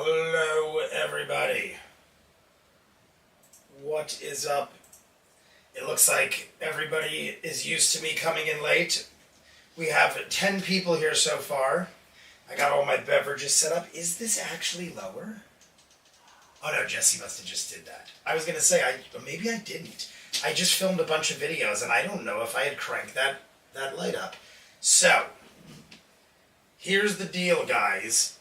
Hello, everybody. What is up? It looks like everybody is used to me coming in late. We have 10 people here so far. I got all my beverages set up. Is this actually lower? Oh no, Jesse must have just did that. I was going to say, maybe I didn't. I just filmed a bunch of videos, and I don't know if I had cranked that light up. So, here's the deal, guys.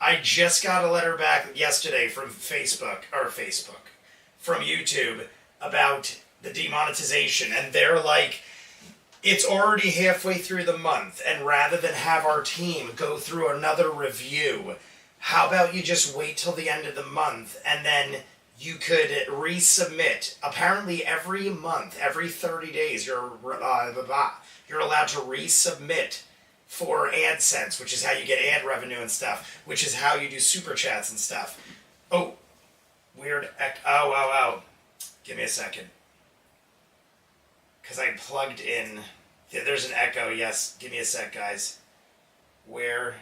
I just got a letter back yesterday from from YouTube about the demonetization, and they're like, it's already halfway through the month, and rather than have our team go through another review, how about you just wait till the end of the month, and then you could resubmit. Apparently every month, every 30 days, you're allowed to resubmit for AdSense, which is how you get ad revenue and stuff, which is how you do super chats and stuff. Oh, weird oh. Give me a second. Because I plugged in. Yeah, there's an echo, yes. Give me a sec, guys. Where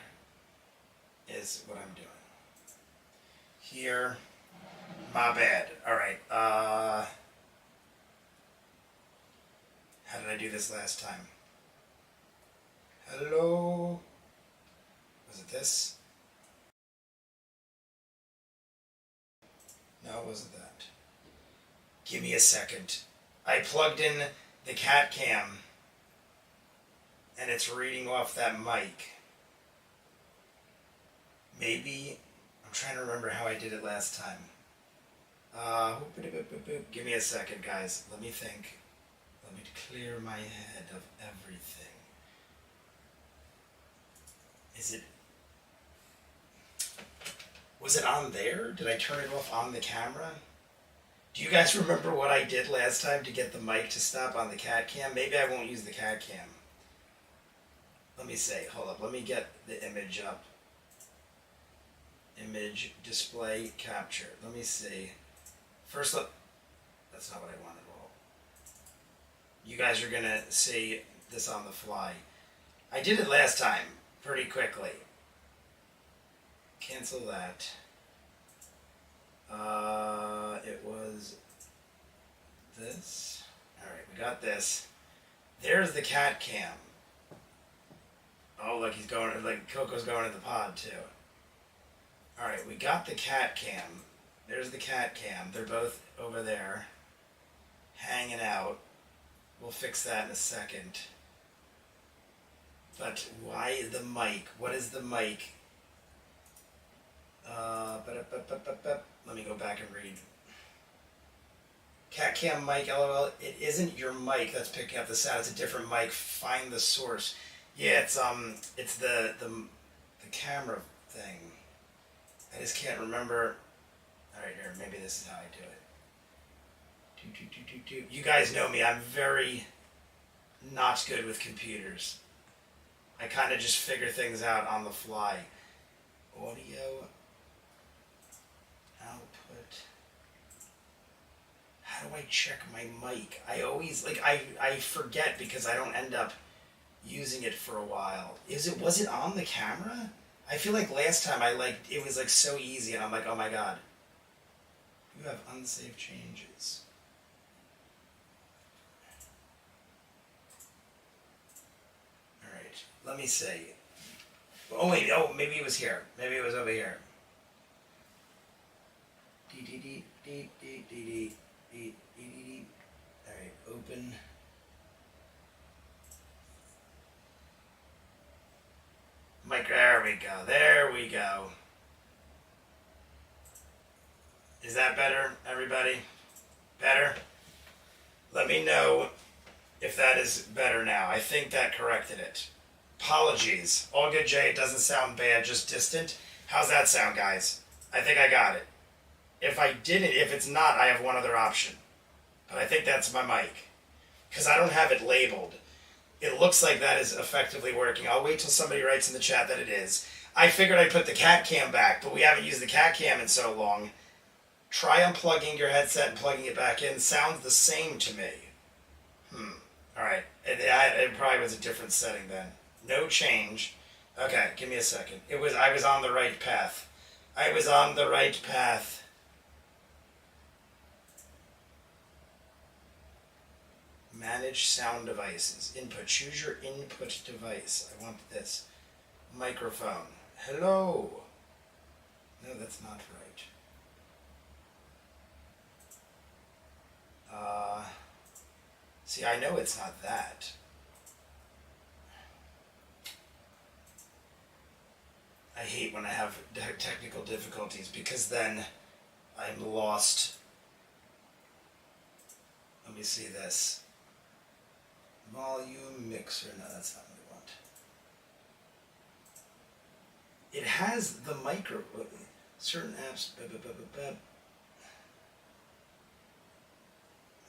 is what I'm doing? Here. My bad. Alright, how did I do this last time? Hello? Was it this? No, it wasn't that. Give me a second. I plugged in the cat cam, and it's reading off that mic. Maybe, I'm trying to remember how I did it last time. Give me a second, guys. Let me think. Let me clear my head of everything. Was it on there? Did I turn it off on the camera? Do you guys remember what I did last time to get the mic to stop on the cat cam? Maybe I won't use the cat cam. Let me say, hold up, let me get the image up. Image, display, capture. Let me see. First look, that's not what I wanted at all. You guys are gonna see this on the fly. I did it last time, pretty quickly. Cancel that. It was this. Alright, we got this. There's the cat cam. Oh, look, he's going, like, Coco's going to the pod, too. Alright, we got the cat cam. There's the cat cam. They're both over there, hanging out. We'll fix that in a second. But why the mic? What is the mic? Let me go back and read. Cat cam mic, lol. It isn't your mic that's picking up the sound. It's a different mic. Find the source. Yeah, it's the camera thing. I just can't remember. All right, here. Maybe this is how I do it. You guys know me. I'm very not good with computers. I kind of just figure things out on the fly. Audio output. How do I check my mic? I always, like, I forget because I don't end up using it for a while. Was it on the camera? I feel like last time it was like so easy, and I'm like, oh my god. You have unsaved changes. Alright, let me see. Oh wait, maybe it was here. Maybe it was over here. Alright, open. There we go. Is that better, everybody? Better? Let me know if that is better now. I think that corrected it. Apologies. All good, Jay. It doesn't sound bad, just distant. How's that sound, guys? I think I got it. If it's not, I have one other option. But I think that's my mic. Because I don't have it labeled. It looks like that is effectively working. I'll wait till somebody writes in the chat that it is. I figured I'd put the cat cam back, but we haven't used the cat cam in so long. Try unplugging your headset and plugging it back in. Sounds the same to me. Alright. It probably was a different setting then. No change. Okay, give me a second. I was on the right path. I was on the right path. Manage sound devices. Input. Choose your input device. I want this. Microphone. Hello. No, that's not right. See, I know it's not that. I hate when I have technical difficulties because then I'm lost. Let me see this. Volume mixer. No, that's not what I want. It has the micro. Certain apps.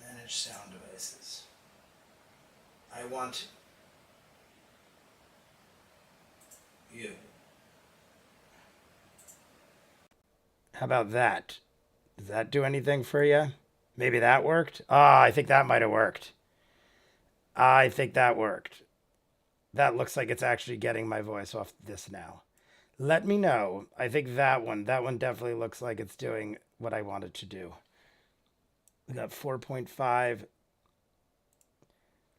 Manage sound devices. I want you. How about that? Does that do anything for you? Maybe that worked? Ah, I think that might have worked. I think that worked. That looks like it's actually getting my voice off this now. Let me know. I think that one definitely looks like it's doing what I wanted to do. We got 4.5.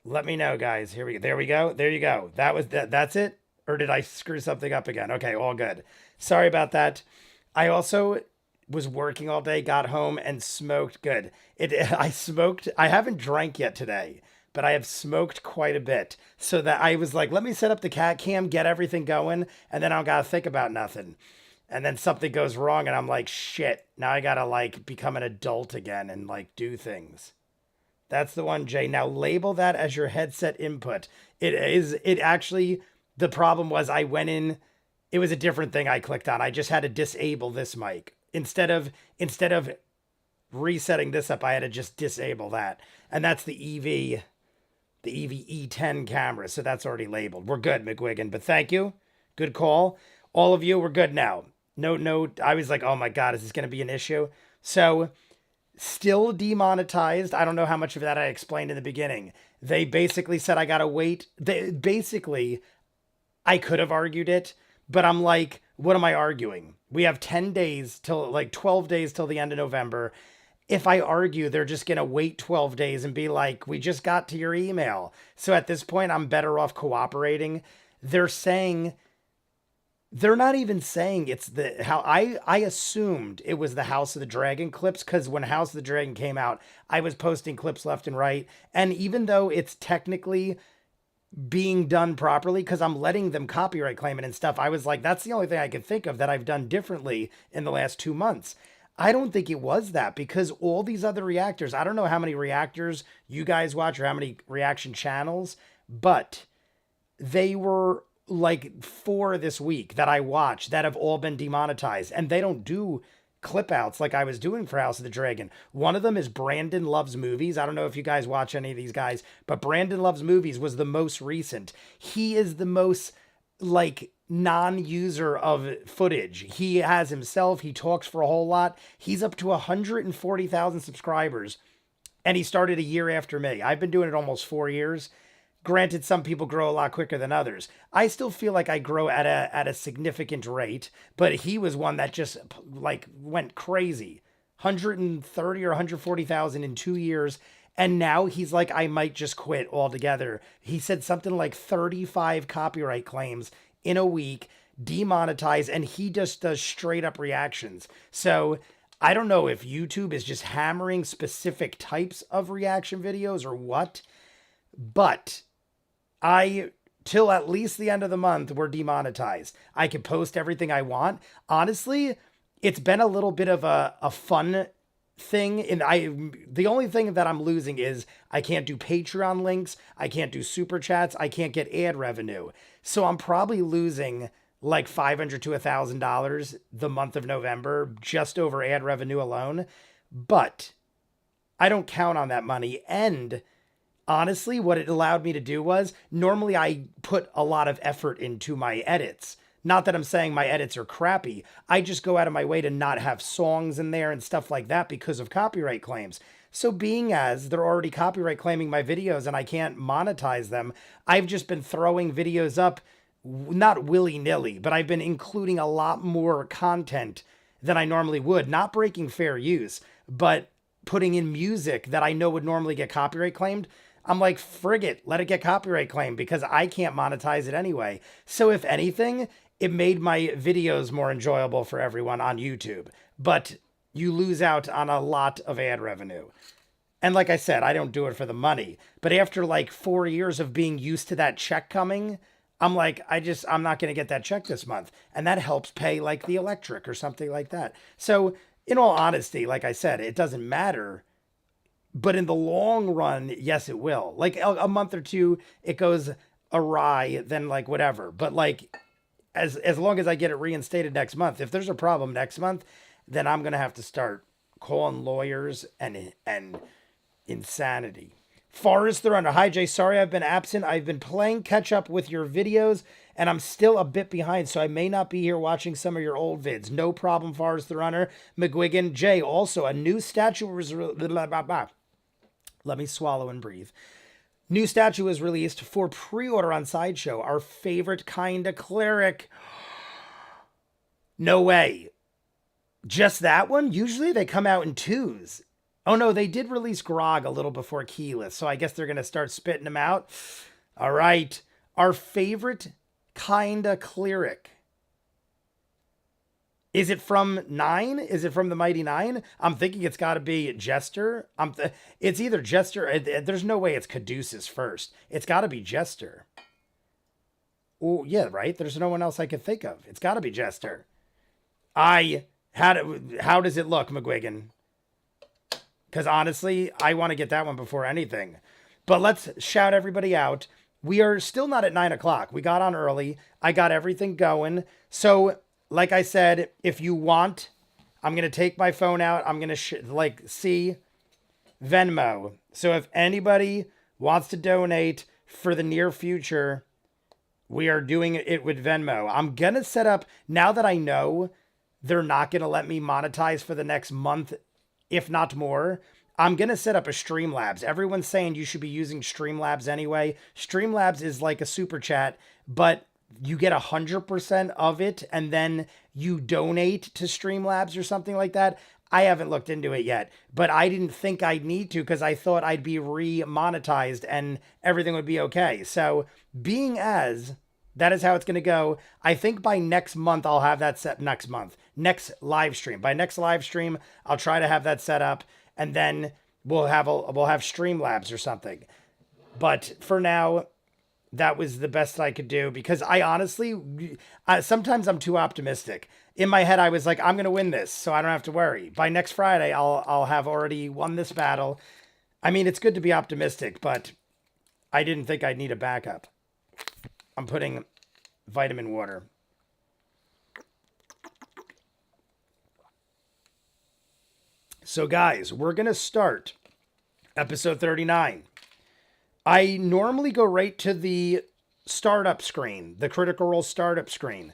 Let me know, guys. Here we go. There we go. There you go. That's it? Or did I screw something up again? Okay, all good. Sorry about that. I also was working all day, got home and smoked good. I smoked. I haven't drank yet today, but I have smoked quite a bit. So that I was like, let me set up the cat cam, get everything going, and then I don't gotta think about nothing. And then something goes wrong and I'm like, shit, now I gotta like become an adult again and like do things. That's the one, Jay. Now label that as your headset input. It actually, the problem was I went in, it was a different thing I clicked on. I just had to disable this mic. Instead of resetting this up, I had to just disable that. And that's the EV E10 camera. So that's already labeled. We're good, McGuigan, but thank you. Good call. All of you, we're good now. No, I was like, oh my God, is this going to be an issue? So still demonetized. I don't know how much of that I explained in the beginning. They basically said I got to wait. I could have argued it, but I'm like, what am I arguing? We have 10 days till like 12 days till the end of November. If I argue, they're just going to wait 12 days and be like, we just got to your email. So at this point, I'm better off cooperating. They're not even saying it's how I assumed it was the House of the Dragon clips, because when House of the Dragon came out, I was posting clips left and right. And even though it's technically being done properly, because I'm letting them copyright claim it and stuff, I was like, that's the only thing I could think of that I've done differently in the last 2 months. I don't think it was that, because all these other reactors, I don't know how many reactors you guys watch or how many reaction channels, but they were like 4 this week that I watched that have all been demonetized, and they don't do clip outs like I was doing for House of the Dragon. One of them is Brandon Loves Movies. I don't know if you guys watch any of these guys, but Brandon Loves Movies was the most recent. He is the most like non-user of footage. He has himself, he talks for a whole lot. He's up to 140,000 subscribers, and he started a year after me. I've been doing it almost 4 years. Granted, some people grow a lot quicker than others. I still feel like I grow at a significant rate, but he was one that just like went crazy. 130 or 140,000 in 2 years. And now he's like, I might just quit altogether. He said something like 35 copyright claims in a week, demonetized, and he just does straight up reactions. So I don't know if YouTube is just hammering specific types of reaction videos or what, but till at least the end of the month, we're demonetized. I can post everything I want. Honestly, it's been a little bit of a fun thing. And the only thing that I'm losing is I can't do Patreon links. I can't do super chats. I can't get ad revenue. So I'm probably losing like $500 to $1,000 the month of November, just over ad revenue alone. But I don't count on that money. And honestly, what it allowed me to do was, normally I put a lot of effort into my edits. Not that I'm saying my edits are crappy. I just go out of my way to not have songs in there and stuff like that because of copyright claims. So being as they're already copyright claiming my videos and I can't monetize them, I've just been throwing videos up not willy-nilly, but I've been including a lot more content than I normally would, not breaking fair use, but putting in music that I know would normally get copyright claimed. I'm like, frig it, let it get copyright claimed because I can't monetize it anyway. So if anything, it made my videos more enjoyable for everyone on YouTube. But you lose out on a lot of ad revenue. And like I said, I don't do it for the money. But after like 4 years of being used to that check coming, I'm like, I'm not going to get that check this month. And that helps pay like the electric or something like that. So, in all honesty, like I said, it doesn't matter. But in the long run, yes, it will. Like a month or two, it goes awry, then like whatever. But like, as long as I get it reinstated next month, if there's a problem next month, then I'm going to have to start calling lawyers and insanity. Forrest the Runner. Hi, Jay. Sorry I've been absent. I've been playing catch up with your videos, and I'm still a bit behind, so I may not be here watching some of your old vids. No problem, Forrest the Runner. McGuigan. Jay, also, a new statue was... Let me swallow and breathe. New statue was released for pre-order on Sideshow. Our favorite kind of cleric. No way. Just that one? Usually they come out in twos. Oh no, they did release Grog a little before Keyless, so I guess they're going to start spitting them out. All right. Our favorite kinda cleric. Is it from Nein? Is it from the Mighty Nein? I'm thinking it's got to be Jester. It's either Jester. There's no way it's Caduceus first. It's got to be Jester. Oh, yeah, right? There's no one else I could think of. It's got to be Jester. How does it look, McGuigan? Because honestly, I want to get that one before anything. But let's shout everybody out. We are still not at 9 o'clock. We got on early. I got everything going. So, like I said, if you want, I'm going to take my phone out. I'm going to see Venmo. So if anybody wants to donate for the near future, we are doing it with Venmo. I'm going to set up, now that I know they're not going to let me monetize for the next month, if not more, I'm going to set up a Streamlabs. Everyone's saying you should be using Streamlabs anyway. Streamlabs is like a super chat, but you get 100% of it and then you donate to Streamlabs or something like that. I haven't looked into it yet, but I didn't think I'd need to because I thought I'd be re-monetized and everything would be okay. So being as that is how it's going to go, I think by next month I'll have that set. Next live stream. By next live stream, I'll try to have that set up, and then we'll have Streamlabs or something. But for now, that was the best I could do because I honestly, sometimes I'm too optimistic. In my head, I was like, I'm going to win this, so I don't have to worry. By next Friday, I'll have already won this battle. I mean, it's good to be optimistic, but I didn't think I'd need a backup. I'm putting vitamin water. So guys, we're going to start episode 39. I normally go right to the startup screen, the Critical Role startup screen.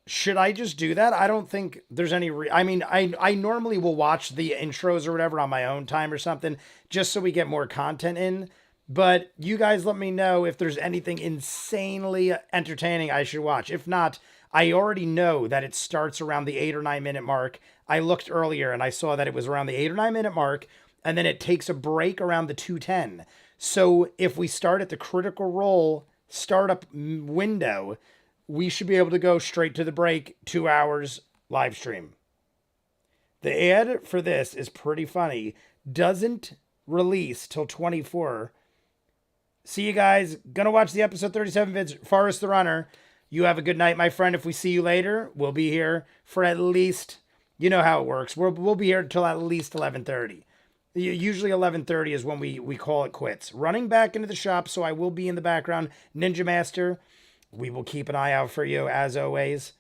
Should I just do that? I don't think there's any... I normally will watch the intros or whatever on my own time or something, just so we get more content in. But you guys let me know if there's anything insanely entertaining I should watch. If not, I already know that it starts around the 8 or 9 minute mark. I looked earlier and I saw that it was around the 8 or 9 minute mark, and then it takes a break around the 2:10. So if we start at the Critical Role startup window, we should be able to go straight to the break, 2 hours live stream. The ad for this is pretty funny. Doesn't release till 24. See you guys. Gonna watch the episode 37 vids. Forrest the Runner. You have a good night, my friend. If we see you later, we'll be here for at least, you know how it works. We'll be here until at least 11:30. Usually 11:30 is when we call it quits. Running back into the shop, so I will be in the background. Ninja Master, we will keep an eye out for you as always.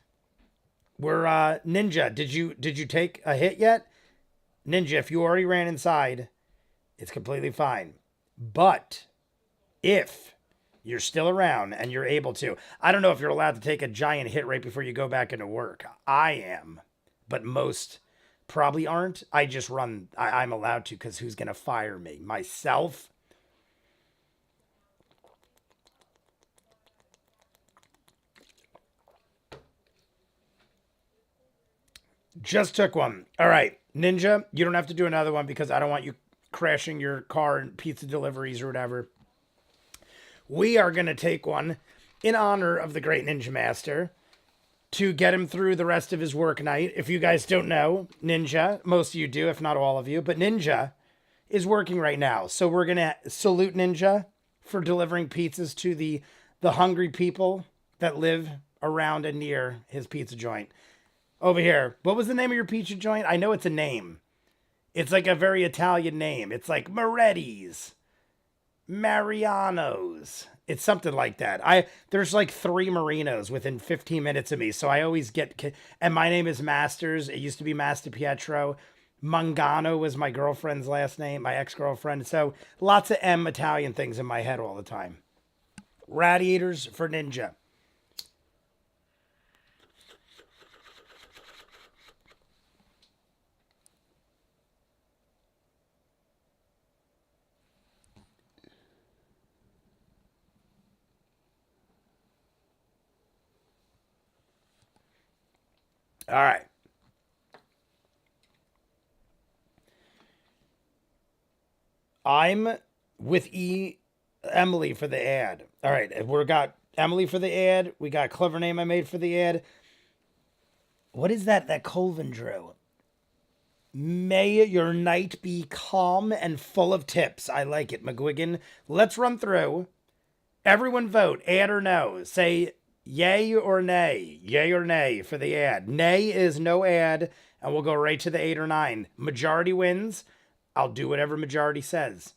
We're Ninja. Did you take a hit yet? Ninja, if you already ran inside, it's completely fine. But if you're still around and you're able to, I don't know if you're allowed to take a giant hit right before you go back into work. I am, but most probably aren't. I just run. I'm allowed to because who's going to fire me? Myself? Just took one. All right, Ninja, you don't have to do another one because I don't want you crashing your car and pizza deliveries or whatever. We are going to take one in honor of the great Ninja Master to get him through the rest of his work night. If you guys don't know, Ninja, most of you do, if not all of you, but Ninja is working right now. So we're going to salute Ninja for delivering pizzas to the hungry people that live around and near his pizza joint. Over here, what was the name of your pizza joint? I know it's a name. It's like a very Italian name. It's like Moretti's, Mariano's. It's something like that. There's like 3 Marinos within 15 minutes of me, so I always get. And my name is Masters. It used to be Master Pietro. Mangano was my girlfriend's last name, my ex-girlfriend. So lots of M Italian things in my head all the time. Radiators for Ninja. All right. I'm with Emily for the ad. All right, we got Emily for the ad. We got clever name I made for the ad. What is that? That Colvin drew. May your night be calm and full of tips. I like it, McGuigan. Let's run through. Everyone vote, ad or no. Say yay or nay. Yay or nay for the ad. Nay is no ad, and we'll go right to the 8 or 9. Majority wins. I'll do whatever majority says.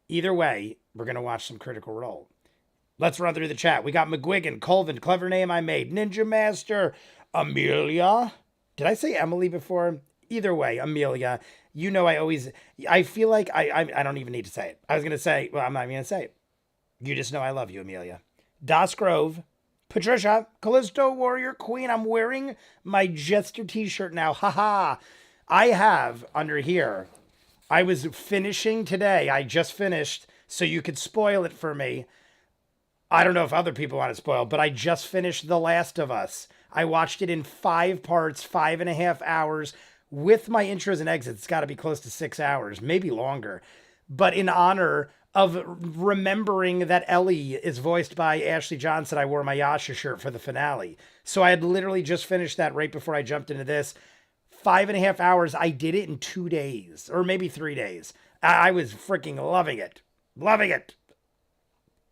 Either way, we're going to watch some Critical Role. Let's run through the chat. We got McGuigan, Colvin, clever name I made, Ninja Master, Amelia. Did I say Emily before? Either way, Amelia. You know I feel like I don't even need to say it. I was going to say, well, I'm not even going to say it. You just know I love you, Amelia. Das Grove, Patricia, Callisto Warrior Queen. I'm wearing my Jester t-shirt now. Haha. I have under here. I was finishing today. I just finished, so you could spoil it for me. I don't know if other people want it spoiled, but I just finished The Last of Us. I watched it in 5 parts, 5.5 hours. With my intros and exits, it's got to be close to 6 hours, maybe longer. But in honor of remembering that Ellie is voiced by Ashley Johnson, I wore my Yasha shirt for the finale. So I had literally just finished that right before I jumped into this. 5.5 hours. I did it in 2 days, or maybe 3 days. I was freaking loving it. Loving it.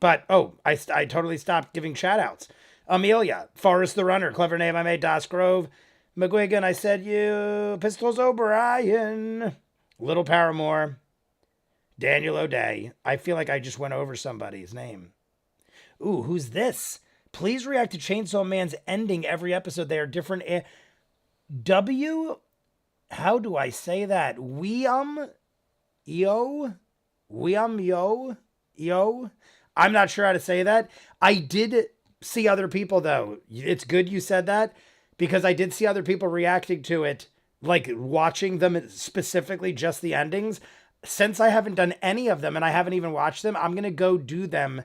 But, I totally stopped giving shoutouts. Amelia, Forrest the Runner, clever name I made, Das Grove, McGuigan, I said you, Pistols O'Brien, Little Paramore, Daniel O'Day. I feel like I just went over somebody's name. Ooh, who's this? Please react to Chainsaw Man's ending every episode. They are different. How do I say that? Yo. I'm not sure how to say that. I did see other people, though. It's good you said that, because I did see other people reacting to it, like watching them specifically, just the endings. Since I haven't done any of them and I haven't even watched them, I'm going to go do them.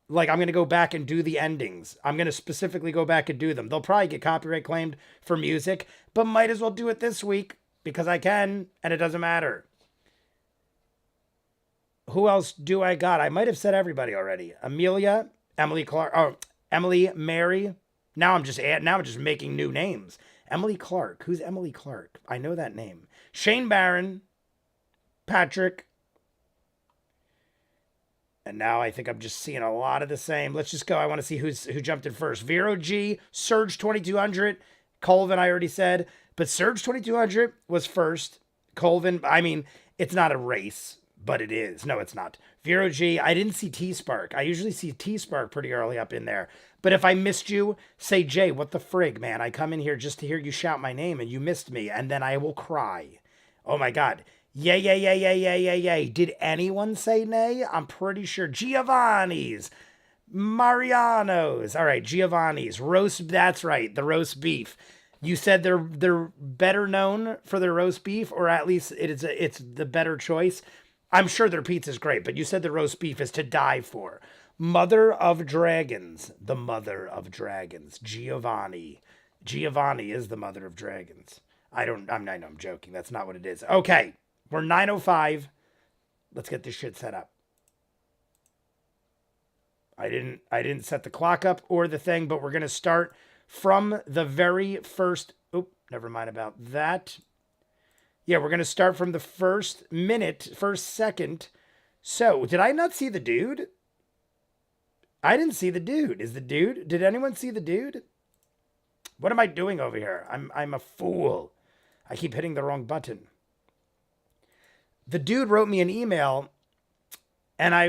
Like, I'm going to go back and do the endings. I'm going to specifically go back and do them. They'll probably get copyright claimed for music, but might as well do it this week because I can, and it doesn't matter. Who else do I got? I might have said everybody already. Amelia, Emily Clark, Emily, Mary. Now I'm just making new names. Emily Clark. Who's Emily Clark? I know that name. Shane Barron, Patrick. And now I think I'm just seeing a lot of the same. Let's just go. I want to see who jumped in first. Vero G, Surge 2200, Colvin, I already said. But Surge 2200 was first. Colvin, I mean, it's not a race, but it is. No, it's not. Vero G, I didn't see T-Spark. I usually see T-Spark pretty early up in there. But if I missed you, say, Jay, what the frig, man? I come in here just to hear you shout my name and you missed me, and then I will cry. Oh my God. Yay. Did anyone say nay? I'm pretty sure. Giovanni's. Mariano's. All right, Giovanni's. Roast, that's right, the roast beef. You said they're better known for their roast beef, or at least it's the better choice. I'm sure their pizza's great, but you said the roast beef is to die for. Mother of Dragons. The Mother of Dragons. Giovanni. Giovanni is the mother of dragons. I know I'm joking. That's not what it is. Okay, we're 9:05. Let's get this shit set up. I didn't set the clock up or the thing, but we're gonna start from the very first. Oop, never mind about that. Yeah, we're gonna start from the first minute, first second. So, did I not see the dude? I didn't see the dude. Did anyone see the dude? What am I doing over here? I'm a fool. I keep hitting the wrong button. The dude wrote me an email, and I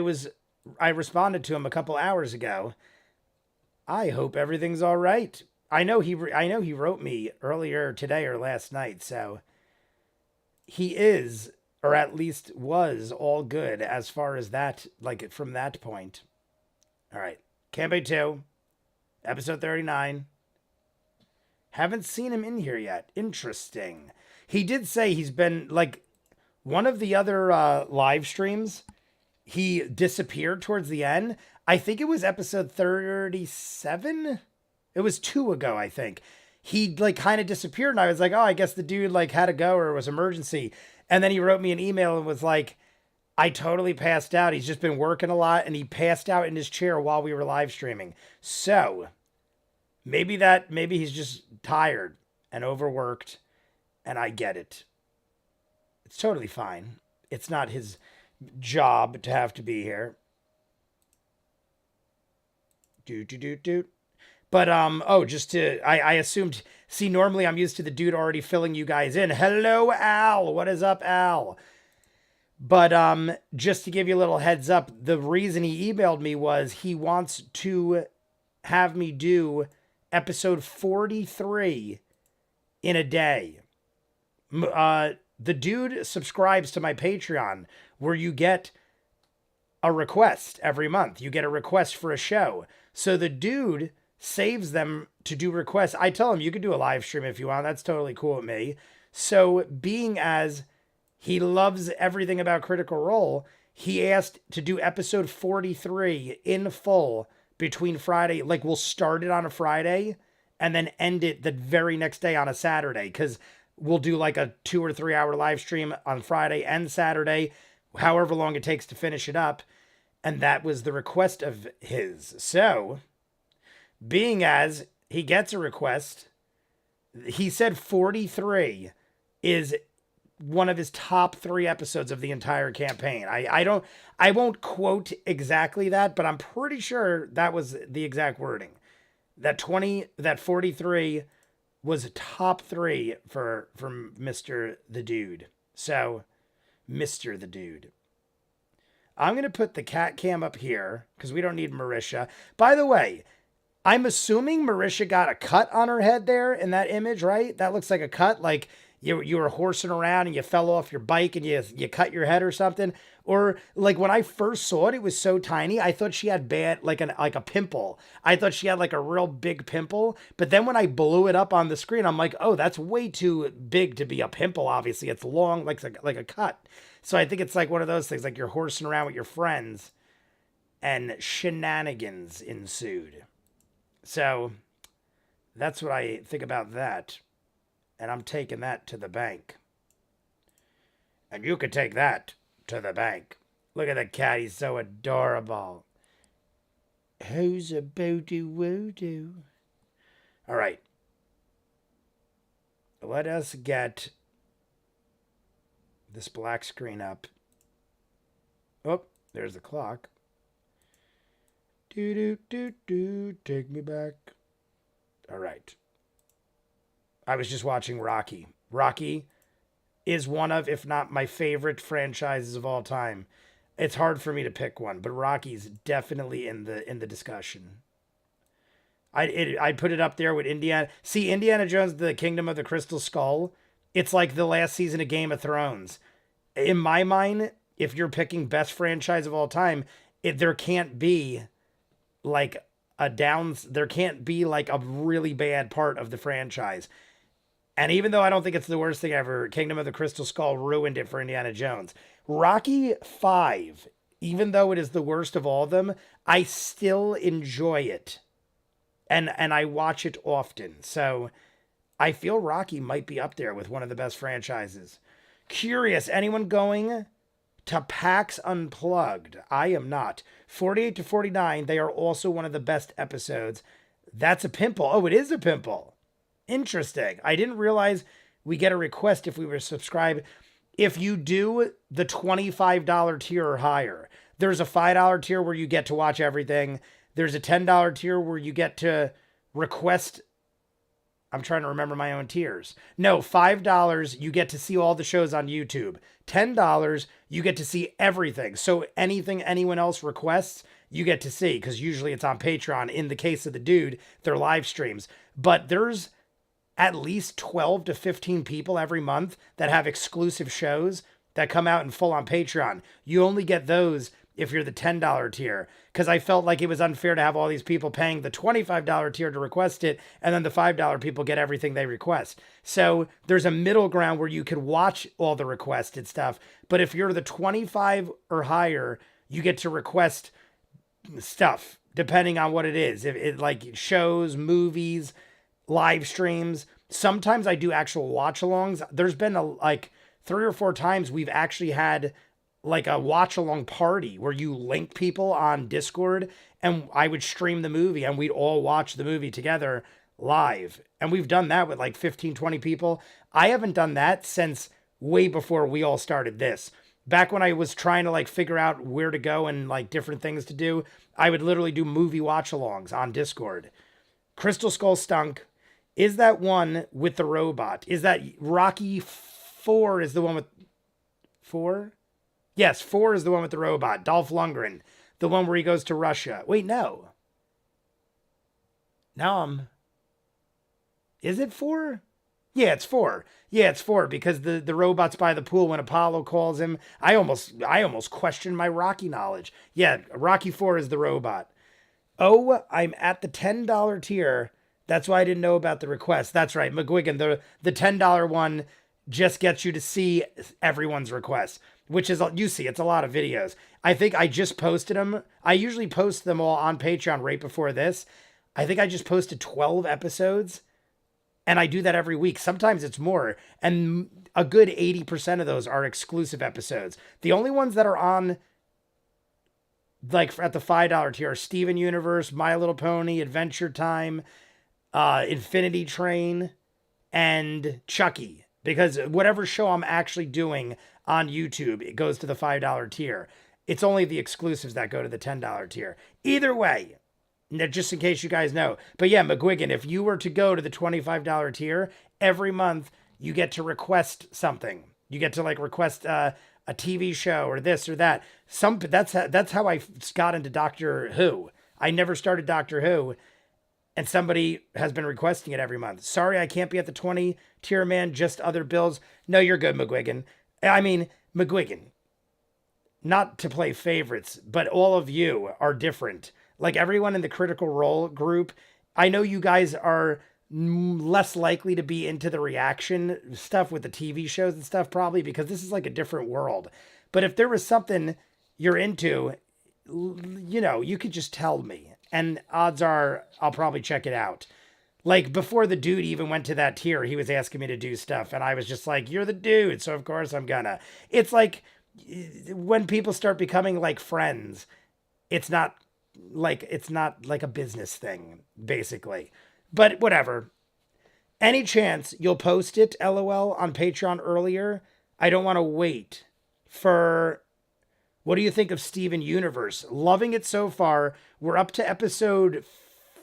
responded to him a couple hours ago. I hope everything's all right. I know he wrote me earlier today or last night, so he is, or at least was, all good as far as that, like from that point. All right, Campaign 2, episode 39. Haven't seen him in here yet. Interesting. He did say he's been, like, one of the other live streams, he disappeared towards the end. I think it was episode 37. It was 2 ago, I think. He, like, kind of disappeared, and I was like, oh, I guess the dude, like, had to go or it was emergency. And then he wrote me an email and was like, I totally passed out. He's just been working a lot, and he passed out in his chair while we were live streaming. So maybe he's just tired and overworked, and I get it. It's totally fine. It's not his job to have to be here. But I assumed, see, normally I'm used to the dude already filling you guys in. Hello, Al. What is up, Al? But just to give you a little heads up, the reason he emailed me was he wants to have me do episode 43 in a day. The dude subscribes to my Patreon, where you get a request every month. You get a request for a show. So the dude saves them to do requests. I tell him, you can do a live stream if you want. That's totally cool with me. So being as he loves everything about Critical Role, he asked to do episode 43 in full between Friday. Like, we'll start it on a Friday and then end it the very next day on a Saturday, because we'll do like a 2 or 3 hour live stream on Friday and Saturday, however long it takes to finish it up. And that was the request of his. So, being as he gets a request, he said 43 is one of his top 3 episodes of the entire campaign. I won't quote exactly that, but I'm pretty sure that was the exact wording. That 43 was top 3 for Mr. the Dude. So, Mr. the Dude. I'm going to put the cat cam up here because we don't need Marisha. By the way, I'm assuming Marisha got a cut on her head there in that image, right? That looks like a cut, like you were horsing around and you fell off your bike and you cut your head or something. Or like when I first saw it, it was so tiny. I thought she had like a pimple. I thought she had like a real big pimple. But then when I blew it up on the screen, I'm like, oh, that's way too big to be a pimple. Obviously, it's long, like a cut. So I think it's like one of those things, like you're horsing around with your friends and shenanigans ensued. So that's what I think about that. And I'm taking that to the bank. And you could take that to the bank. Look at the cat. He's so adorable. Who's a boo-doo woo-doo? All right. Let us get this black screen up. Oh, there's the clock. Do-do-do-do. Take me back. All right. I was just watching Rocky. Rocky is one of, if not my favorite franchises of all time. It's hard for me to pick one, but Rocky's definitely in the discussion. I'd put it up there with Indiana. See, Indiana Jones, The Kingdom of the Crystal Skull, it's like the last season of Game of Thrones. In my mind, if you're picking best franchise of all time, there can't be like there can't be like a really bad part of the franchise. And even though I don't think it's the worst thing ever, Kingdom of the Crystal Skull ruined it for Indiana Jones. Rocky 5, even though it is the worst of all of them, I still enjoy it. and I watch it often. So I feel Rocky might be up there with one of the best franchises. Curious, anyone going to PAX Unplugged? I am not. 48 to 49, they are also one of the best episodes. That's a pimple. Oh, it is a pimple. Interesting. I didn't realize we get a request if we were subscribed. If you do the $25 tier or higher, there's a $5 tier where you get to watch everything. There's a $10 tier where you get to request. I'm trying to remember my own tiers. No, $5, you get to see all the shows on YouTube. $10, you get to see everything. So anything anyone else requests, you get to see, because usually it's on Patreon. In the case of the dude, they're live streams. But there's at least 12 to 15 people every month that have exclusive shows that come out in full on Patreon. You only get those if you're the $10 tier, because I felt like it was unfair to have all these people paying the $25 tier to request it, and then the $5 people get everything they request. So there's a middle ground where you could watch all the requested stuff, but if you're the 25 or higher, you get to request stuff depending on what it is. If it like shows, movies, live streams. Sometimes I do actual watch-alongs. There's been like 3 or 4 times we've actually had like a watch-along party where you link people on Discord, and I would stream the movie and we'd all watch the movie together live. And we've done that with like 15, 20 people. I haven't done that since way before we all started this. Back when I was trying to like figure out where to go and like different things to do, I would literally do movie watch-alongs on Discord. Crystal Skull Stunk. Is that one with the robot? Is that Rocky 4 is the one with 4? Yes, 4 is the one with the robot. Dolph Lundgren. The one where he goes to Russia. Wait, no. Now is it 4? Yeah, it's 4. Yeah, it's 4 because the robot's by the pool when Apollo calls him. I almost questioned my Rocky knowledge. Yeah, Rocky 4 is the robot. Oh, I'm at the $10 tier. That's why I didn't know about the request. That's right, McGuigan. The $10 one just gets you to see everyone's requests, which is, you see, it's a lot of videos. I think I just posted them. I usually post them all on Patreon right before this. I think I just posted 12 episodes, and I do that every week. Sometimes it's more, and a good 80% of those are exclusive episodes. The only ones that are on, like at the $5 tier, are Steven Universe, My Little Pony, Adventure Time, Infinity Train, and Chucky. Because whatever show I'm actually doing on YouTube, it goes to the $5 tier. It's only the exclusives that go to the $10 tier. Either way, just in case you guys know. But yeah, McGuigan, if you were to go to the $25 tier, every month you get to request something. You get to like request a TV show or this or that. That's how I got into Doctor Who. I never started Doctor Who, and somebody has been requesting it every month. Sorry, I can't be at the 20 tier, man. Just other bills. No, you're good, McGuigan. I mean, McGuigan, not to play favorites, but all of you are different. Like everyone in the Critical Role group, I know you guys are less likely to be into the reaction stuff with the TV shows and stuff, probably because this is like a different world. But if there was something you're into, you know, you could just tell me. And odds are I'll probably check it out. Like before the dude even went to that tier, he was asking me to do stuff. And I was just like, you're the dude. So of course I'm gonna. It's like when people start becoming like friends, it's not like a business thing, basically. But whatever. Any chance you'll post it, LOL, on Patreon earlier? I don't want to wait for... What do you think of Steven Universe? Loving it so far. We're up to episode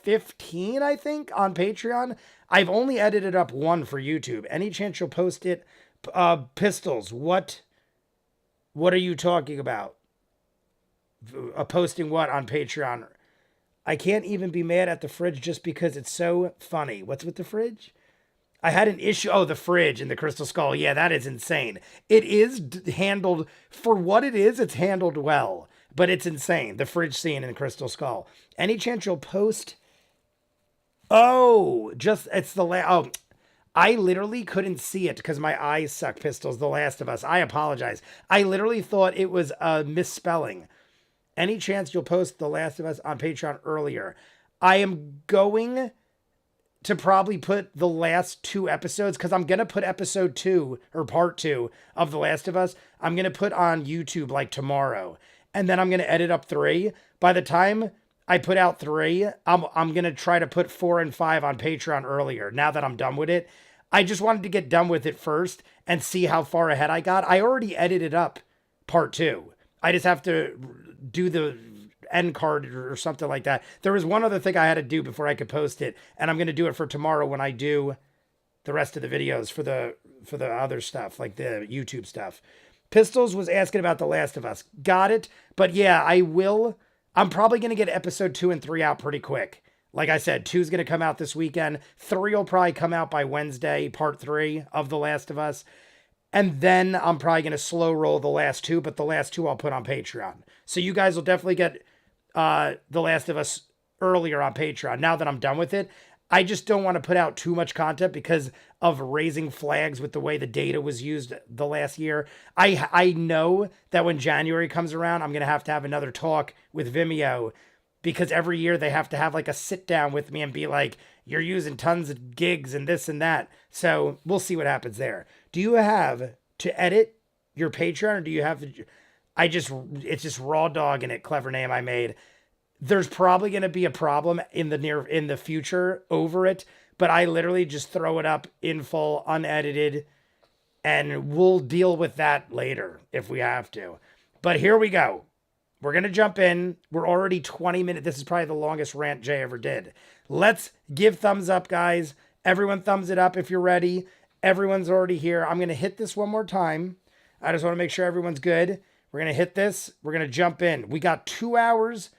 15, I think, on Patreon. I've only edited up 1 for YouTube. Any chance you'll post it? Pistols, what are you talking about? Posting what on Patreon? I can't even be mad at the fridge just because it's so funny. What's with the fridge? I had an issue. Oh, the fridge in the Crystal Skull. Yeah, that is insane. It is handled for what it is. It's handled well, but it's insane. The fridge scene in the Crystal Skull. Any chance you'll post? Oh, it's the Oh, I literally couldn't see it because my eyes suck. Pistols, The Last of Us. I apologize. I literally thought it was a misspelling. Any chance you'll post The Last of Us on Patreon earlier? I am going to probably put the last 2 episodes, because I'm going to put episode 2 or part 2 of The Last of Us. I'm going to put on YouTube like tomorrow. And then I'm going to edit up 3. By the time I put out 3, I'm going to try to put 4 and 5 on Patreon earlier now that I'm done with it. I just wanted to get done with it first and see how far ahead I got. I already edited up part 2. I just have to do the end card or something like that. There was one other thing I had to do before I could post it, and I'm going to do it for tomorrow when I do the rest of the videos for the other stuff, like the YouTube stuff. Pistols was asking about The Last of Us. Got it. But yeah, I'm probably going to get episode 2 and 3 out pretty quick. Like I said, 2 is going to come out this weekend. 3 will probably come out by Wednesday, part 3 of The Last of Us. And then I'm probably going to slow roll the last 2, but the last 2 I'll put on Patreon. So you guys will definitely get The Last of Us earlier on Patreon. Now that I'm done with it, I just don't want to put out too much content because of raising flags with the way the data was used the last year. I know that when January comes around, I'm going to have another talk with Vimeo, because every year they have to have like a sit down with me and be like, you're using tons of gigs and this and that. So we'll see what happens there. Do you have to edit your Patreon, or do you have to, it's just raw dog in it. Clever name I made. There's probably going to be a problem in the future over it, but I literally just throw it up in full, unedited, and we'll deal with that later if we have to. But here we go. We're going to jump in. We're already 20 minutes. This is probably the longest rant Jay ever did. Let's give thumbs up, guys. Everyone thumbs it up if you're ready. Everyone's already here. I'm going to hit this one more time. I just want to make sure everyone's good. We're going to hit this. We're going to jump in. We got 2 hours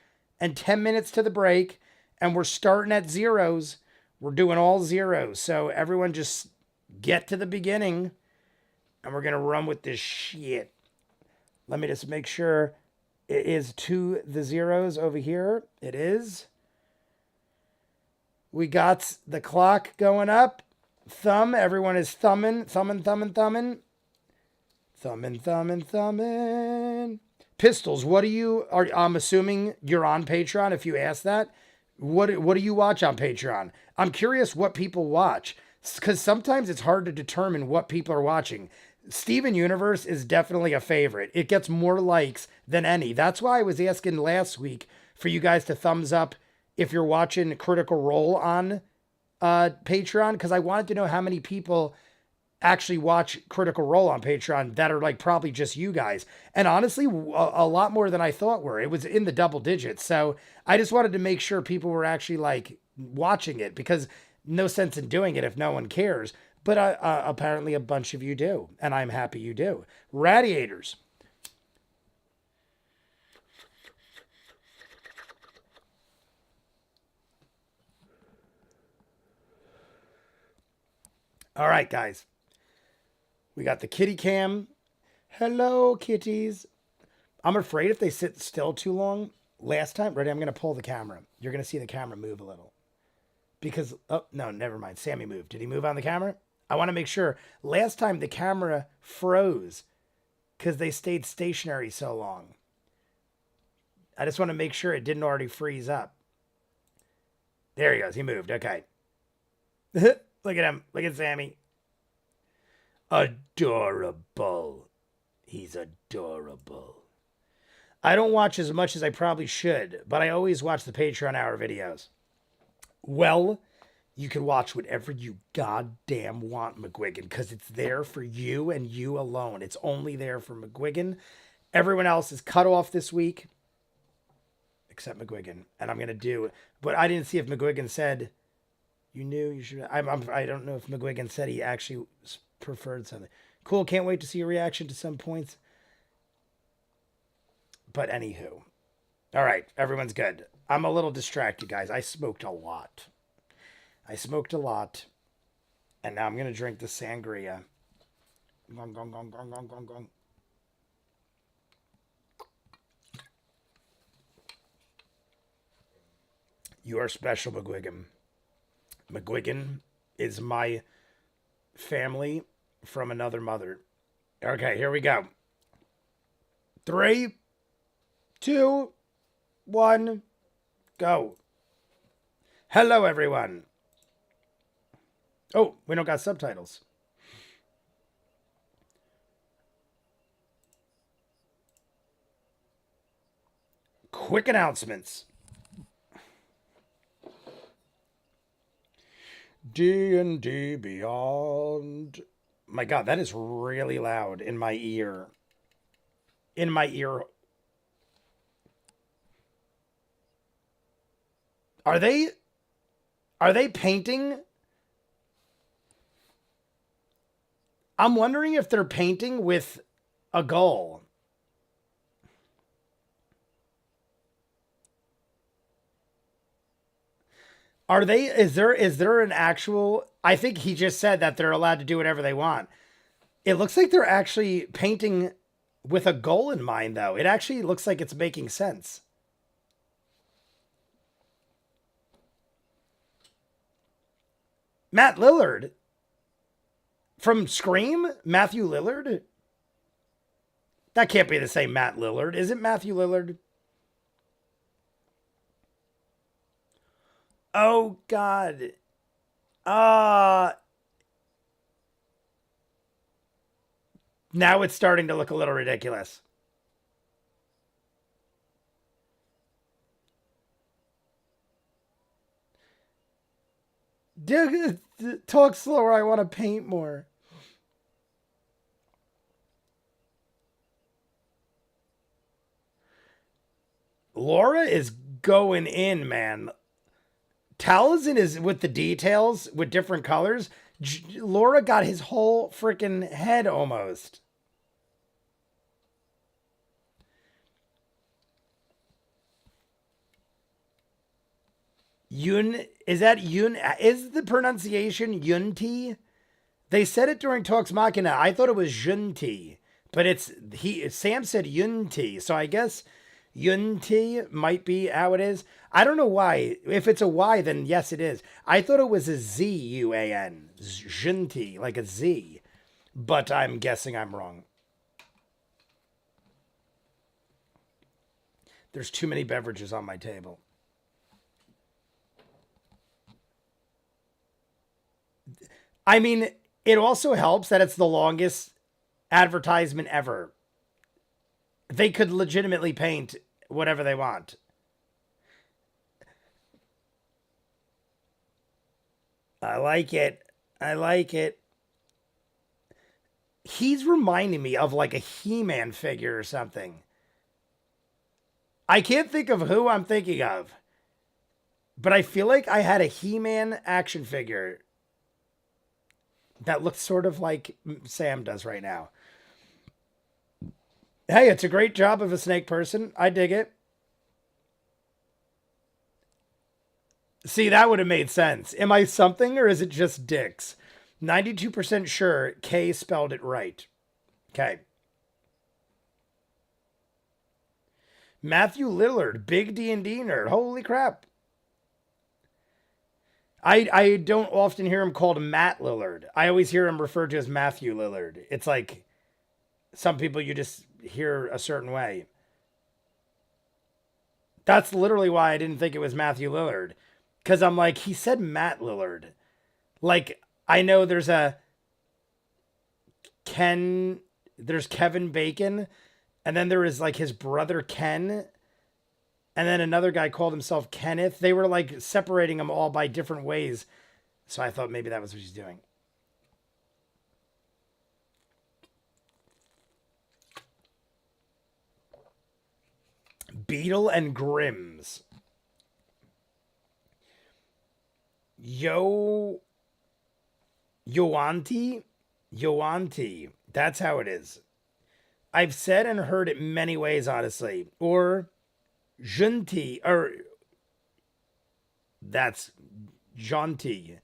and 10 minutes to the break, and we're starting at zeros. We're doing all zeros. So everyone just get to the beginning, and we're going to run with this shit. Let me just make sure it is to the zeros over here. It is. We got the clock going up. Thumb. Everyone is thumbing. Thumbing. Pistols, I'm assuming you're on Patreon if you ask that. What do you watch on Patreon? I'm curious what people watch, because sometimes it's hard to determine what people are watching. Steven Universe is definitely a favorite. It gets more likes than any. That's why I was asking last week for you guys to thumbs up if you're watching Critical Role on Patreon, because I wanted to know how many people actually watch Critical Role on Patreon that are like probably just you guys. And honestly, a lot more than I thought were. It was in the double digits. So I just wanted to make sure people were actually like watching it, because no sense in doing it if no one cares. But apparently a bunch of you do, and I'm happy you do. Radiators. All right, guys. We got the kitty cam. Hello, kitties. I'm afraid if they sit still too long, last time, ready, I'm going to pull the camera. You're going to see the camera move a little. Because, oh, no, never mind. Sammy moved. Did he move on the camera? I want to make sure. Last time the camera froze because they stayed stationary so long. I just want to make sure it didn't already freeze up. There he goes. He moved. Okay. Look at him. Look at Sammy. Adorable. He's adorable. I don't watch as much as I probably should, but I always watch the Patreon hour videos. Well, you can watch whatever you goddamn want, McGuigan, because it's there for you and you alone. It's only there for McGuigan. Everyone else is cut off this week, except McGuigan. And I'm going to do it. But I didn't see if McGuigan said, you knew you should. I don't know if McGuigan said he actually preferred something. Cool, can't wait to see your reaction to some points. But anywho. All right, everyone's good. I'm a little distracted, guys. I smoked a lot. And now I'm going to drink the sangria. Gong, gong, gong, gong, gong, gong, gong. You are special, McGuigan. McGuigan is my family from another mother. Okay, here we go. 3, 2, 1, go. Hello, everyone. Oh, we don't got subtitles. Quick announcements. D&D Beyond. My God, that is really loud in my ear. In my ear. Are they painting? I'm wondering if they're painting with a gull. Are they, is there an actual, I think he just said that they're allowed to do whatever they want. It looks like they're actually painting with a goal in mind, though. It actually looks like it's making sense. Matt Lillard from Scream? Matthew Lillard? That can't be the same Matt Lillard. Is it Matthew Lillard? Oh, God. Now it's starting to look a little ridiculous. Talk slower. I want to paint more. Laura is going in, man. Taliesin is with the details with different colors. Laura got his whole freaking head almost. Is the pronunciation Yunti? They said it during Talks Machina. I thought it was Junti, but Sam said Yunti, so I guess Yunti might be how it is. I don't know why. If it's a Y, then yes, it is. I thought it was a Z-U-A-N. Junti, like a Z. But I'm guessing I'm wrong. There's too many beverages on my table. I mean, it also helps that it's the longest advertisement ever. They could legitimately paint whatever they want. I like it. I like it. He's reminding me of like a He-Man figure or something. I can't think of who I'm thinking of. But I feel like I had a He-Man action figure that looks sort of like Sam does right now. Hey, it's a great job of a snake person. I dig it. See, that would have made sense. Am I something or is it just dicks? 92% sure K spelled it right. Okay. Matthew Lillard, big D&D nerd. Holy crap. I don't often hear him called Matt Lillard. I always hear him referred to as Matthew Lillard. It's like some people you just hear a certain way. That's literally why I didn't think it was Matthew Lillard. Because I'm like, he said Matt Lillard. Like, I know there's Kevin Bacon, and then there is like his brother Ken, and then another guy called himself Kenneth. They were like separating them all by different ways. So I thought maybe that was what he's doing. Beetle and Grimm's. Yoanti? That's how it is. I've said and heard it many ways, honestly. Or Junti, or that's Jaunty.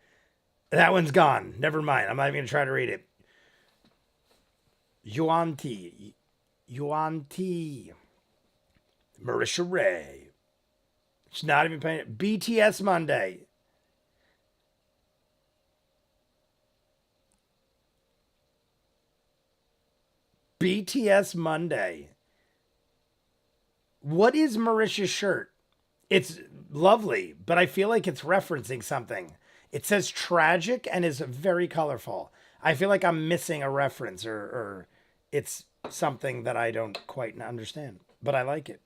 That one's gone. Never mind. I'm not even going to try to read it. Yuanti. Marisha Ray. She's not even paying it. BTS Monday. BTS Monday. What is Marisha's shirt? It's lovely, but I feel like it's referencing something. It says tragic and is very colorful. I feel like I'm missing a reference or it's something that I don't quite understand, but I like it.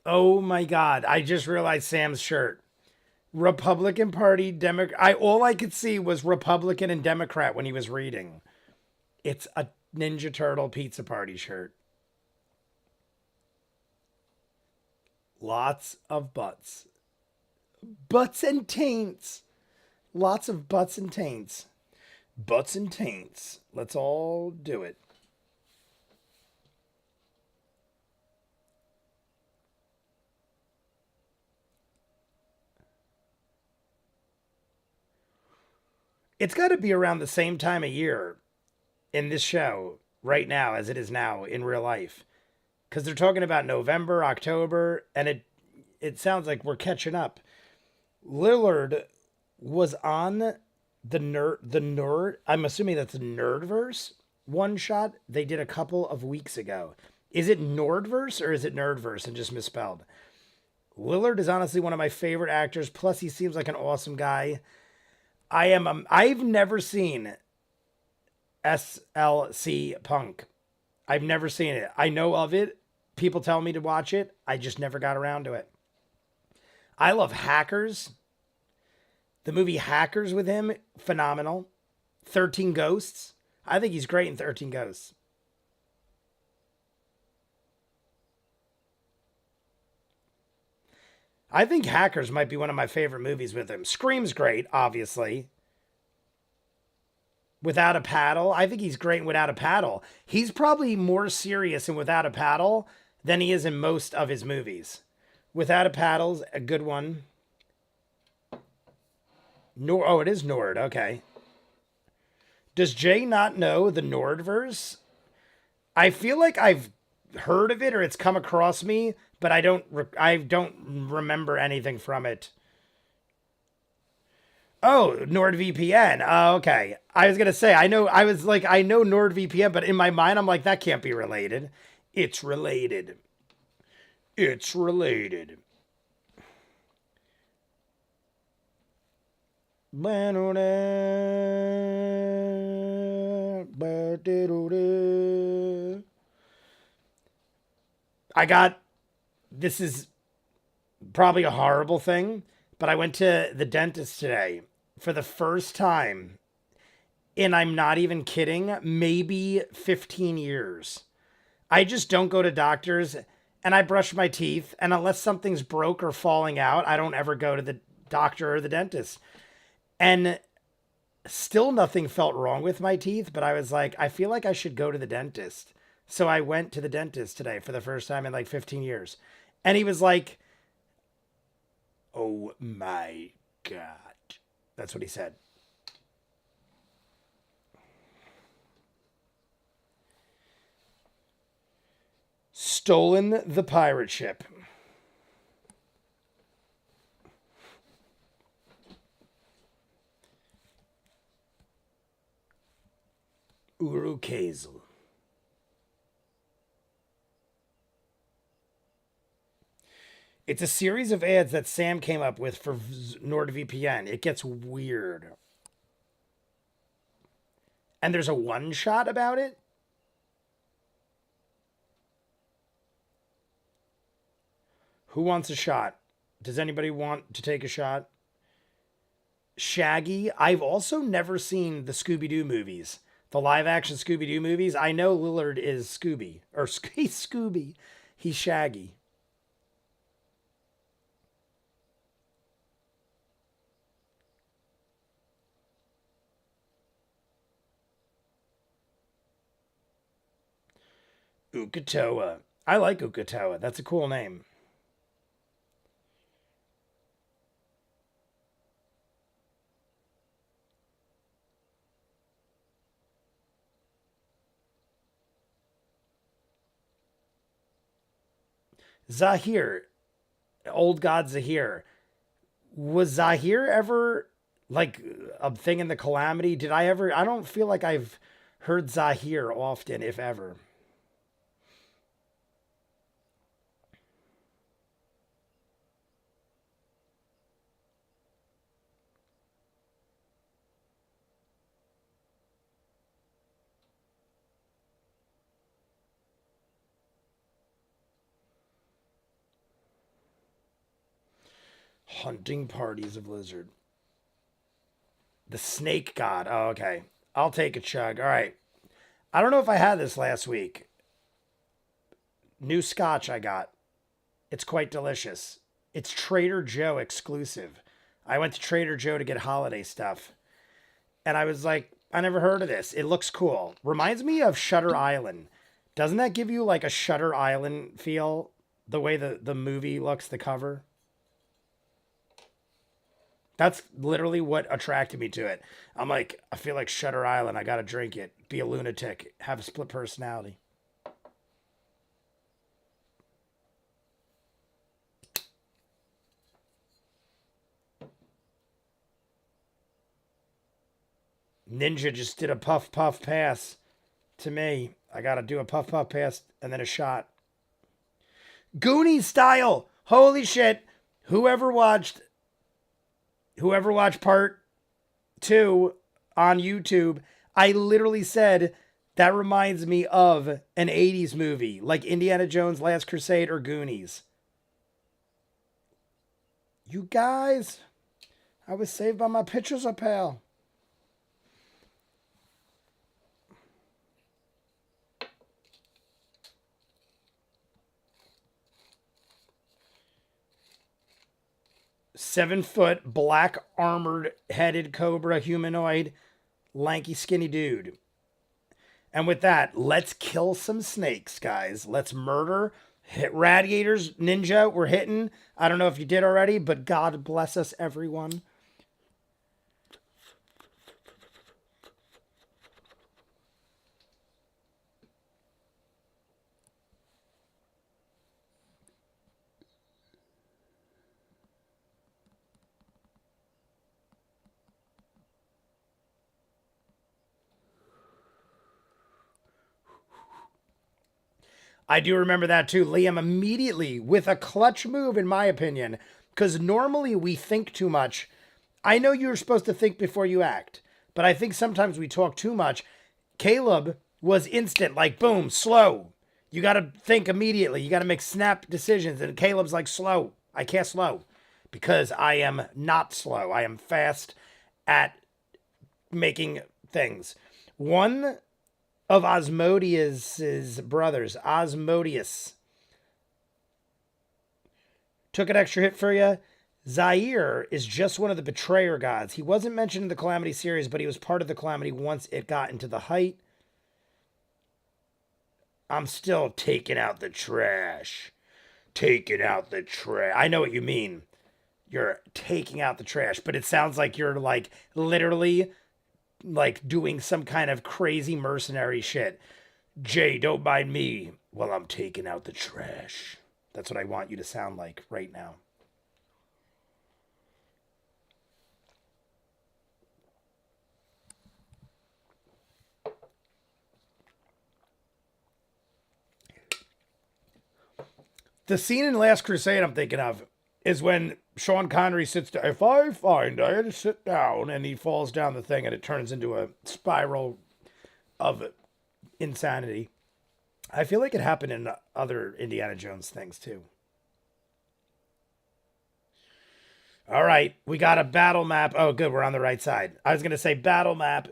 Oh my God. I just realized Sam's shirt. Republican Party, Democrat. All I could see was Republican and Democrat when he was reading. It's a Ninja Turtle Pizza Party shirt. Lots of butts. Butts and taints. Lots of butts and taints. Butts and taints. Let's all do it. It's got to be around the same time of year in this show right now as it is now in real life. Because they're talking about November, October, and it sounds like we're catching up. Lillard was on the nerd. I'm assuming that's the Nerdverse one shot they did a couple of weeks ago. Is it Nordverse or is it Nerdverse and just misspelled? Lillard is honestly one of my favorite actors. Plus, he seems like an awesome guy. I've never seen SLC Punk. I've never seen it. I know of it. People tell me to watch it. I just never got around to it. I love Hackers. The movie Hackers with him, phenomenal. 13 Ghosts. I think he's great in 13 Ghosts. I think Hackers might be one of my favorite movies with him. Scream's great, obviously. Without a Paddle, I think he's great in Without a Paddle. He's probably more serious in Without a Paddle than he is in most of his movies. Without a Paddle's a good one. Oh, it is Nord. Okay. Does Jay not know the Nordverse? I feel like I've heard of it or it's come across me, but I don't remember anything from it. Oh, NordVPN. Oh, okay. I was gonna say I know. I know NordVPN, but in my mind I'm like that can't be related. It's related. It's related. I got, this is probably a horrible thing, but I went to the dentist today for the first time, and I'm not even kidding, maybe 15 years. I just don't go to doctors and I brush my teeth, and unless something's broke or falling out, I don't ever go to the doctor or the dentist. And still nothing felt wrong with my teeth, but I was like, I feel like I should go to the dentist. So I went to the dentist today for the first time in like 15 years. And he was like, "Oh my God." That's what he said. Stolen the pirate ship. Urukazel. It's a series of ads that Sam came up with for NordVPN. It gets weird. And there's a one shot about it? Who wants a shot? Does anybody want to take a shot? Shaggy. I've also never seen the Scooby Doo movies. The live action Scooby Doo movies. I know Lillard is Scooby. Or he's Scooby. He's Shaggy. Ukatoa. I like Ukatoa. That's a cool name. Zahir, old god Zahir. Was Zahir ever like a thing in the Calamity? Did I ever? I don't feel like I've heard Zahir often, if ever. Hunting parties of lizard. The snake god. Oh, okay. I'll take a chug. All right. I don't know if I had this last week. New scotch I got. It's quite delicious. It's Trader Joe exclusive. I went to Trader Joe to get holiday stuff. And I was like, I never heard of this. It looks cool. Reminds me of Shutter Island. Doesn't that give you like a Shutter Island feel? The way the movie looks, the cover? That's literally what attracted me to it. I'm like, I feel like Shutter Island. I gotta drink it. Be a lunatic. Have a split personality. Ninja just did a puff puff pass to me. I gotta do a puff puff pass and then a shot. Goonies style. Holy shit. Whoever watched part 2 on YouTube, I literally said that reminds me of an 80s movie like Indiana Jones Last Crusade or Goonies. You guys, I was saved by my pictures, pal. Seven-foot, black armored headed cobra humanoid, lanky skinny dude. And with that, let's kill some snakes, guys. Let's murder. Hit radiators, ninja. We're hitting. I don't know if you did already, but God bless us, everyone. I do remember that too. Liam immediately with a clutch move, in my opinion, because normally we think too much. I know you're supposed to think before you act, but I think sometimes we talk too much. Caleb was instant, like boom, slow. You got to think immediately. You got to make snap decisions. And Caleb's like, slow. I can't slow because I am not slow. I am fast at making things. One of Asmodeus's brothers, Asmodeus, took an extra hit for you. Zaire is just one of the betrayer gods. He wasn't mentioned in the Calamity series, but he was part of the Calamity once it got into the height. I'm still taking out the trash. Taking out the trash. I know what you mean. You're taking out the trash, but it sounds like you're like literally like doing some kind of crazy mercenary shit. Jay, don't mind me while I'm taking out the trash. That's what I want you to sound like right now. The scene in Last Crusade I'm thinking of is when Sean Connery sits down. If I find I had to sit down, and he falls down the thing and it turns into a spiral of insanity. I feel like it happened in other Indiana Jones things too. All right, we got a battle map. Oh, good, we're on the right side. I was going to say battle map.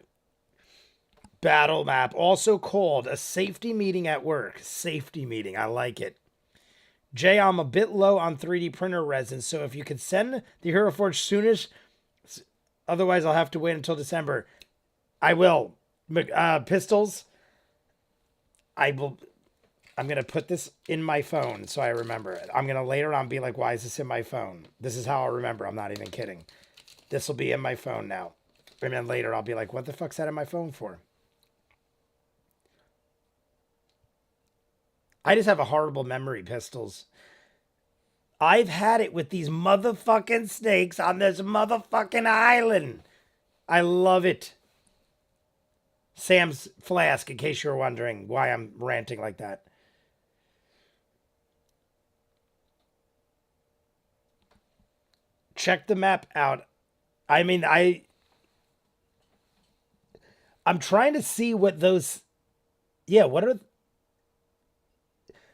Battle map, also called a safety meeting at work. Safety meeting, I like it. Jay, I'm a bit low on 3D printer resin, so if you could send the Hero Forge soonish, otherwise I'll have to wait until December. I will. Pistols, I will. I'm going to put this in my phone so I remember it. I'm going to later on be like, why is this in my phone? This is how I'll remember. I'm not even kidding. This will be in my phone now. And then later I'll be like, what the fuck's that in my phone for? I just have a horrible memory, Pistols. I've had it with these motherfucking snakes on this motherfucking island. I love it. Sam's Flask, in case you're wondering why I'm ranting like that. Check the map out. I mean, I'm trying to see what those... Yeah, what are...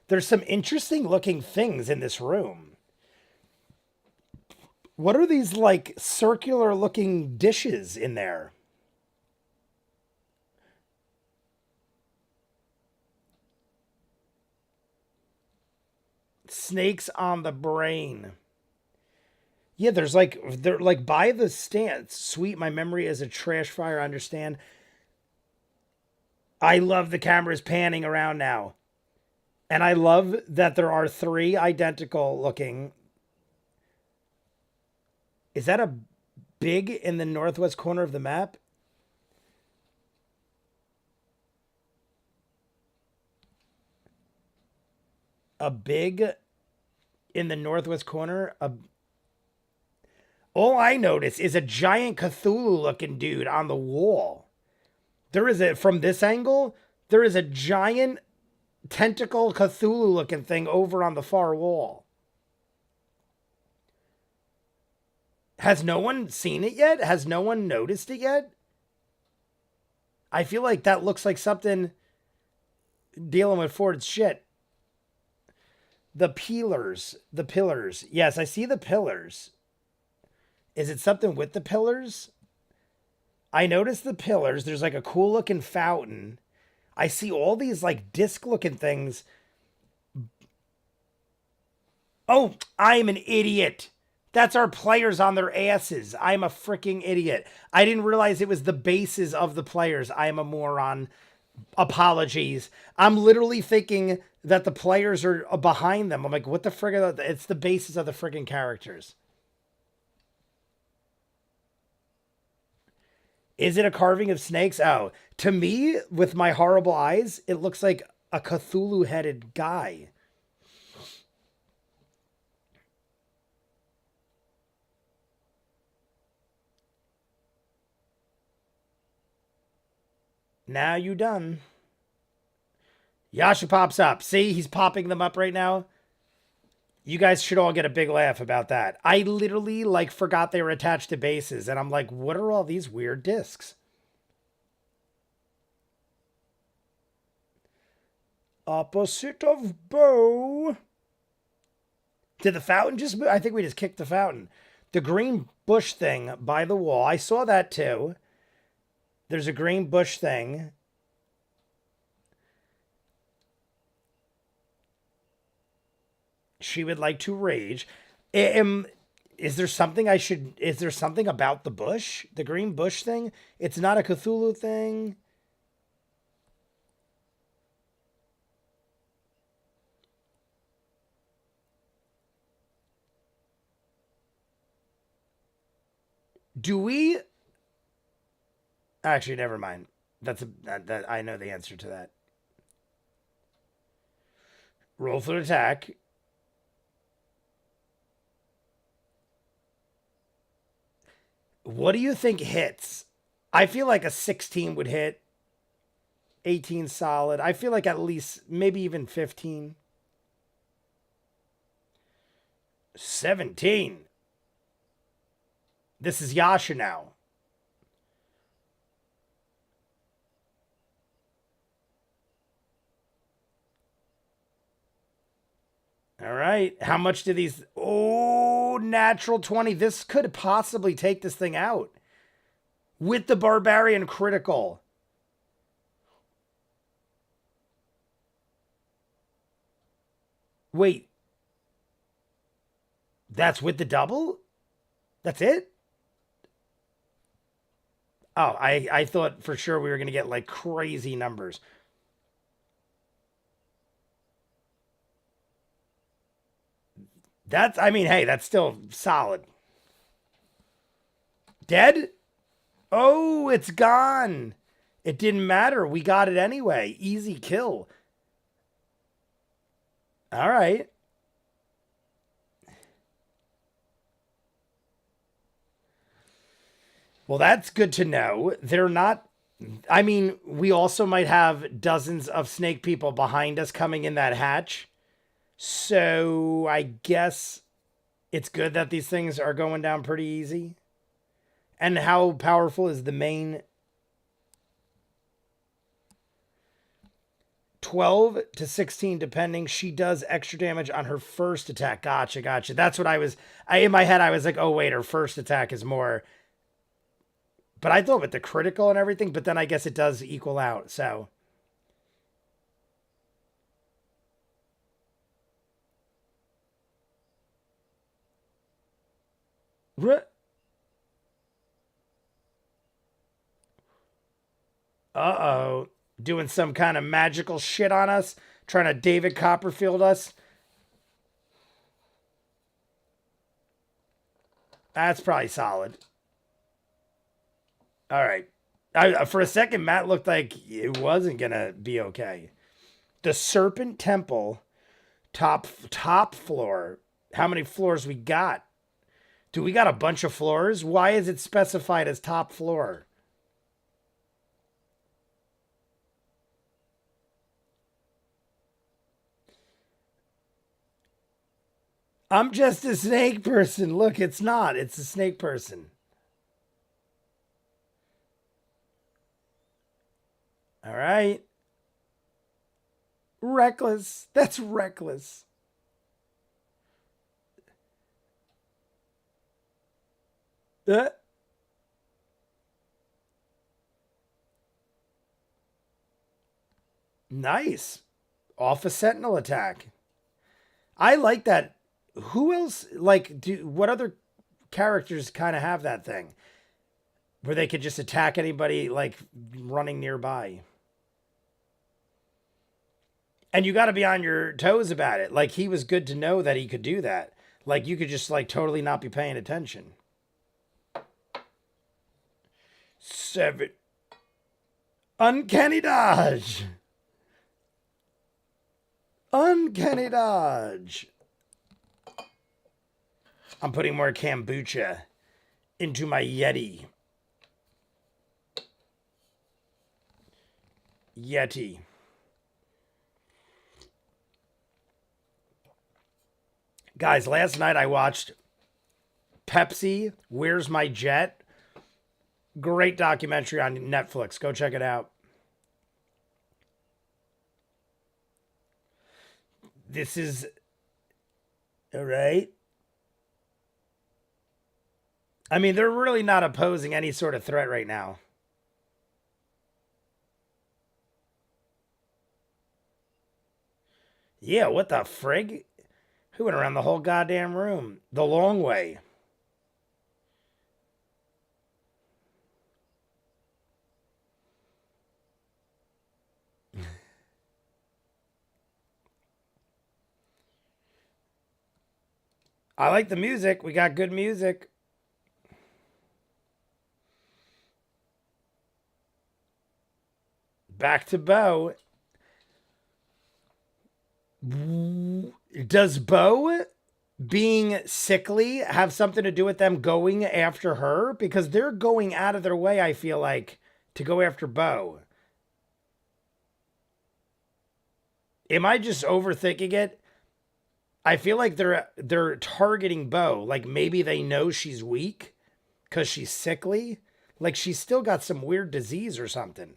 There's some interesting looking things in this room. What are these, like, circular looking dishes in there? Snakes on the brain. Yeah, they're like by the stance. Sweet, my memory is a trash fire, I understand. I love the cameras panning around now. And I love that there are 3 identical looking. Is that a big in the northwest corner of the map? A big in the northwest corner? All I notice is a giant Cthulhu looking dude on the wall. From this angle, there is a giant tentacle Cthulhu looking thing over on the far wall. Has no one seen it yet? Has no one noticed it yet? I feel like that looks like something dealing with Ford's shit. The pillars. Yes, I see the pillars. Is it something with the pillars? I noticed the pillars. There's like a cool looking fountain. I see all these like disc looking things. Oh, I'm an idiot. That's our players on their asses. I'm a freaking idiot. I didn't realize it was the bases of the players. I am a moron. Apologies. I'm literally thinking that the players are behind them. I'm like, what the frig? It's the bases of the friggin' characters. Is it a carving of snakes? Oh, to me, with my horrible eyes, it looks like a Cthulhu-headed guy. Now you done. Yasha pops up. See, he's popping them up right now. You guys should all get a big laugh about that. I literally like forgot they were attached to bases, and I'm like, what are all these weird discs? Opposite of bow. Did the fountain just move? I think we just kicked the fountain. The green bush thing by the wall. I saw that too. There's a green bush thing. She would like to rage. Is there something is there something about the bush? The green bush thing? It's not a Cthulhu thing. Do we? Actually, never mind. That I know the answer to that. Roll for attack. What do you think hits? I feel like a 16 would hit. 18 solid. I feel like at least maybe even 15. 17. This is Yasha now. All right. How much do these... Oh, natural 20. This could possibly take this thing out. With the Barbarian critical. Wait. That's with the double? That's it? Oh, I thought for sure we were going to get like crazy numbers. I mean, hey, that's still solid. Dead? Oh, it's gone. It didn't matter. We got it anyway. Easy kill. All right. Well, that's good to know. They're not. I mean, we also might have dozens of snake people behind us coming in that hatch. So I guess it's good that these things are going down pretty easy. And how powerful is the main 12 to 16 depending. She does extra damage on her first attack. Gotcha, gotcha. That's what in my head I was like, "Oh wait, her first attack is more." But I thought with the critical and everything, but then I guess it does equal out. So, uh-oh, doing some kind of magical shit on us, trying to David Copperfield us. That's probably solid. All right. For a second, Matt looked like it wasn't gonna be okay. The Serpent Temple, top floor. How many floors we got? Do we got a bunch of floors? Why is it specified as top floor? I'm just a snake person. Look, it's not. It's a snake person. All right. Reckless. That's reckless. Uh, nice. Off a sentinel attack. I like that. Who else what other characters kind of have that thing where they could just attack anybody like running nearby? And you got to be on your toes about it. Like he was good to know that he could do that. Like you could just like totally not be paying attention. 7. Uncanny dodge. Uncanny dodge. I'm putting more kombucha into my Yeti. Yeti. Guys, last night I watched Pepsi, Where's My Jet? Great documentary on Netflix. Go check it out. This is all right. I mean, they're really not opposing any sort of threat right now. Yeah, what the frig? Who went around the whole goddamn room? The long way. I like the music. We got good music. Back to Bo. Does Bo being sickly have something to do with them going after her? Because they're going out of their way, I feel like, to go after Bo. Am I just overthinking it? I feel like they're targeting Bo. Like maybe they know she's weak because she's sickly. Like she's still got some weird disease or something.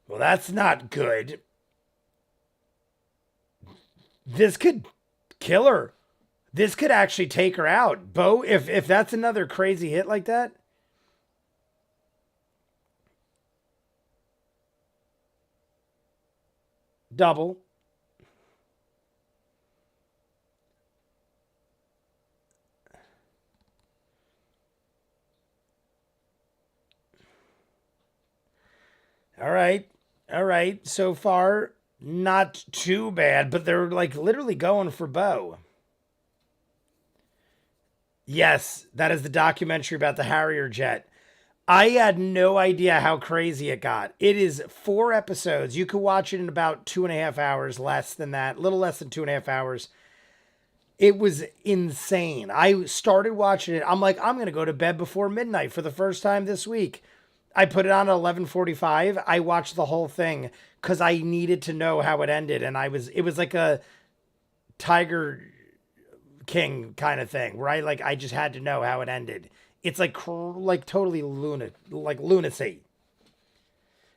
Well, that's not good. This could kill her. This could actually take her out. Bo, if that's another crazy hit like that, double. All right. All right. So far, not too bad, but they're like literally going for Bo. Yes, that is the documentary about the Harrier jet. I had no idea how crazy it got. It is 4 episodes. You could watch it in about 2.5 hours, less than that, a little less than 2.5 hours. It was insane. I started watching it. I'm like, I'm gonna go to bed before midnight for the first time this week. I put it on at 11:45. I watched the whole thing because I needed to know how it ended, and it was like a Tiger King kind of thing, where I just had to know how it ended. It's like totally lunacy,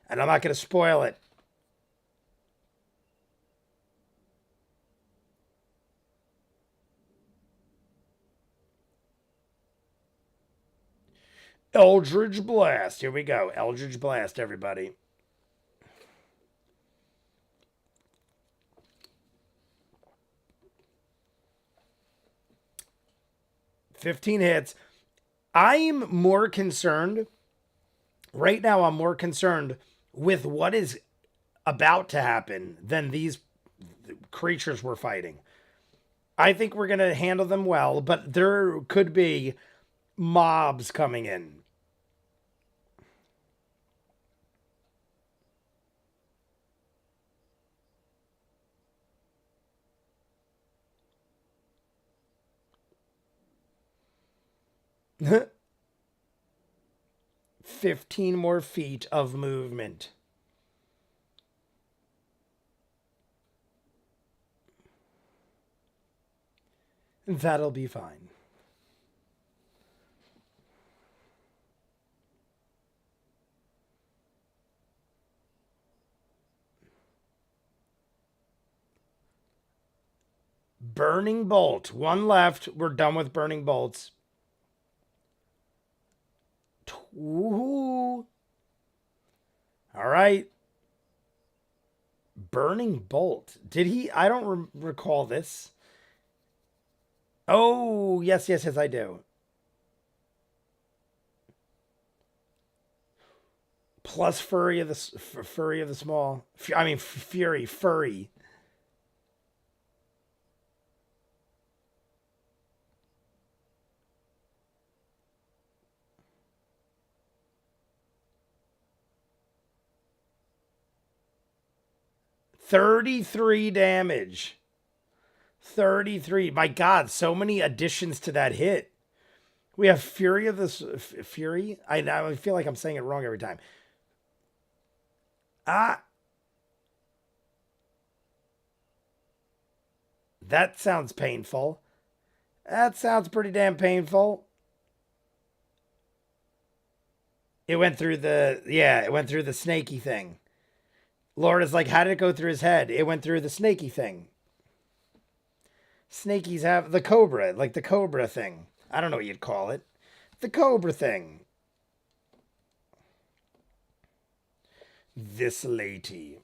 and I'm not gonna spoil it. Eldridge Blast. Here we go. Eldridge Blast, everybody. 15 hits. I'm more concerned right now. I'm more concerned with what is about to happen than these creatures we're fighting. I think we're going to handle them well, but there could be mobs coming in. Fifteen more feet of movement. That'll be fine. Burning Bolt. One left. We're done with Burning Bolts. Ooh. All right. Burning Bolt. Did he? I don't recall this. Oh, yes, yes, yes, I do. Plus Furry of the Small. I mean, Fury, Furry. 33 damage. 33. My God, so many additions to that hit. We have Fury of the Fury. I feel like I'm saying it wrong every time. Ah, that sounds painful. That sounds pretty damn painful. It went through it went through the snaky thing. Lord is like, how did it go through his head? It went through the snaky thing. Snakies have the cobra, like the cobra thing. I don't know what you'd call it. The cobra thing. This lady.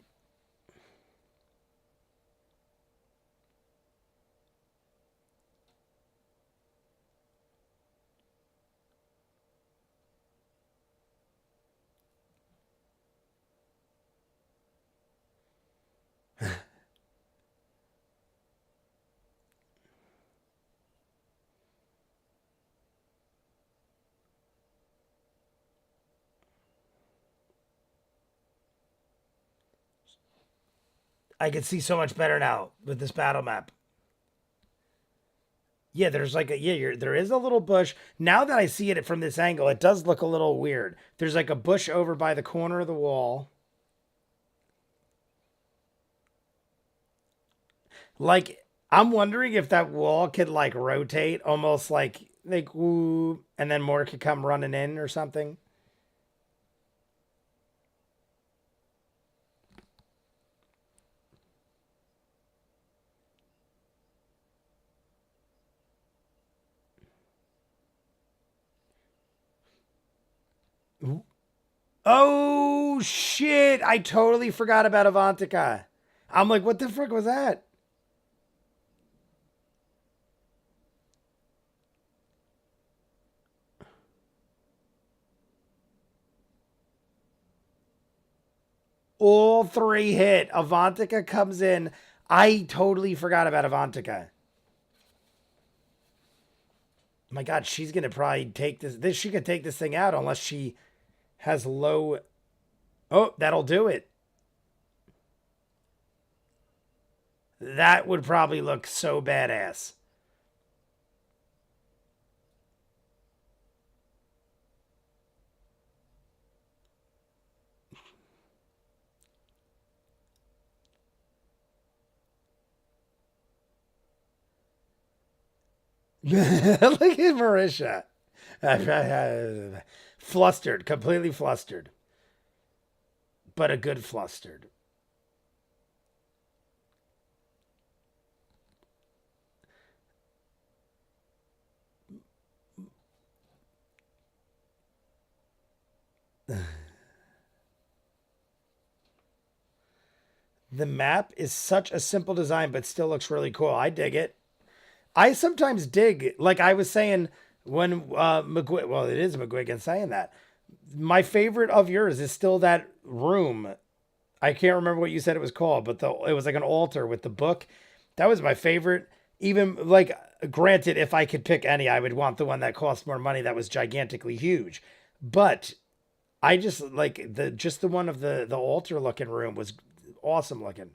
I can see so much better now with this battle map. Yeah, there's like a there is a little bush. Now that I see it from this angle, it does look a little weird. There's like a bush over by the corner of the wall. Like I'm wondering if that wall could like rotate almost like ooh, and then more could come running in or something. Oh shit! I totally forgot about Avantika. I'm like, what the frick was that? All three hit. Avantika comes in. I totally forgot about Avantika. My God, she's gonna probably take this. She could take this thing out unless she has low. Oh, that'll do it. That would probably look so badass. Look at Marisha. Flustered, completely flustered. But a good flustered. The map is such a simple design, but still looks really cool. I dig it. I sometimes dig, like I was saying when McGuigan, well, it is McGuigan saying that. My favorite of yours is still that room. I can't remember what you said it was called, but it was like an altar with the book. That was my favorite. Even like, granted, if I could pick any, I would want the one that cost more money that was gigantically huge. But I just like the one of the altar looking room was awesome looking.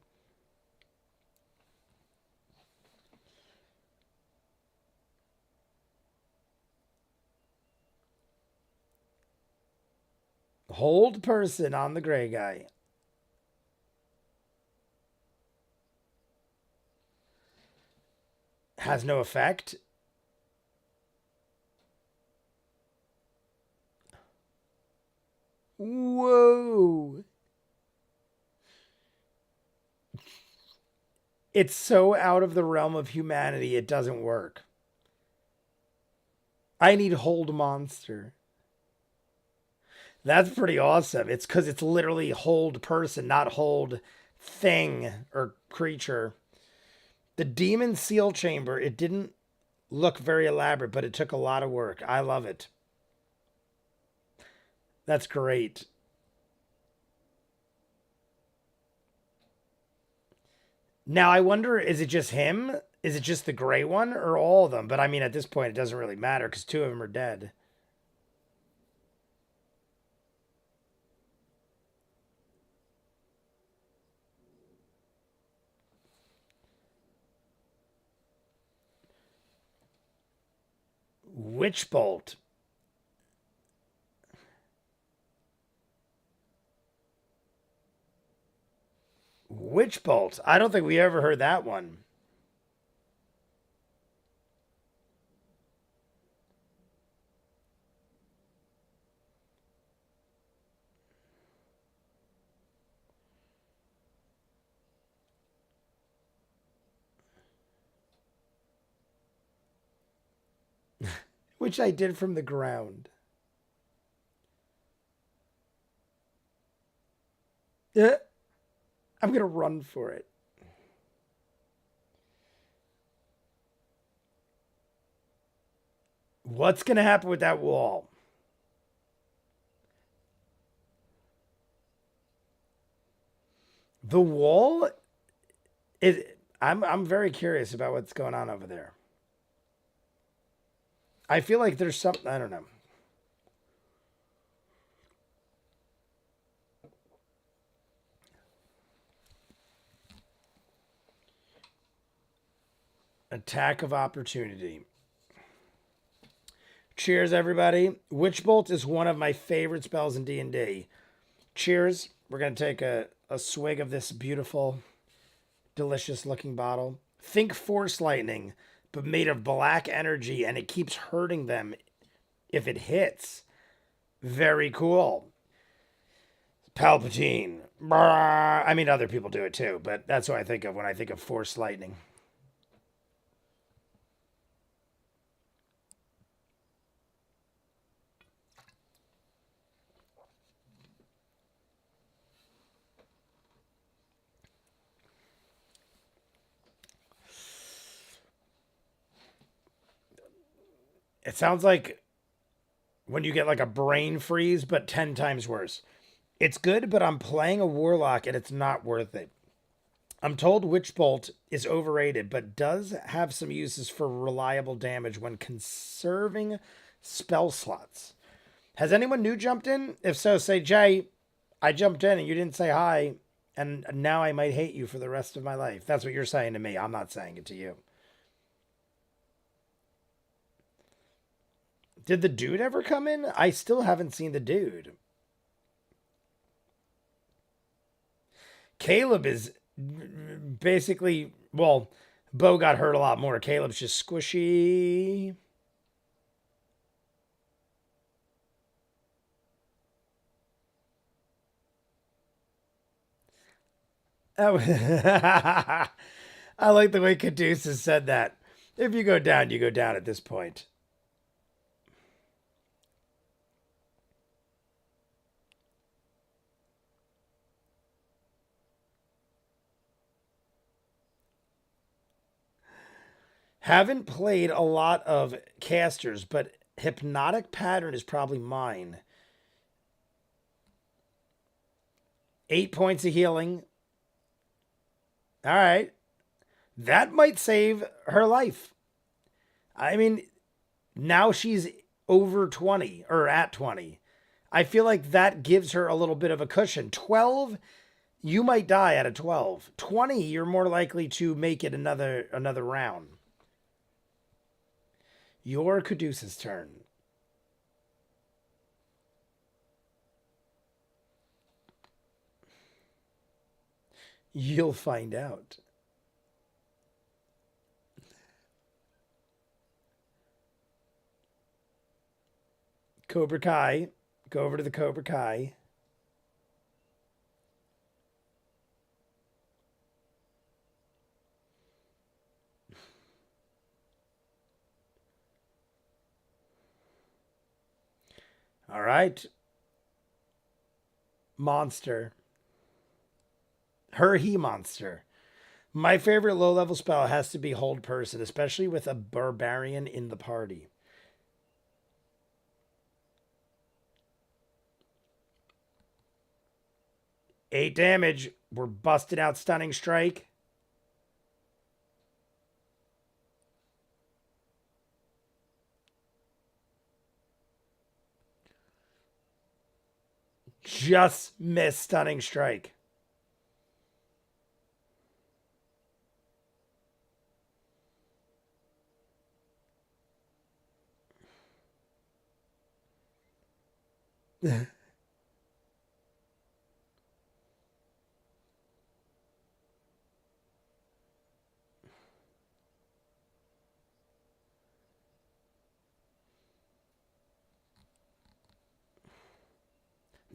Hold person on the gray guy. Has no effect. Whoa. It's so out of the realm of humanity, it doesn't work. I need hold monster. That's pretty awesome. It's because it's literally hold person, not hold thing or creature. The demon seal chamber, it didn't look very elaborate, but it took a lot of work. I love it. That's great. Now I wonder, is it just him? Is it just the gray one or all of them? But I mean, at this point, it doesn't really matter because two of them are dead. Witch bolt. Witch bolt. I don't think we ever heard that one. Which I did from the ground. I'm going to run for it. What's going to happen with that wall? The wall is. I'm very curious about what's going on over there. I feel like there's something. I don't know. Attack of opportunity. Cheers, everybody. Witch bolt is one of my favorite spells in D&D. Cheers. We're going to take a swig of this beautiful, delicious looking bottle. Think force lightning, but made of black energy, and it keeps hurting them if it hits. Very cool. Palpatine. I mean, other people do it too, but that's what I think of when I think of force lightning. It sounds like when you get like a brain freeze, but 10 times worse. It's good, but I'm playing a warlock and it's not worth it. I'm told Witch Bolt is overrated, but does have some uses for reliable damage when conserving spell slots. Has anyone new jumped in? If so, say, Jay, I jumped in and you didn't say hi, and now I might hate you for the rest of my life. That's what you're saying to me. I'm not saying it to you. Did the dude ever come in? I still haven't seen the dude. Caleb is basically, well, Bo got hurt a lot more. Caleb's just squishy. Oh, I like the way Caduceus said that. If you go down, you go down at this point. Haven't played a lot of casters, but Hypnotic Pattern is probably mine. 8 points of healing. All right. That might save her life. I mean, now she's over 20 or at 20. I feel like that gives her a little bit of a cushion. 12, you might die at a 12. 20, you're more likely to make it another round. Your Caduceus turn. You'll find out. Cobra Kai. Go over to the Cobra Kai. All right. Monster. He monster. My favorite low level spell has to be Hold Person, especially with a barbarian in the party. 8 damage. We're busted out Stunning Strike. Just missed Stunning Strike.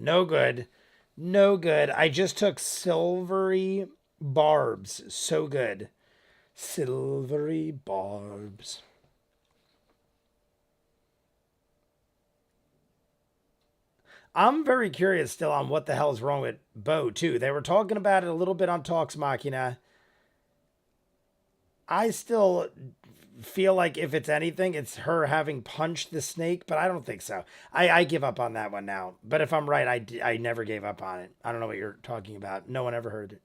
No good. No good. I just took Silvery Barbs. So good. Silvery Barbs. I'm very curious still on what the hell is wrong with Bo, too. They were talking about it a little bit on Talks Machina. I still feel like if it's anything, it's her having punched the snake, but I don't think so. I give up on that one now. But if I'm right, I never gave up on it. I don't know what you're talking about. No one ever heard it.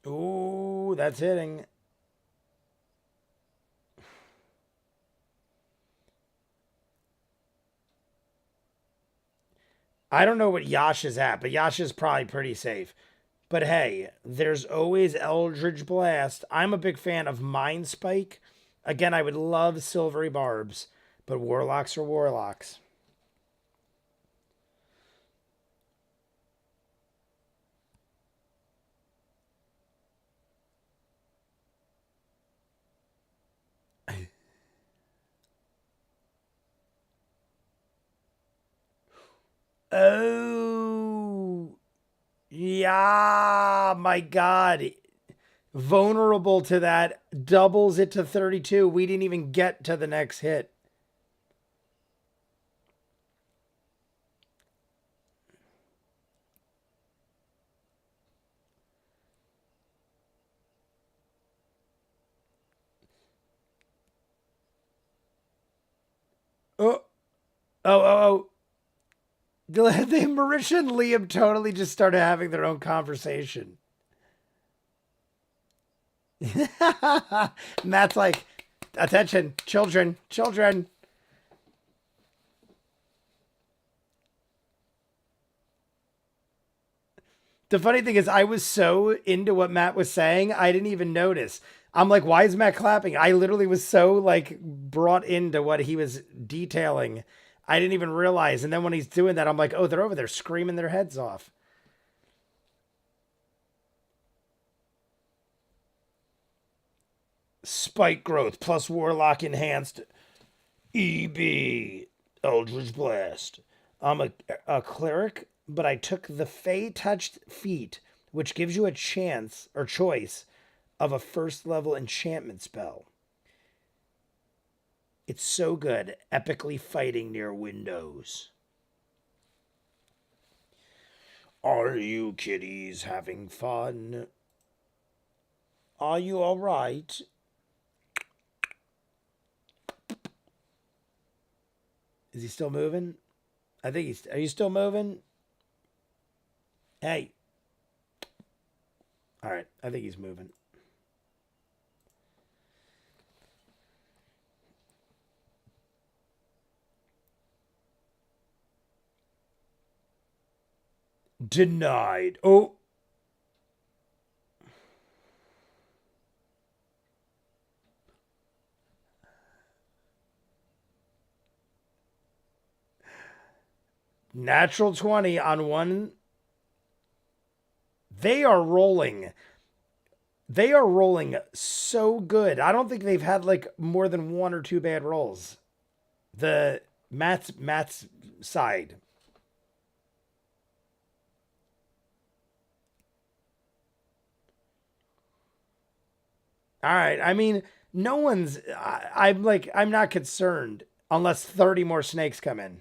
Ooh, that's hitting. I don't know what Yasha's at, but Yasha's probably pretty safe. But hey, there's always Eldritch Blast. I'm a big fan of Mind Spike. Again, I would love Silvery Barbs, but Warlocks are Warlocks. Oh, yeah, my God. Vulnerable to that doubles it to 32. We didn't even get to the next hit. Oh, oh. The Marisha and Liam totally just started having their own conversation. Matt's like, attention, children, children. The funny thing is, I was so into what Matt was saying, I didn't even notice. I'm like, why is Matt clapping? I literally was so like brought into what he was detailing. I didn't even realize. And then when he's doing that, I'm like, oh, they're over there screaming their heads off. Spike growth plus warlock enhanced EB Eldritch Blast. I'm a cleric, but I took the Fey touched feat, which gives you a chance or choice of a first level enchantment spell. It's so good, epically fighting near windows. Are you kiddies having fun? Are you all right? Is he still moving? I think he's. Are you still moving? Hey. All right. I think he's moving. Denied. Oh. Natural 20 on one. They are rolling. They are rolling so good. I don't think they've had like more than one or two bad rolls. The Matt's side. All right. I mean, no one's. I'm like, I'm not concerned unless 30 more snakes come in.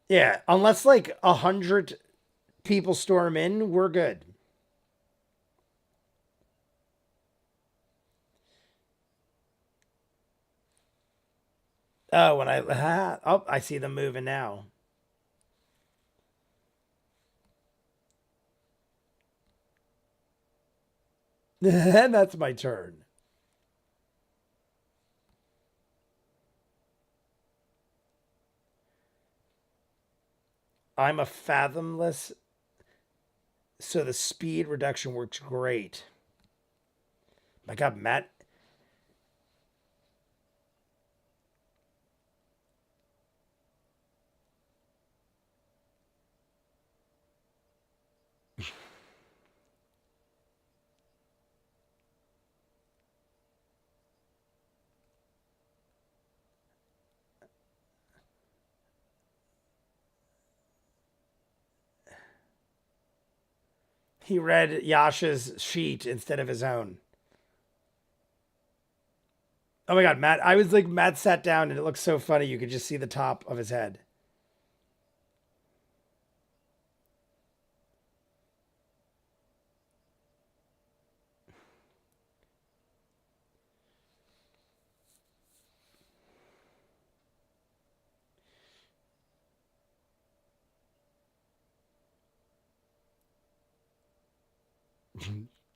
Yeah, unless like 100 people storm in, we're good. Oh, when oh, I see them moving now. And that's my turn. I'm a fathomless, so the speed reduction works great. My God, Matt. He read Yasha's sheet instead of his own. Oh my God, Matt. I was like, Matt sat down and it looked so funny. You could just see the top of his head.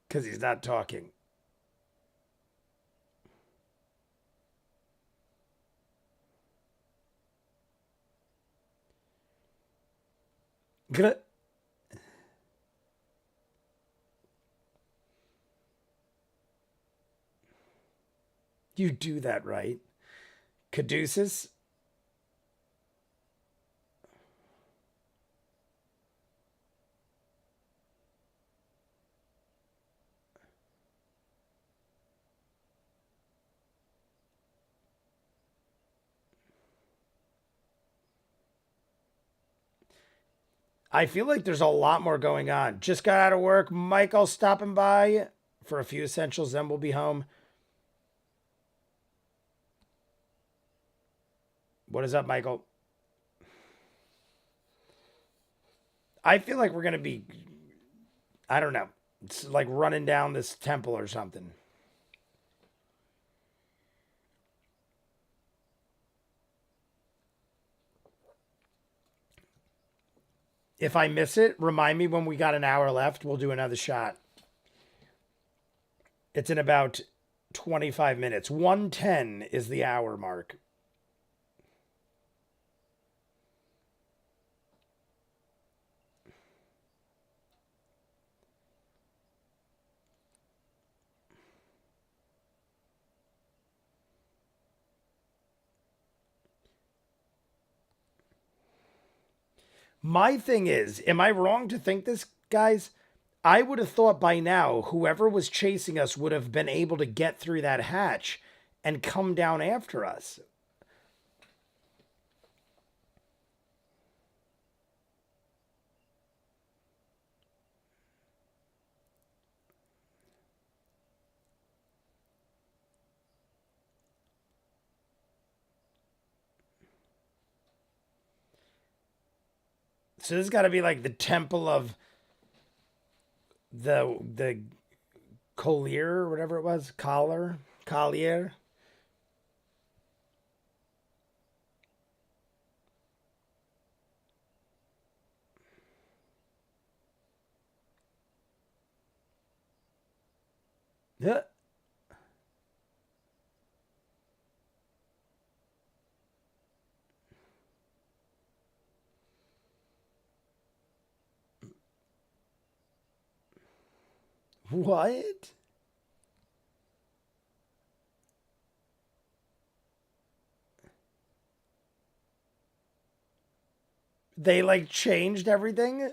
Because he's not talking. Gonna. You do that right. Caduceus. I feel like there's a lot more going on. Just got out of work. Michael stopping by for a few essentials, then we'll be home. What is up, Michael? I feel like we're going to be, I don't know, it's like running down this temple or something. If I miss it, remind me when we got an hour left. We'll do another shot. It's in about 25 minutes. 1:10 is the hour mark. My thing is, am I wrong to think this, guys? I would have thought by now whoever was chasing us would have been able to get through that hatch and come down after us. So this has got to be like the temple of the Collier or whatever it was, Collier. Yeah. What? They like changed everything?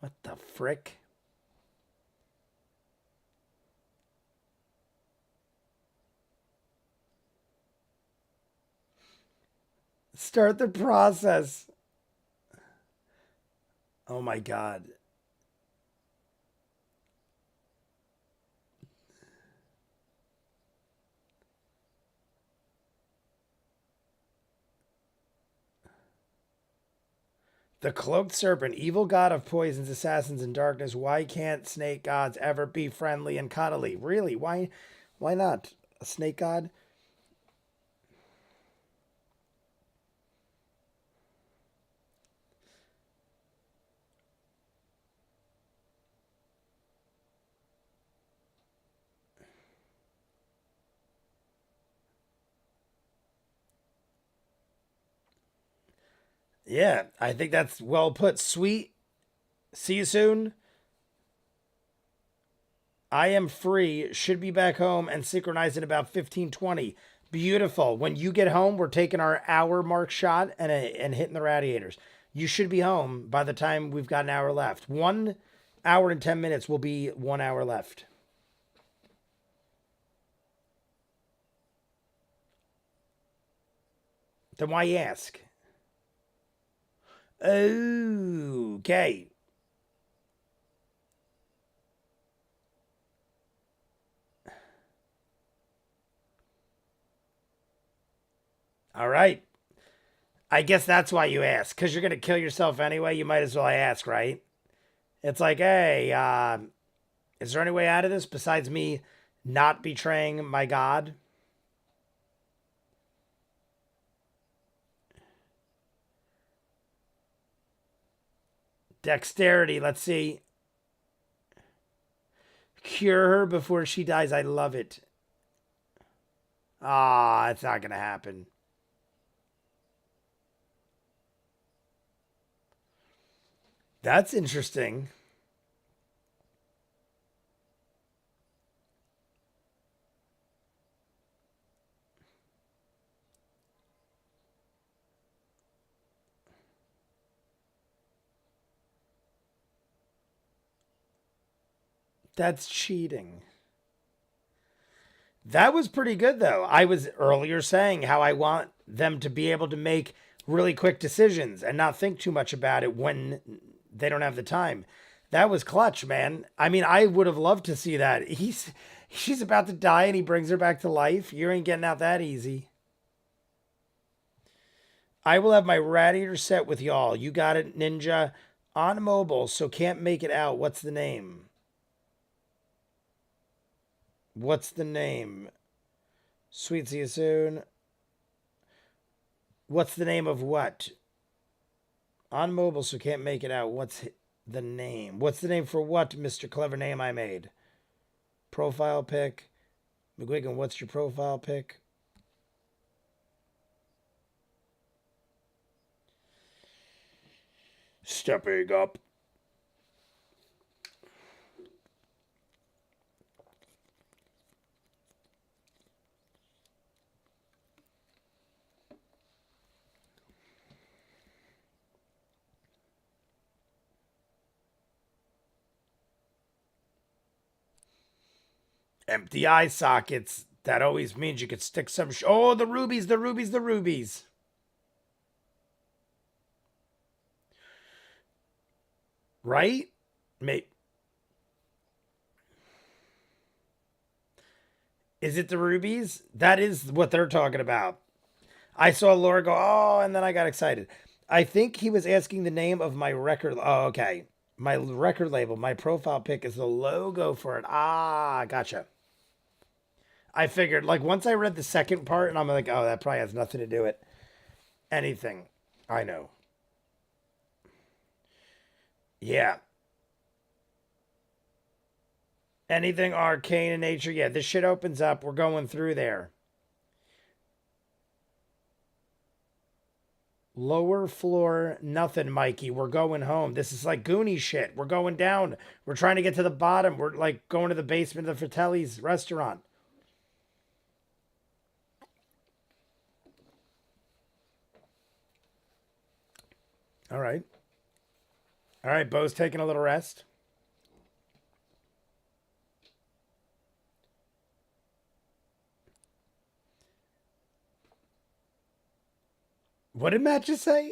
What the frick? Start the process. Oh my God. The cloaked serpent, evil god of poisons, assassins, and darkness. Why can't snake gods ever be friendly and cuddly? Really? Why not? A snake god? Yeah, I think that's well put. Sweet. See you soon. I am free. Should be back home and synchronized in about 15-20. Beautiful. When you get home, we're taking our hour mark shot and hitting the radiators. You should be home by the time we've got an hour left. 1 hour and 10 minutes will be 1 hour left. Then why ask? Okay. All right. I guess that's why you ask, because you're going to kill yourself anyway. You might as well ask, right? It's like, hey, is there any way out of this besides me not betraying my God? Dexterity, let's see. Cure her before she dies. I love it. Ah, it's not going to happen. That's interesting. That's cheating. That was pretty good, though. I was earlier saying how I want them to be able to make really quick decisions and not think too much about it when they don't have the time. That was clutch, man. I mean, I would have loved to see that. She's about to die and he brings her back to life. You ain't getting out that easy. I will have my radiator set with y'all. You got it, Ninja. On mobile, so can't make it out. What's the name? What's the name? Sweet, see you soon. What's the name of what? On mobile, so can't make it out. What's the name? What's the name for what, Mr. Clever Name I made? Profile pic. McGuigan, what's your profile pic? Stepping up. Empty eye sockets. That always means you could stick some. Oh, the rubies, the rubies, the rubies. Right? Mate. Is it the rubies? That is what they're talking about. I saw Laura go, oh, and then I got excited. I think he was asking the name of my record. Oh, okay. My record label, my profile pic is the logo for it. Ah, gotcha. I figured, like, once I read the second part, and I'm like, oh, that probably has nothing to do with anything. I know. Yeah. Anything arcane in nature. Yeah, this shit opens up. We're going through there. Lower floor, nothing, Mikey. We're going home. This is like Goonie shit. We're going down. We're trying to get to the bottom. We're like going to the basement of the Fratelli's restaurant. All right. All right, Bo's taking a little rest. What did Matt just say?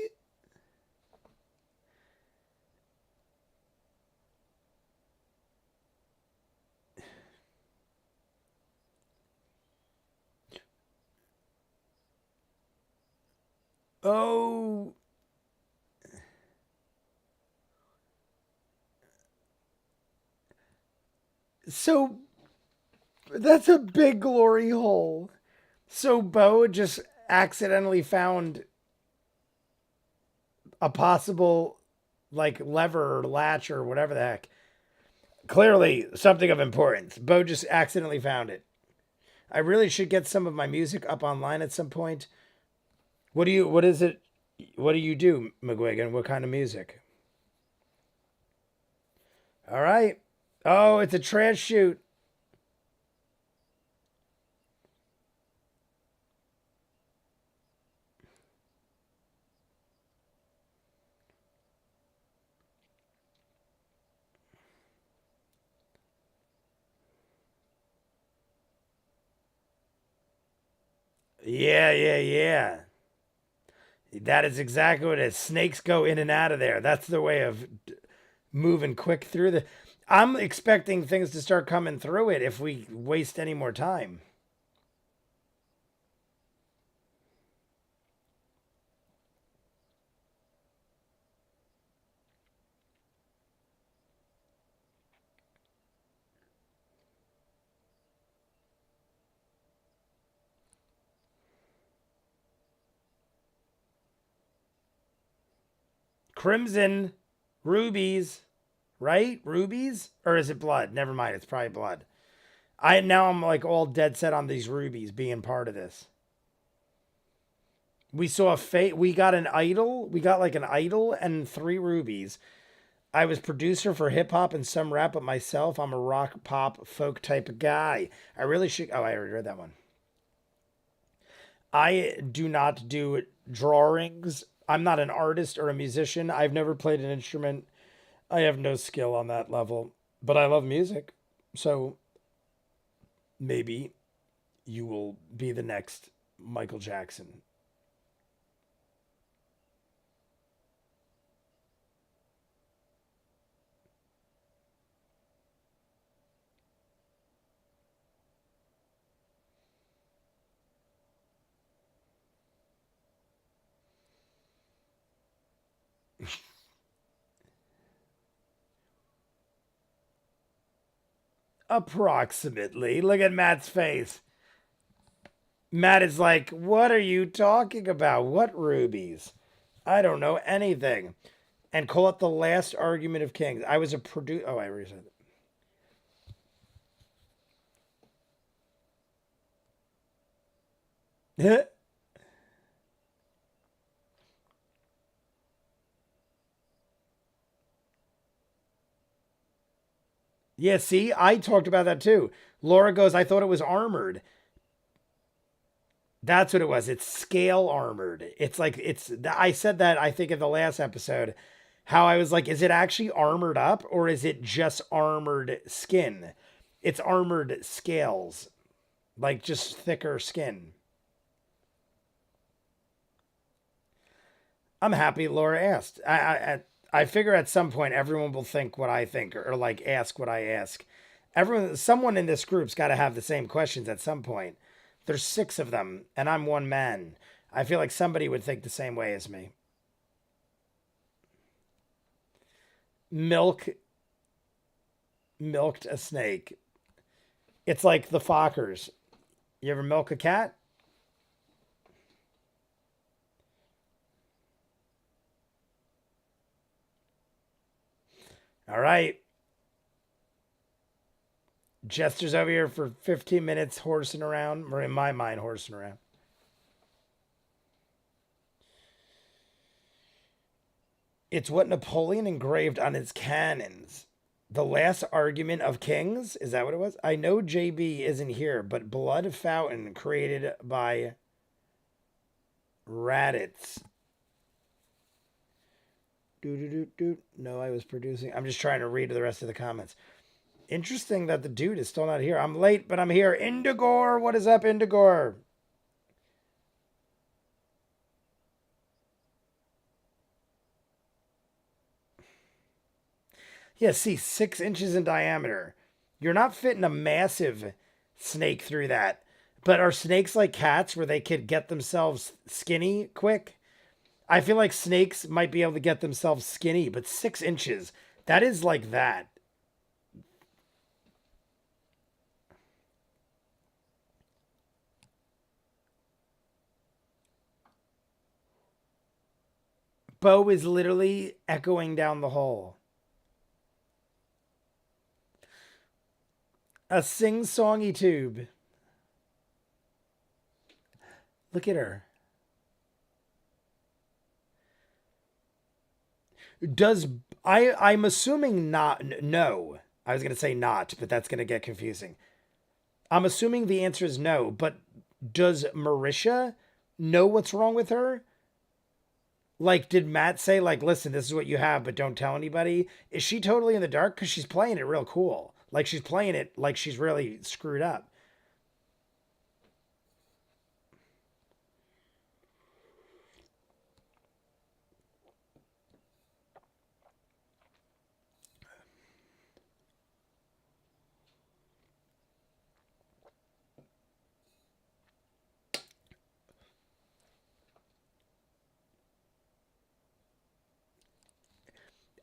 Oh. So that's a big glory hole. So Bo just accidentally found a possible like lever or latch or whatever the heck. Clearly something of importance. Bo just accidentally found it. I really should get some of my music up online at some point. What is it? What do you do, McGuigan? What kind of music? All right. Oh, it's a trash shoot. Yeah. That is exactly what it is. Snakes go in and out of there. That's the way of moving quick through the. I'm expecting things to start coming through it if we waste any more time. Crimson, rubies, right? Rubies? Or is it blood? Never mind, it's probably blood. I'm like all dead set on these rubies being part of this. We saw a fate. We got an idol. We got like an idol and 3 rubies. I was producer for hip hop and some rap, but myself, I'm a rock, pop, folk type of guy. I really should. Oh, I already read that one. I do not do drawings. I'm not an artist or a musician. I've never played an instrument. I have no skill on that level, but I love music. So maybe you will be the next Michael Jackson. Approximately. Look at Matt's face. Matt is like, what are you talking about? What rubies? I don't know anything. And call it the last argument of kings. I was a producer. Oh, I already said it. Yeah, see, I talked about that too. Laura goes, I thought it was armored. That's what it was. It's scale armored. It's like I said that I think in the last episode how I was like, is it actually armored up or is it just armored skin? It's armored scales, like just thicker skin. I'm happy Laura asked. I figure at some point everyone will think what I think or like ask what I ask. Someone in this group's got to have the same questions at some point. There's six of them, and I'm one man. I feel like somebody would think the same way as me. Milk milked a snake. It's like the Fockers. You ever milk a cat? All right. Jester's over here for 15 minutes horsing around, or in my mind, horsing around. It's what Napoleon engraved on his cannons. The last argument of kings? Is that what it was? I know JB isn't here, but Blood Fountain created by Raditz. No, I was producing. I'm just trying to read the rest of the comments. Interesting that the dude is still not here. I'm late, but I'm here. Indigor, what is up, Indigor? Yeah, see, 6 inches in diameter. You're not fitting a massive snake through that. But are snakes like cats where they could get themselves skinny quick? I feel like snakes might be able to get themselves skinny, but 6 inches, that is like that. Bo is literally echoing down the hall. A sing-songy tube. Look at her. Does I'm assuming not no. I was going to say not, but that's going to get confusing. I'm assuming the answer is no, but does Marisha know what's wrong with her? Like, did Matt say, like, listen, this is what you have, but don't tell anybody? Is she totally in the dark? Because she's playing it real cool. Like, she's playing it like she's really screwed up.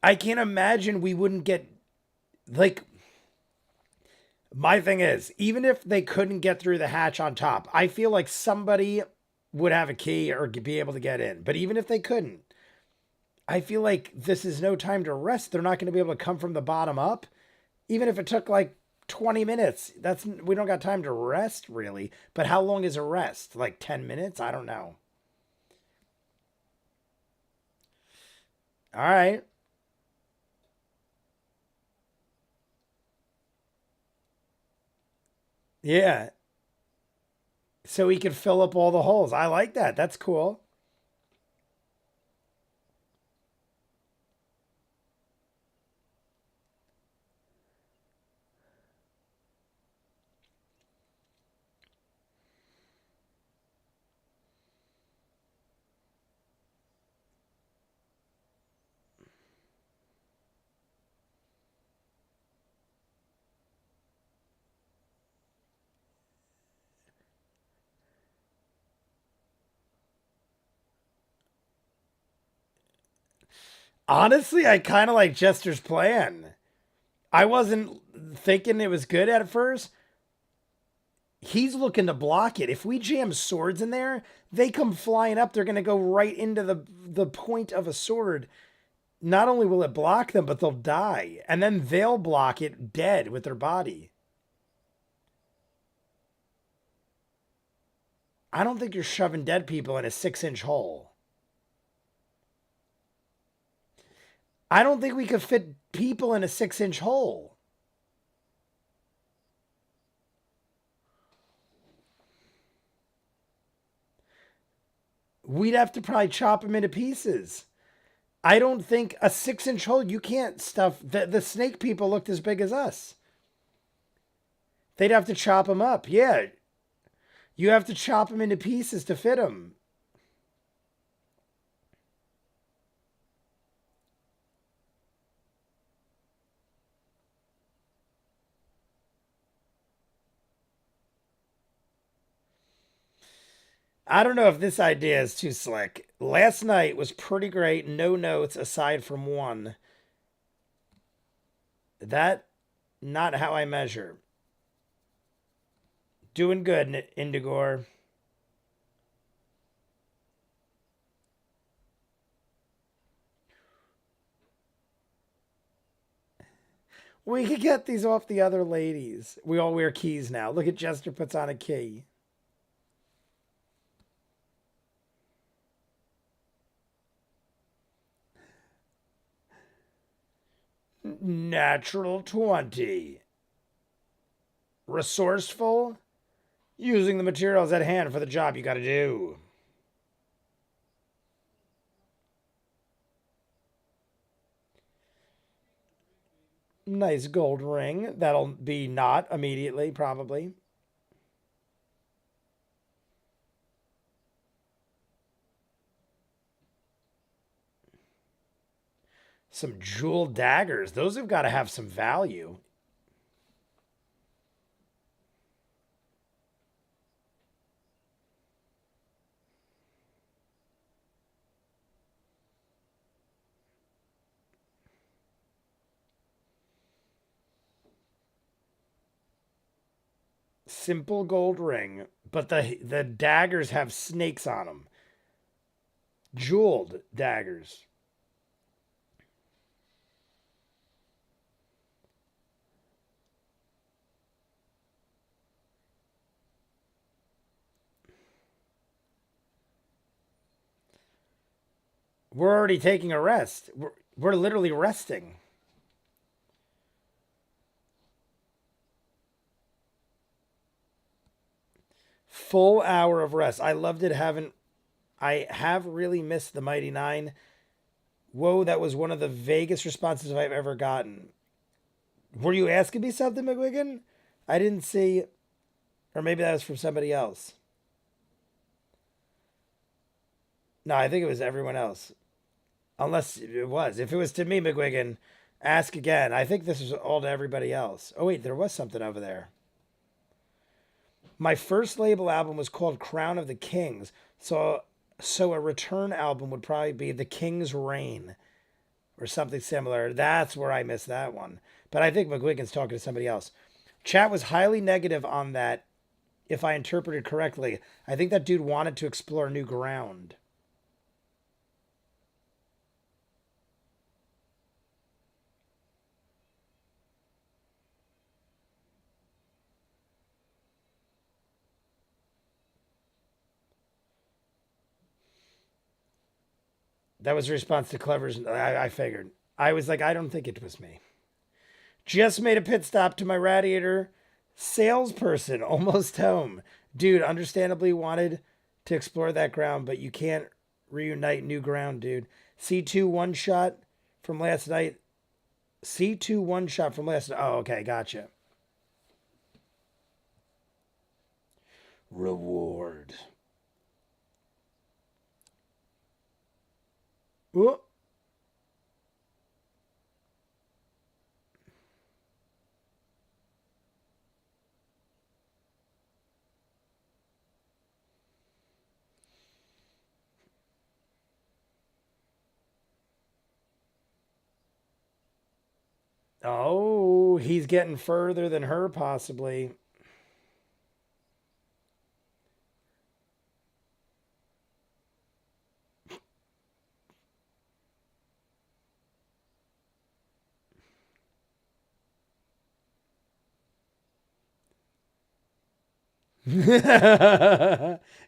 I can't imagine we wouldn't get, like, my thing is, even if they couldn't get through the hatch on top, I feel like somebody would have a key or be able to get in. But even if they couldn't, I feel like this is no time to rest. They're not going to be able to come from the bottom up. Even if it took like 20 minutes, we don't got time to rest really. But how long is a rest? Like 10 minutes? I don't know. All right. Yeah. So he could fill up all the holes. I like that. That's cool. Honestly, I kind of like Jester's plan. I wasn't thinking it was good at first. He's looking to block it. If we jam swords in there, they come flying up. They're going to go right into the point of a sword. Not only will it block them, but they'll die. And then they'll block it dead with their body. I don't think you're shoving dead people in a 6-inch hole. I don't think we could fit people in a 6-inch hole. We'd have to probably chop them into pieces. I don't think a 6-inch hole, you can't stuff. The snake people looked as big as us. They'd have to chop them up. Yeah. You have to chop them into pieces to fit them. I don't know if this idea is too slick. Last night was pretty great. No notes aside from one. That, not how I measure. Doing good, Indigor. We could get these off the other ladies. We all wear keys now. Look at Jester puts on a key. Natural 20. Resourceful. Using the materials at hand for the job you gotta do. Nice gold ring. That'll be not immediately, probably. Some jeweled daggers. Those have got to have some value. Simple gold ring, but the daggers have snakes on them. Jeweled daggers. We're already taking a rest. We're literally resting. Full hour of rest. I loved it. I have really missed the Mighty Nein. Whoa, that was one of the vaguest responses I've ever gotten. Were you asking me something, McGuigan? I didn't see, or maybe that was from somebody else. No, I think it was everyone else. Unless it was. If it was to me, McGuigan, ask again. I think this was all to everybody else. Oh, wait, there was something over there. My first label album was called Crown of the Kings. So a return album would probably be The King's Reign or something similar. That's where I missed that one. But I think McGuigan's talking to somebody else. Chat was highly negative on that, if I interpreted correctly. I think that dude wanted to explore new ground. That was a response to Clever's. I figured. I was like, I don't think it was me. Just made a pit stop to my radiator. Salesperson, almost home. Dude, understandably wanted to explore that ground, but you can't reunite new ground, dude. C2 one shot from last night. C2 one shot from last night. Oh, okay, gotcha. Reward. Ooh. Oh. he's getting further than her, possibly.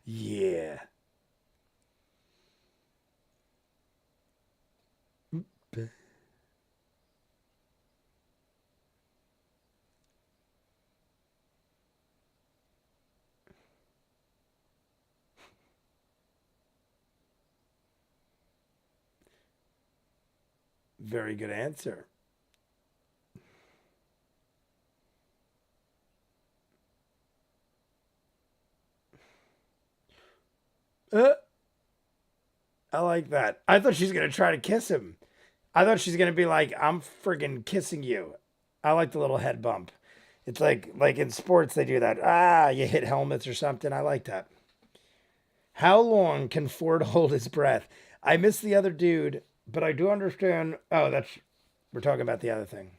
Yeah. Very good answer. Uh, I like that. I thought she's gonna try to kiss him. I thought she's gonna be like, "I'm friggin' kissing you." I like the little head bump. It's like in sports they do that. Ah, you hit helmets or something. I like that. How long can Ford hold his breath? I missed the other dude, but I do understand. Oh, that's we're talking about the other thing.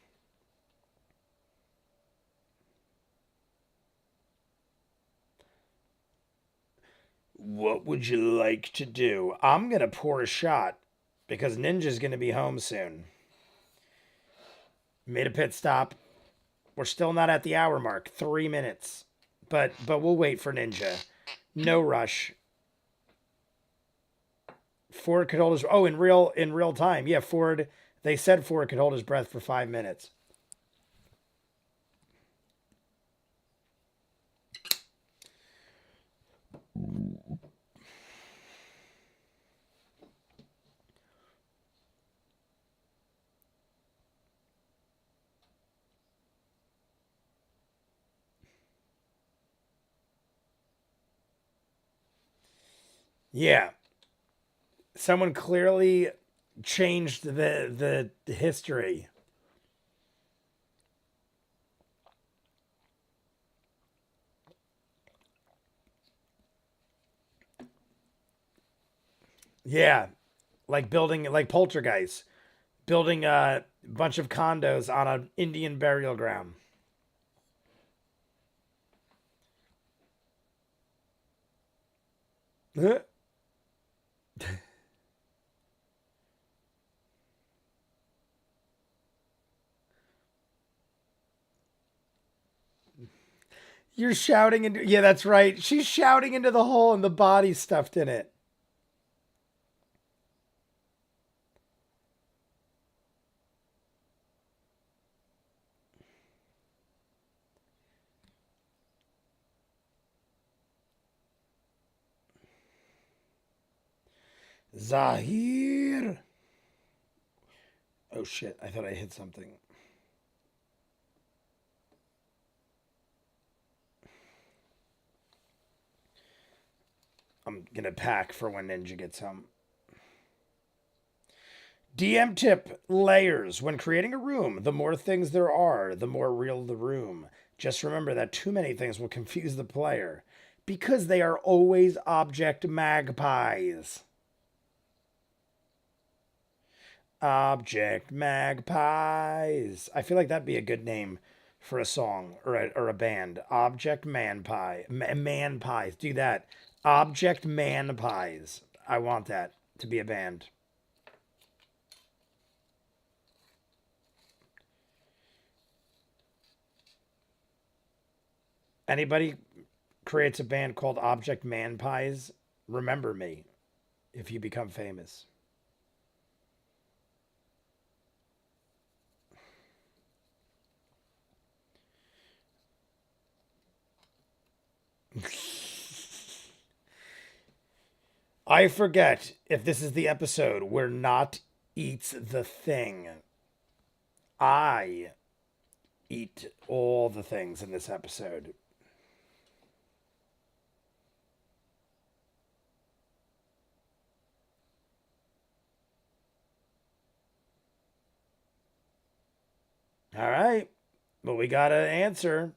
What would you like to do? I'm gonna pour a shot because Ninja's gonna be home soon. Made a pit stop. We're still not at the hour mark. 3 minutes, but we'll wait for Ninja. No rush. Ford could hold his in real time. Yeah, Ford. They said Ford could hold his breath for 5 minutes. Yeah, someone clearly changed the history. Yeah, like building like poltergeist, building a bunch of condos on an Indian burial ground. You're shouting into yeah, that's right. She's shouting into the hole and the body stuffed in it. Zahir. Oh shit, I thought I hit something. I'm gonna pack for when Ninja gets home. DM tip layers. When creating a room, the more things there are, the more real the room. Just remember that too many things will confuse the player because they are always object magpies. Object magpies. I feel like that'd be a good name for a song or a band. Object man pie. Man pies. Do that. Object man pies. I want that to be a band. Anybody creates a band called Object Man Pies, remember me if you become famous. I forget if this is the episode where Not eats the thing. I eat all the things in this episode. All right. But we got an answer.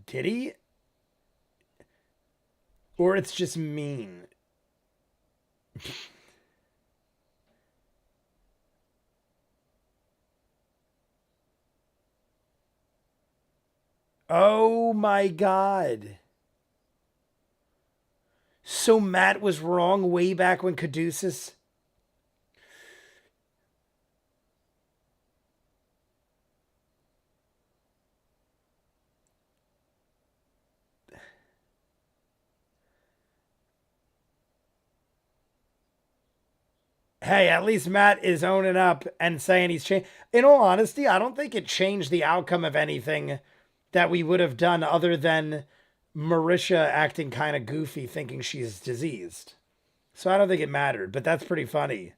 Did he? Or it's just mean. Oh my god. So Matt was wrong way back when Caduceus. Hey, at least Matt is owning up and saying he's changed. In all honesty, I don't think it changed the outcome of anything that we would have done other than Marisha acting kind of goofy, thinking she's diseased. So I don't think it mattered, but that's pretty funny.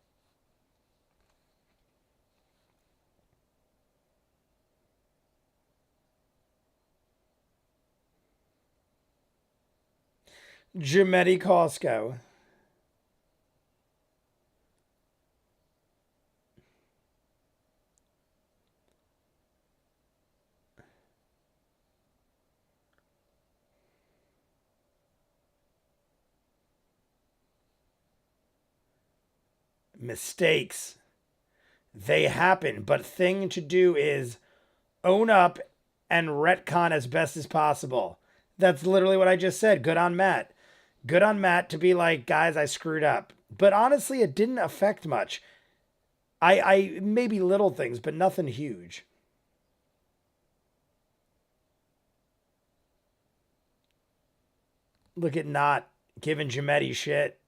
Gemetti Costco. Mistakes. They happen, but thing to do is own up and retcon as best as possible. That's literally what I just said. Good on Matt. Good on Matt to be like, guys, I screwed up. But honestly, it didn't affect much. I maybe little things, but nothing huge. Look at not giving Gemetti shit.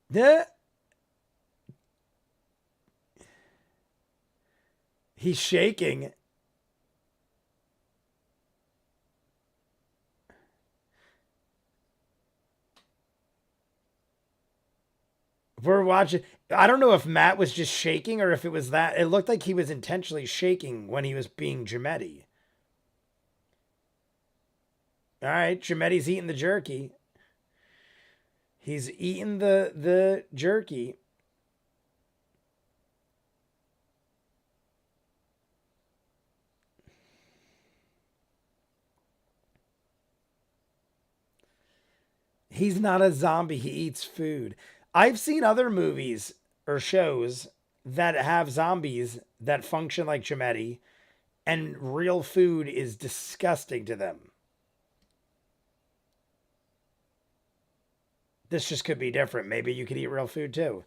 Yeah. He's shaking. We're watching. I don't know if Matt was just shaking or if it was that. It looked like he was intentionally shaking when he was being Gemetti. All right, Gemetti's eating the jerky. He's eating the jerky. He's not a zombie. He eats food. I've seen other movies or shows that have zombies that function like Gemetti, and real food is disgusting to them. This just could be different. Maybe you could eat real food too.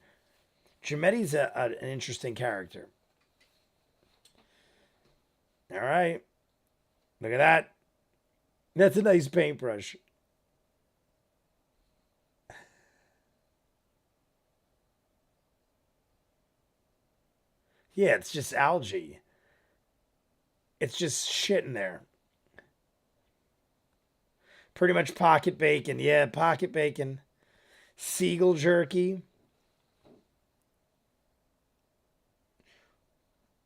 Gemetti's an interesting character. All right. Look at that. That's a nice paintbrush. Yeah, it's just algae. It's just shit in there. Pretty much pocket bacon. Yeah, pocket bacon. Seagull jerky.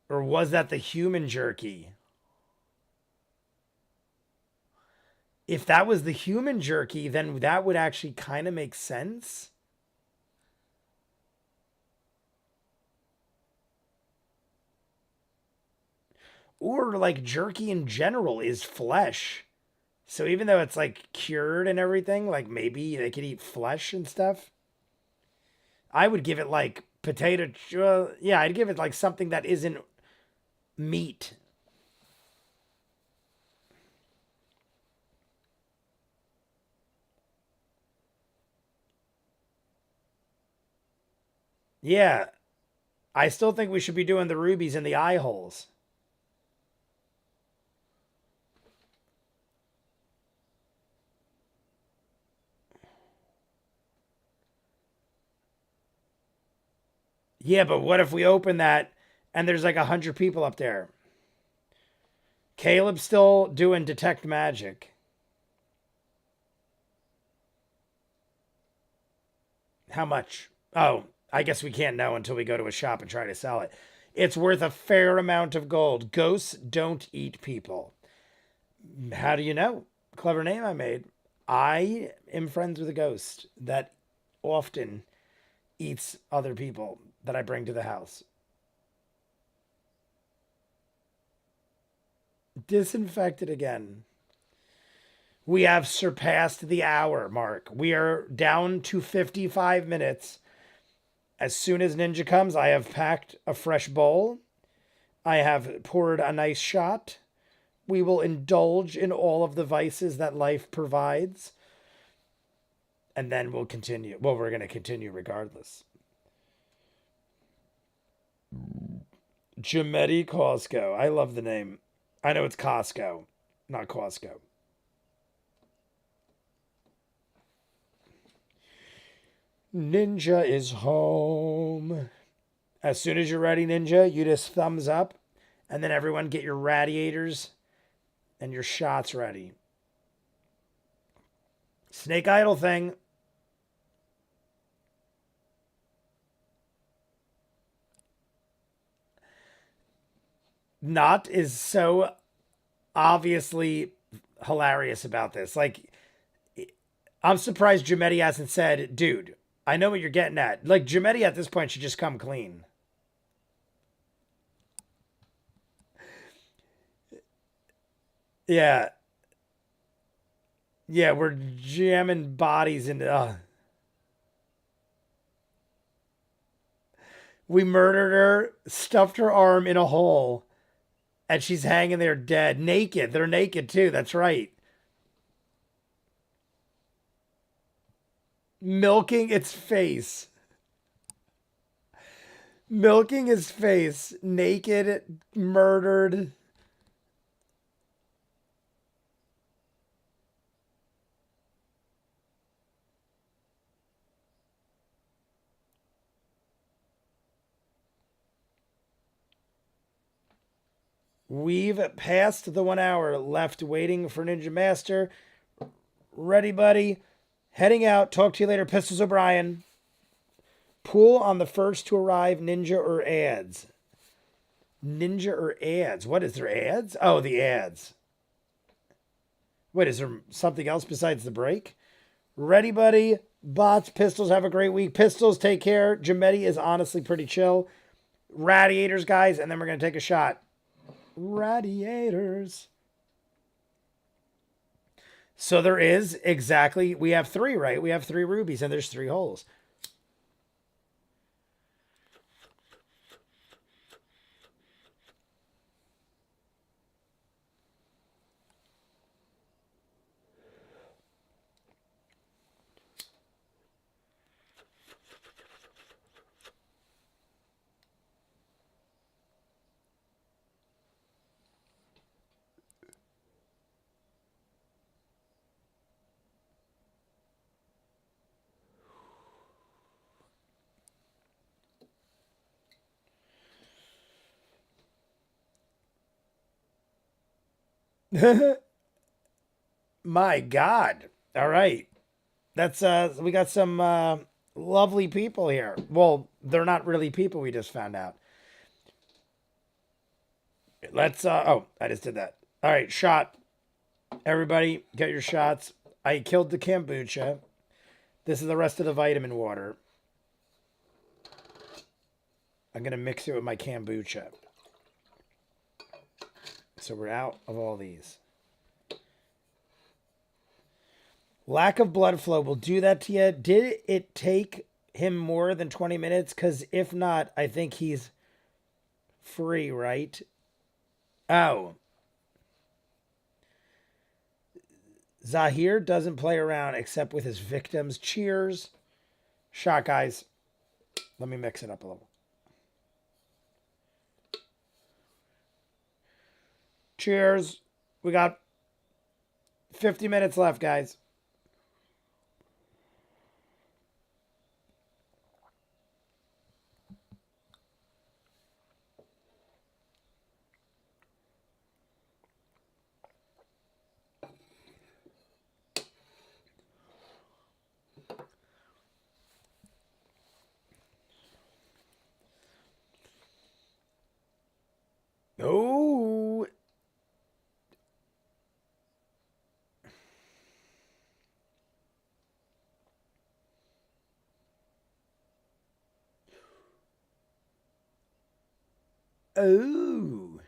Or was that the human jerky? If that was the human jerky, then that would actually kind of make sense. Or like jerky in general is flesh. So even though it's like cured and everything, like maybe they could eat flesh and stuff. I would give it like potato. Yeah, I'd give it like something that isn't meat. Yeah, I still think we should be doing the rubies in the eye holes. Yeah, but what if we open that and there's like 100 people up there? Caleb's still doing detect magic. How much? Oh, I guess we can't know until we go to a shop and try to sell it. It's worth a fair amount of gold. Ghosts don't eat people. How do you know? Clever name I made. I am friends with a ghost that often eats other people that I bring to the house. Disinfected again. We have surpassed the hour mark. We are down to 55 minutes. As soon as Ninja comes, I have packed a fresh bowl. I have poured a nice shot. We will indulge in all of the vices that life provides. And then we'll continue. Well, we're going to continue regardless. Gemetti Costco. I love the name. I know it's Costco, not Costco. Ninja is home. As soon as you're ready, Ninja, you just thumbs up. And then everyone get your radiators and your shots ready. Snake Idol thing. Not is so obviously hilarious about this. Like, I'm surprised Jametti hasn't said, dude, I know what you're getting at. Like, Jametti at this point should just come clean. Yeah. Yeah, we're jamming bodies into. We murdered her, stuffed her arm in a hole, and she's hanging there dead. Naked. They're naked too. That's right. Milking its face. Milking his face. Naked, murdered. We've passed the 1 hour left waiting for Ninja Master. Ready, buddy. Heading out. Talk to you later, Pistols O'Brien. Pool on the first to arrive, Ninja or ads? Ninja or ads? What is there, ads? Oh, the ads. Wait, is there something else besides the break? Ready, buddy. Bots, Pistols, have a great week. Pistols, take care. Jametti is honestly pretty chill. Radiators, guys, and then we're going to take a shot. Radiators. So there is exactly, we have 3, right? We have 3 rubies and there's 3 holes. My God. All right. That's we got some lovely people here. Well, they're not really people, we just found out. Let's oh, I just did that. All right, shot. Everybody, get your shots. I killed the kombucha. This is the rest of the vitamin water. I'm going to mix it with my kombucha. So we're out of all these. Lack of blood flow will do that to you. Did it take him more than 20 minutes? Because if not, I think he's free, right? Oh. Zahir doesn't play around except with his victims. Cheers. Shot, guys. Let me mix it up a little. Cheers. We got 50 minutes left, guys. Oh. Oh.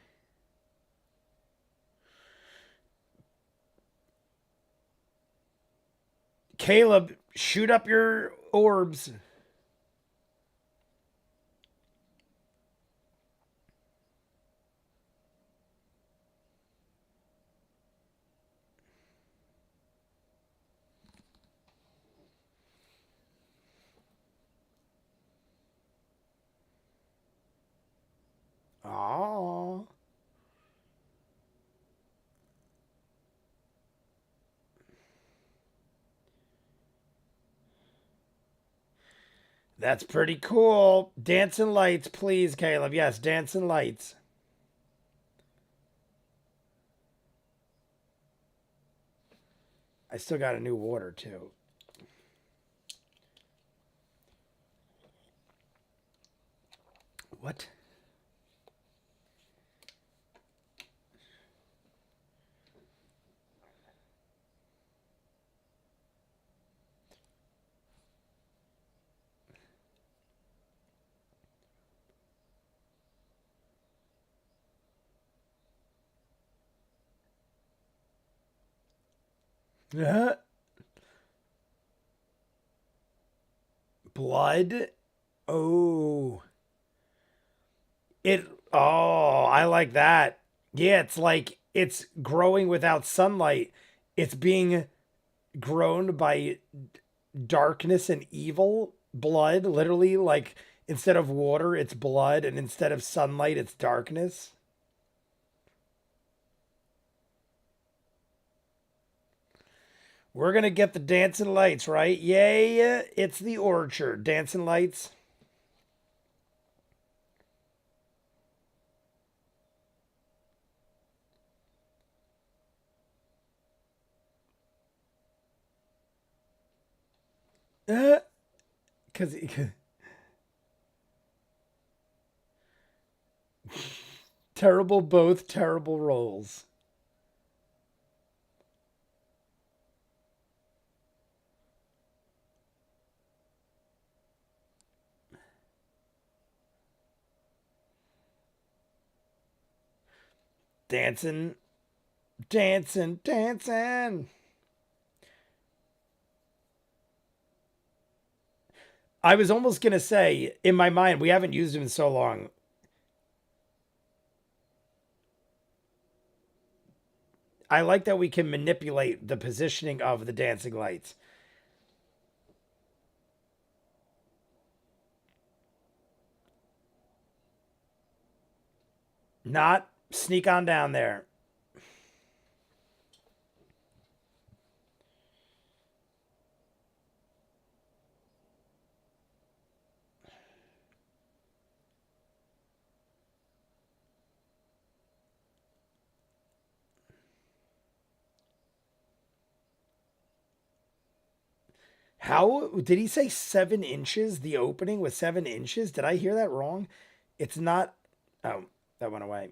Caleb, shoot up your orbs. Oh. That's pretty cool. Dancing lights, please, Caleb. Yes, dancing lights. I still got a new water, too. What? Blood? Oh. I like that. Yeah, it's like it's growing without sunlight. It's being grown by darkness and evil. Blood, literally, like instead of water, it's blood, and instead of sunlight, it's darkness. We're gonna get the dancing lights, right? Yay, it's the orchard. Dancing lights. Because terrible, both terrible roles. Dancing, dancing, dancing. I was almost gonna say in my mind, we haven't used him in so long. I like that we can manipulate the positioning of the dancing lights. Not sneak on down there. How did he say 7 inches? The opening was 7 inches? Did I hear that wrong? It's not. Oh, that went away.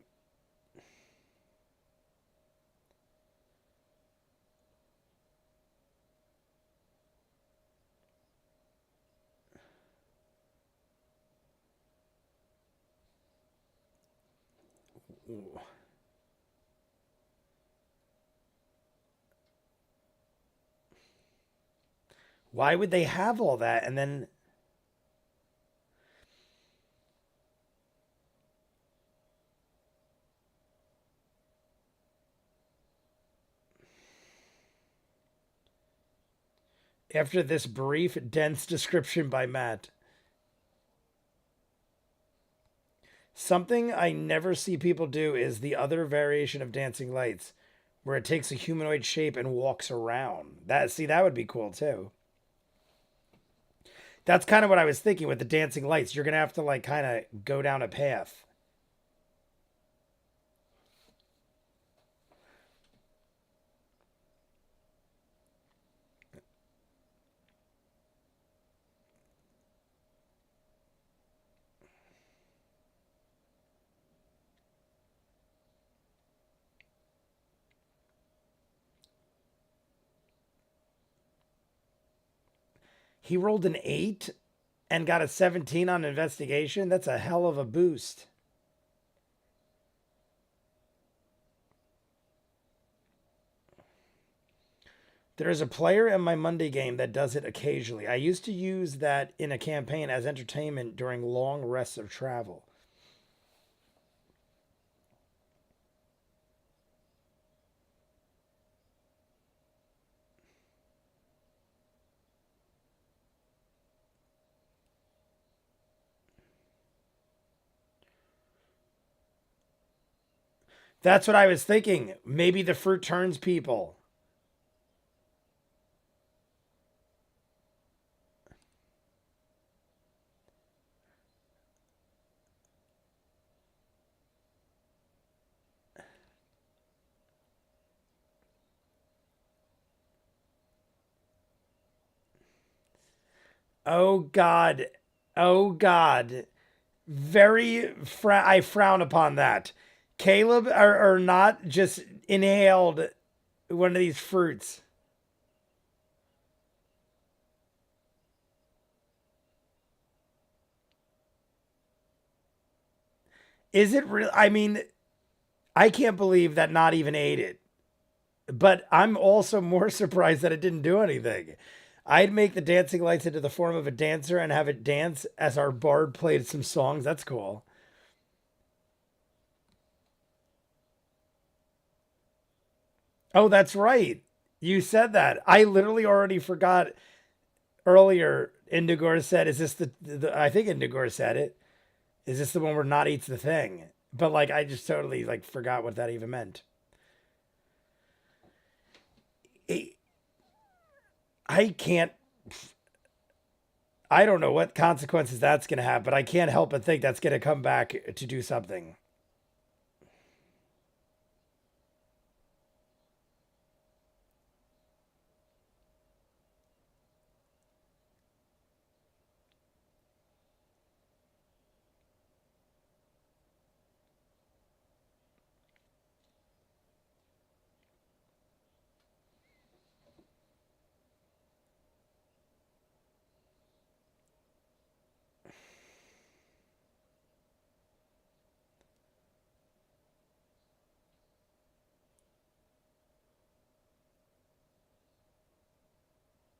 Why would they have all that? And then after this brief, dense description by Matt, something I never see people do is the other variation of dancing lights, where it takes a humanoid shape and walks around. That would be cool too. That's kind of what I was thinking with the dancing lights. You're gonna have to like kind of go down a path. He rolled an 8 and got a 17 on investigation. That's a hell of a boost. There is a player in my Monday game that does it occasionally. I used to use that in a campaign as entertainment during long rests of travel. That's what I was thinking. Maybe the fruit turns people. Oh God. Oh God. I frown upon that. Caleb are not just inhaled one of these fruits. Is it real? I mean, I can't believe that not even ate it. But I'm also more surprised that it didn't do anything. I'd make the dancing lights into the form of a dancer and have it dance as our bard played some songs. That's cool. Oh, that's right. You said that. I literally already forgot earlier. Indigor said, "Is this the?" I think Indigor said it. Is this the one where not eats the thing? But like, I just totally like forgot what that even meant. I I can't. I don't know what consequences that's going to have, but I can't help but think that's going to come back to do something.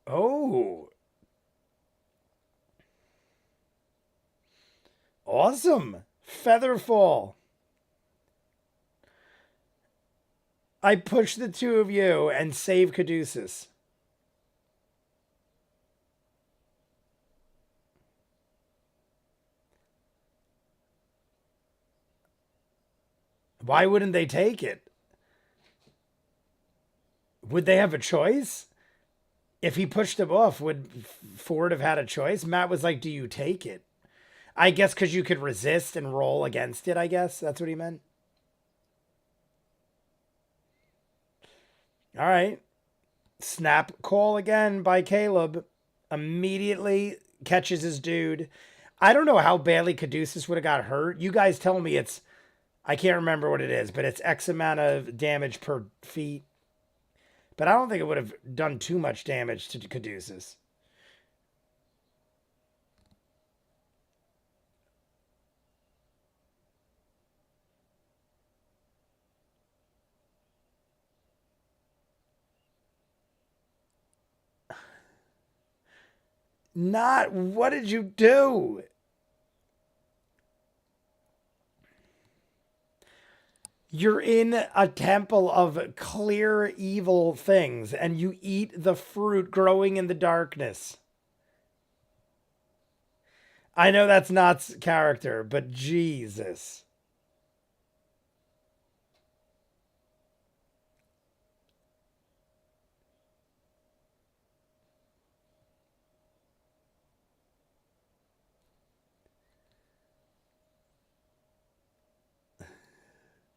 Oh, awesome. Featherfall. I push the two of you and save Caduceus. Why wouldn't they take it? Would they have a choice? If he pushed him off, would Ford have had a choice? Matt was like, "Do you take it?" I guess because you could resist and roll against it. I guess that's what he meant. All right. Snap call again by Caleb. Immediately catches his dude. I don't know how badly Caduceus would have got hurt. You guys tell me it's, I can't remember what it is, but it's X amount of damage per feet. But I don't think it would have done too much damage to Caduceus. Not, what did you do? You're in a temple of clear evil things and you eat the fruit growing in the darkness. I know that's not character, but Jesus.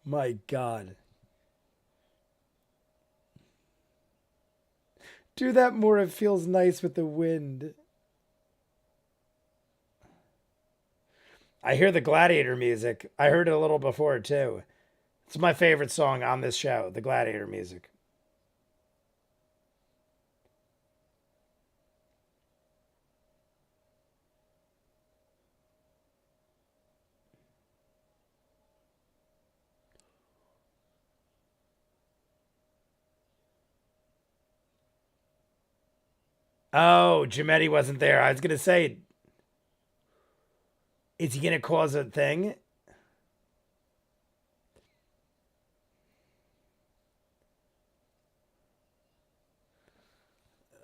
My God. Do that more. It feels nice with the wind. I hear the Gladiator music. I heard it a little before too. It's my favorite song on this show, the Gladiator music. Oh, Jametti wasn't there. I was gonna say, is he gonna cause a thing?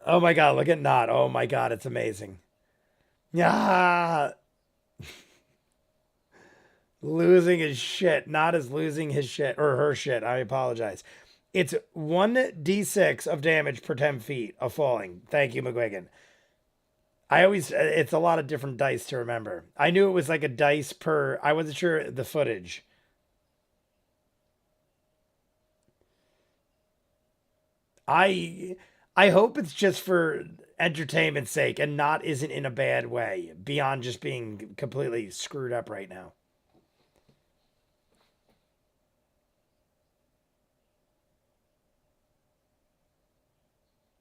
Oh my god, look at Not. Oh my god, it's amazing. Yeah, losing his shit. Not is losing his shit or her shit. I apologize. It's 1d6 of damage per 10 feet of falling. Thank you, McGuigan. It's a lot of different dice to remember. I knew it was like a dice per, I wasn't sure the footage. I I hope it's just for entertainment's sake and not isn't in a bad way beyond just being completely screwed up right now.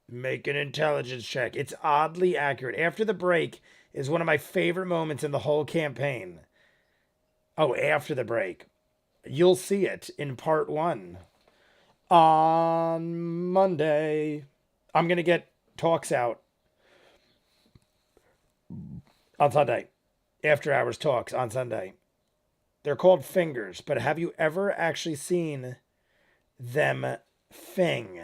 Make an intelligence check. It's oddly accurate. After the break is one of my favorite moments in the whole campaign. Oh, after the break. You'll see it in part 1 on Monday. I'm going to get talks out on Sunday. After hours talks on Sunday. They're called fingers, but have you ever actually seen them fing?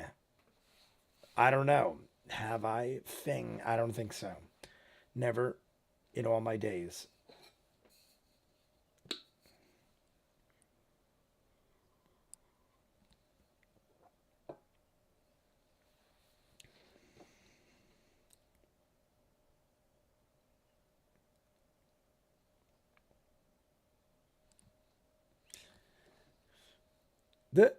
I don't know. Have I fing? I don't think so. Never in all my days. The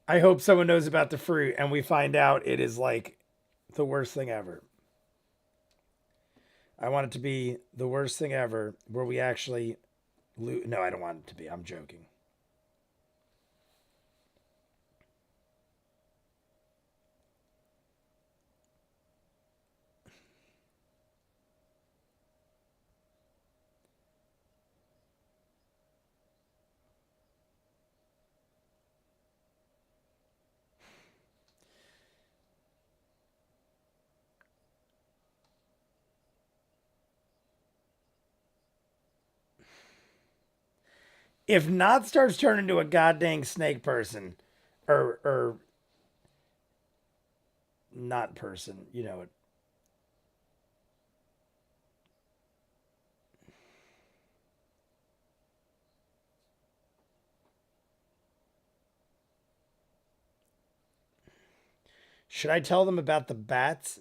I hope someone knows about the fruit and we find out it is like the worst thing ever. I want it to be the worst thing ever where we actually lose. No, I don't want it to be. I'm joking. If Not starts turning into a goddamn snake person, or not person, you know it. Should I tell them about the bats?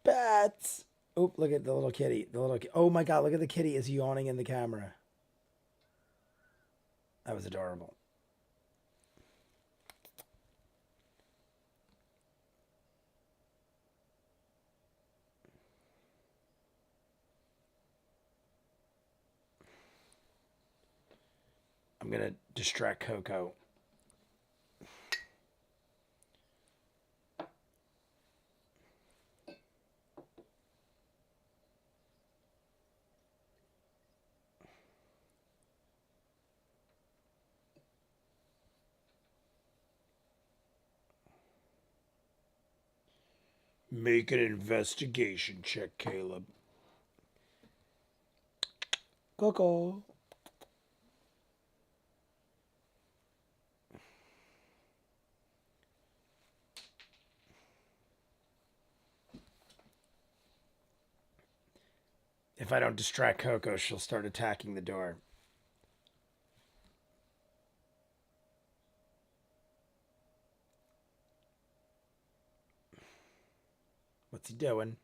Bats. Oh, look at the little kitty. Oh my god, look at the kitty is yawning in the camera. That was adorable. I'm gonna distract Coco. Make an investigation check, Caleb. Coco. If I don't distract Coco, she'll start attacking the door. What's he doing?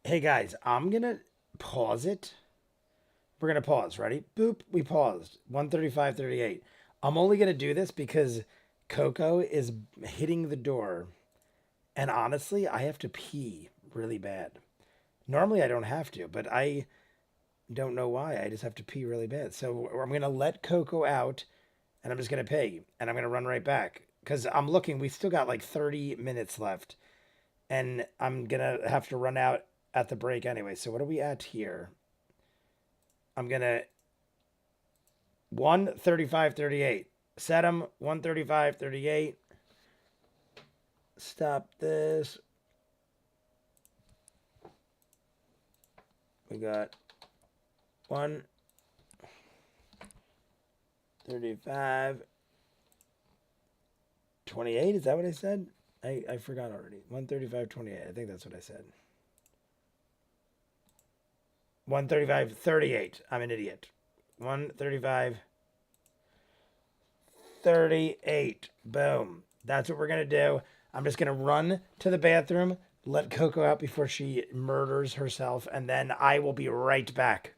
Hey guys, I'm gonna pause it. We're gonna pause. Ready? Boop. We paused. 1:35:38. I'm only gonna do this because Coco is hitting the door, and honestly, I have to pee really bad. Normally, I don't have to, but Don't know why. I just have to pee really bad. So I'm going to let Coco out and I'm just going to pee and I'm going to run right back. Because I'm looking, we still got like 30 minutes left. And I'm going to have to run out at the break anyway. So what are we at here? I'm going to 1:35:38. Set him 1:35:38. Stop this. We got 1:35:28. Is that what I said? I forgot already. 1:35:28. I think that's what I said. 1:35:38. I'm an idiot. 1:35:38. Boom. That's what we're going to do. I'm just going to run to the bathroom, let Coco out before she murders herself, and then I will be right back.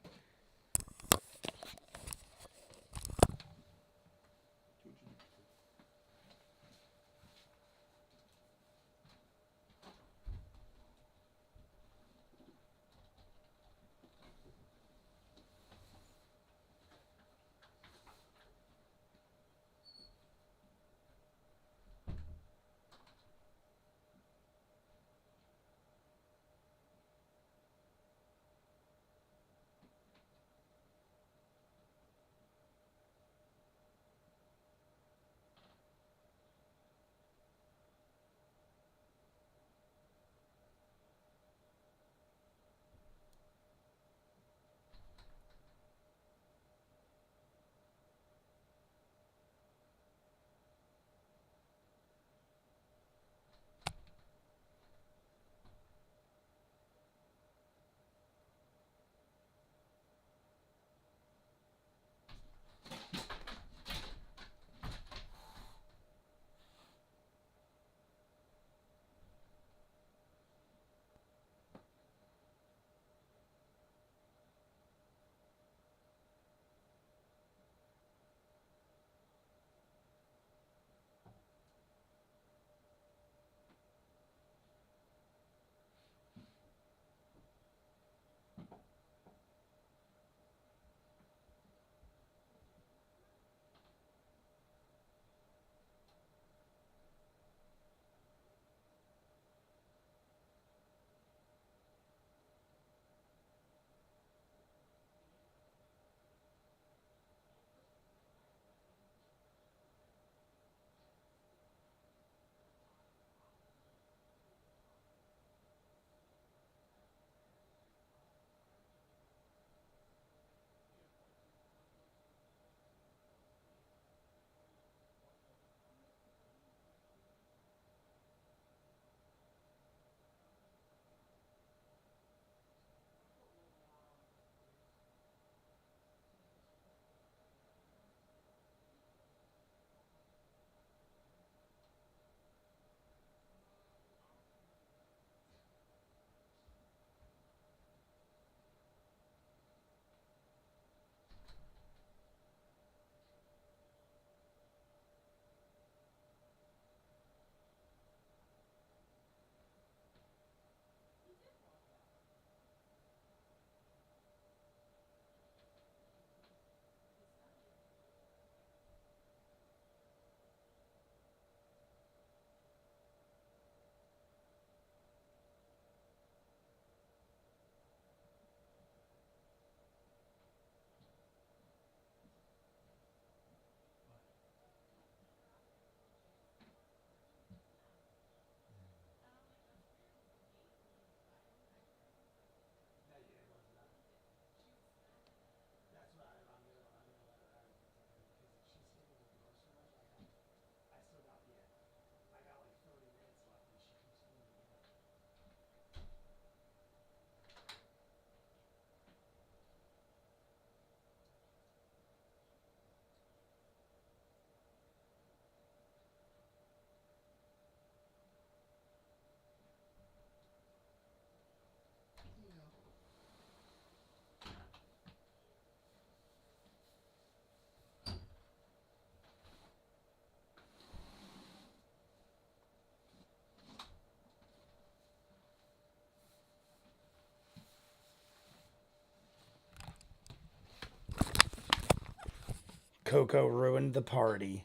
Coco ruined the party.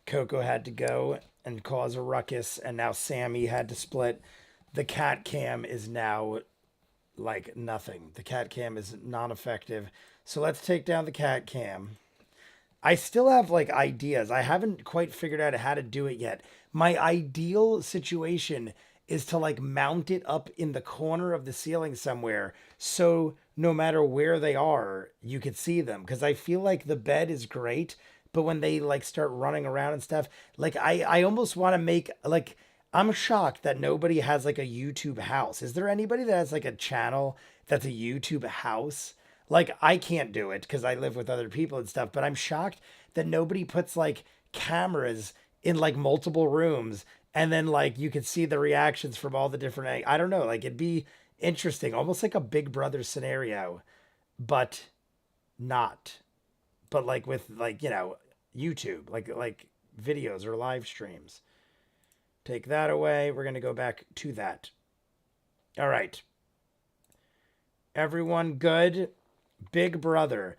Coco had to go and cause a ruckus, and now Sammy had to split. The cat cam is now like nothing. The cat cam is non-effective. So let's take down the cat cam. I still have like ideas. I haven't quite figured out how to do it yet. My ideal situation is to like mount it up in the corner of the ceiling somewhere, so no matter where they are, you could see them. Because I feel like the bed is great, but when they like start running around and stuff, like I almost want to make like, I'm shocked that nobody has like a YouTube house. Is there anybody that has like a channel that's a YouTube house? Like I can't do it because I live with other people and stuff, but I'm shocked that nobody puts like cameras in like multiple rooms, and then like you could see the reactions from all the different, I don't know, like it'd be interesting, almost like a Big Brother scenario, but not. But like with like, you know, YouTube, like videos or live streams. Take that away. We're going to go back to that. All right. Everyone good? Big Brother.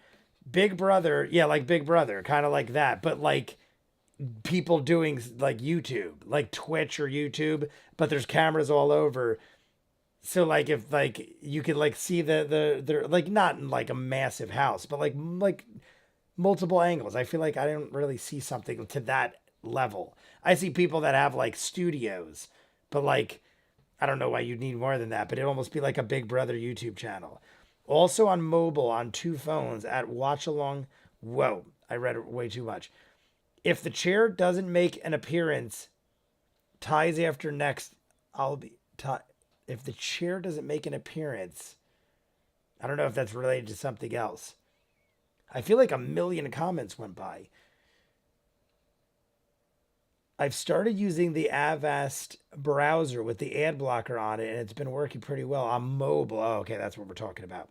Big Brother, yeah, like Big Brother, kind of like that, but like people doing like YouTube, like Twitch or YouTube, but there's cameras all over. So like if like you could like see the like not in like a massive house, but like multiple angles. I feel like I don't really see something to that level. I see people that have like studios, but like I don't know why you'd need more than that, but it'd almost be like a Big Brother YouTube channel. Also on mobile on 2 phones at watch along. Whoa, I read it way too much. If the chair doesn't make an appearance, ties after next, I'll be. If the chair doesn't make an appearance, I don't know if that's related to something else. I feel like 1,000,000 comments went by. I've started using the Avast browser with the ad blocker on it, and it's been working pretty well on mobile. Oh, okay, that's what we're talking about.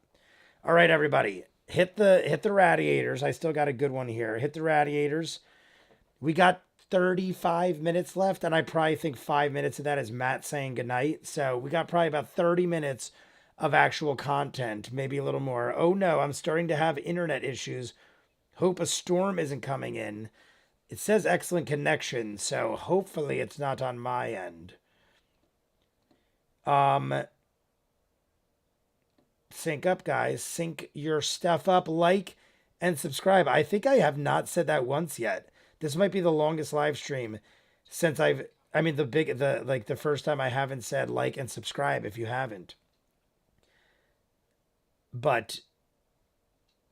All right, everybody, hit the radiators. I still got a good one here. Hit the radiators. We got 35 minutes left, and I probably think 5 minutes of that is Matt saying goodnight. So we got probably about 30 minutes of actual content, maybe a little more. Oh no, I'm starting to have internet issues. Hope a storm isn't coming in. It says excellent connection, so hopefully it's not on my end. Sync up, guys. Sync your stuff up. Like and subscribe. I think I have not said that once yet. This might be the longest live stream since the first time I haven't said like and subscribe if you haven't. But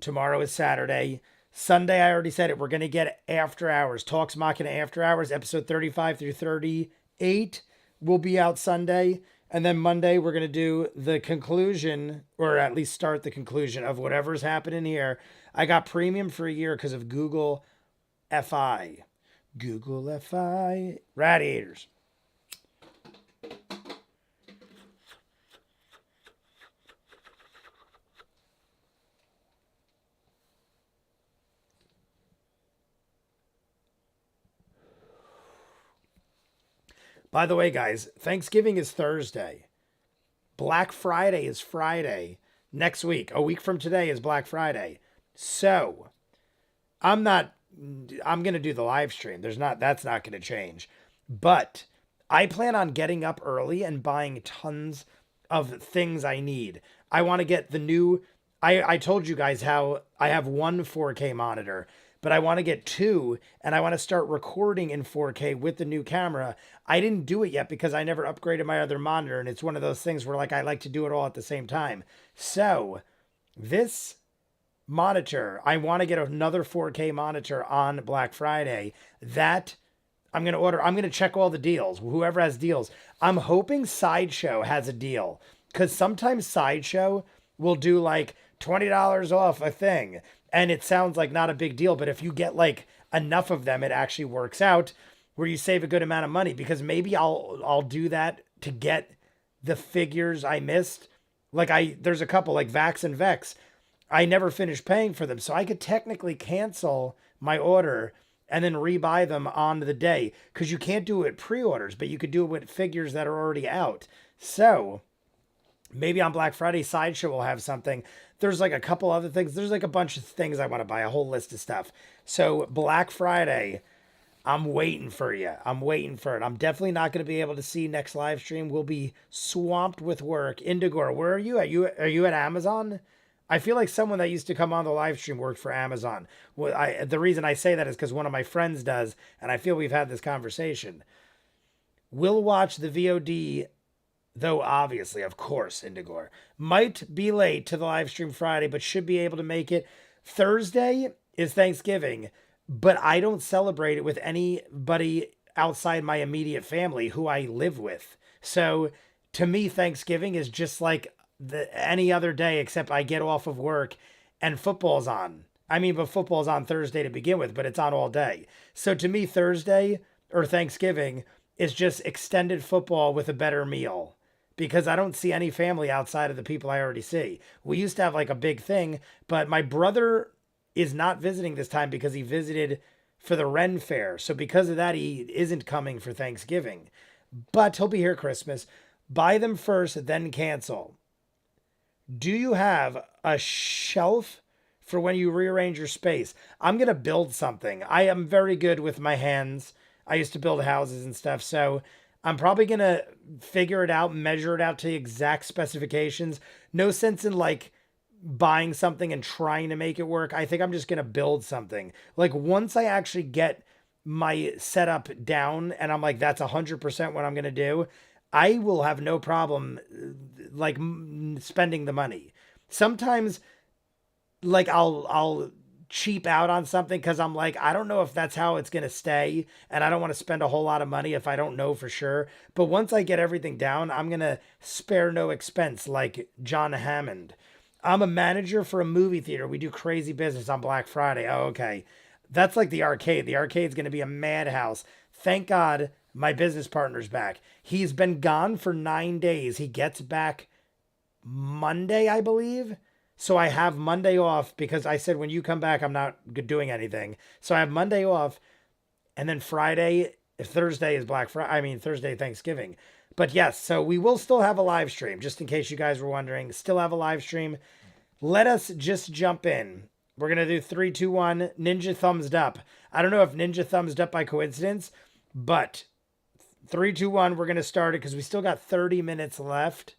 tomorrow is Saturday. Sunday, I already said it. We're going to get After Hours. Talks Machina After Hours, episode 35 through 38 will be out Sunday. And then Monday, we're going to do the conclusion, or at least start the conclusion of whatever's happening here. I got premium for a year because of Google FI. Google FI. Radiators. By the way, guys, Thanksgiving is Thursday. Black Friday is Friday. Next week, a week from today, is Black Friday. So, I'm going to do the live stream. That's not going to change. But I plan on getting up early and buying tons of things I need. I want to get the new, I told you guys how I have one 4K monitor, but I want to get 2, and I want to start recording in 4K with the new camera. I didn't do it yet because I never upgraded my other monitor, and it's one of those things where like I like to do it all at the same time. So this monitor, I want to get another 4K monitor on Black Friday. That I'm going to order. I'm going to check all the deals, whoever has deals. I'm hoping Sideshow has a deal, because sometimes Sideshow will do like $20 off a thing, and it sounds like not a big deal, but if you get like enough of them, it actually works out where you save a good amount of money. Because maybe I'll do that to get the figures I missed. Like there's a couple like Vax and Vex. I never finished paying for them, so I could technically cancel my order and then rebuy them on the day, because you can't do it with pre-orders, but you could do it with figures that are already out. So Maybe on Black Friday, Sideshow will have something. There's like a couple other things. There's like a bunch of things I want to buy, a whole list of stuff. So Black Friday, I'm waiting for you. I'm waiting for it. I'm definitely not going to be able to see next live stream. We'll be swamped with work. Indigor, where are you at? Are you at Amazon? I feel like someone that used to come on the live stream worked for Amazon. Well, the reason I say that is because one of my friends does, and I feel we've had this conversation. We'll watch the VOD, though obviously, of course, Indigor. Might be late to the live stream Friday, but should be able to make it. Thursday is Thanksgiving, but I don't celebrate it with anybody outside my immediate family who I live with. So to me, Thanksgiving is just like any other day, except I get off of work and football's on. I mean, but football's on Thursday to begin with, but it's on all day. So to me, Thursday or Thanksgiving is just extended football with a better meal because I don't see any family outside of the people I already see. We used to have like a big thing, but my brother is not visiting this time because he visited for the Ren Fair. So because of that, he isn't coming for Thanksgiving, but he'll be here Christmas. Buy them first, then cancel. Do you have a shelf for when you rearrange your space? I'm going to build something. I am very good with my hands. I used to build houses and stuff. So I'm probably going to figure it out, measure it out to exact specifications. No sense in like buying something and trying to make it work. I think I'm just going to build something. Like once I actually get my setup down and I'm like, that's 100% what I'm going to do, I will have no problem like spending the money. Sometimes like I'll cheap out on something because I'm like, I don't know if that's how it's going to stay. And I don't want to spend a whole lot of money if I don't know for sure. But once I get everything down, I'm going to spare no expense like John Hammond. I'm a manager for a movie theater. We do crazy business on Black Friday. Oh, okay. That's like the arcade. The arcade's going to be a madhouse. Thank God my business partner's back. He's been gone for 9 days. He gets back Monday, I believe. So I have Monday off because I said when you come back, I'm not doing anything. So I have Monday off, and then Friday, Thursday is Black Friday. I mean Thursday, Thanksgiving. But yes, so we will still have a live stream, just in case you guys were wondering. Still have a live stream. Let us just jump in. We're gonna do 3, 2, 1. Ninja thumbs up. I don't know if Ninja thumbs up by coincidence, but 3, 2, 1. We're gonna start it because we still got 30 minutes left.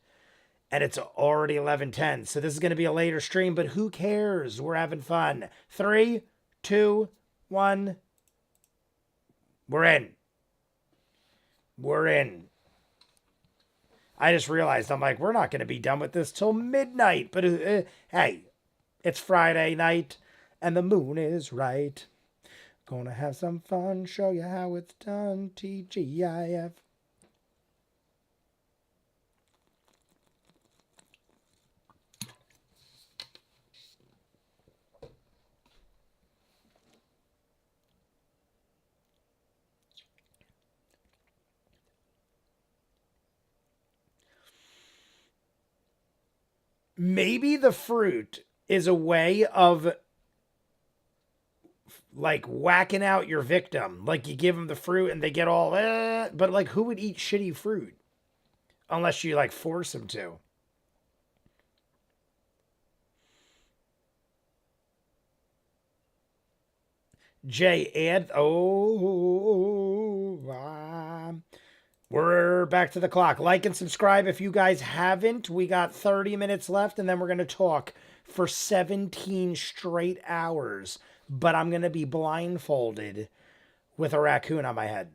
And it's already 11:10. So this is going to be a later stream, but who cares? We're having fun. 3, 2, 1. We're in. We're in. I just realized, I'm like, we're not going to be done with this till midnight. But hey, it's Friday night and the moon is right. Gonna have some fun, show you how it's done. TGIF. Maybe the fruit is a way of like whacking out your victim. Like you give them the fruit and they get all, but like who would eat shitty fruit unless you like force them to? Jay, add, we're back to the clock. Like and subscribe if you guys haven't. We got 30 minutes left, and then we're going to talk for 17 straight hours. But I'm going to be blindfolded with a raccoon on my head.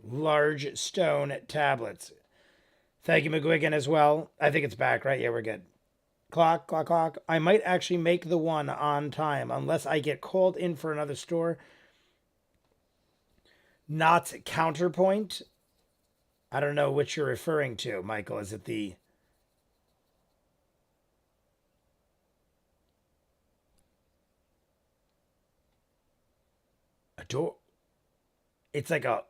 Large stone tablets. Thank you, McGuigan, as well. I think it's back, right? Yeah, we're good. Clock, clock, clock. I might actually make the one on time unless I get called in for another store. Not Counterpoint. I don't know what you're referring to, Michael. Is it the... a door? It's like a...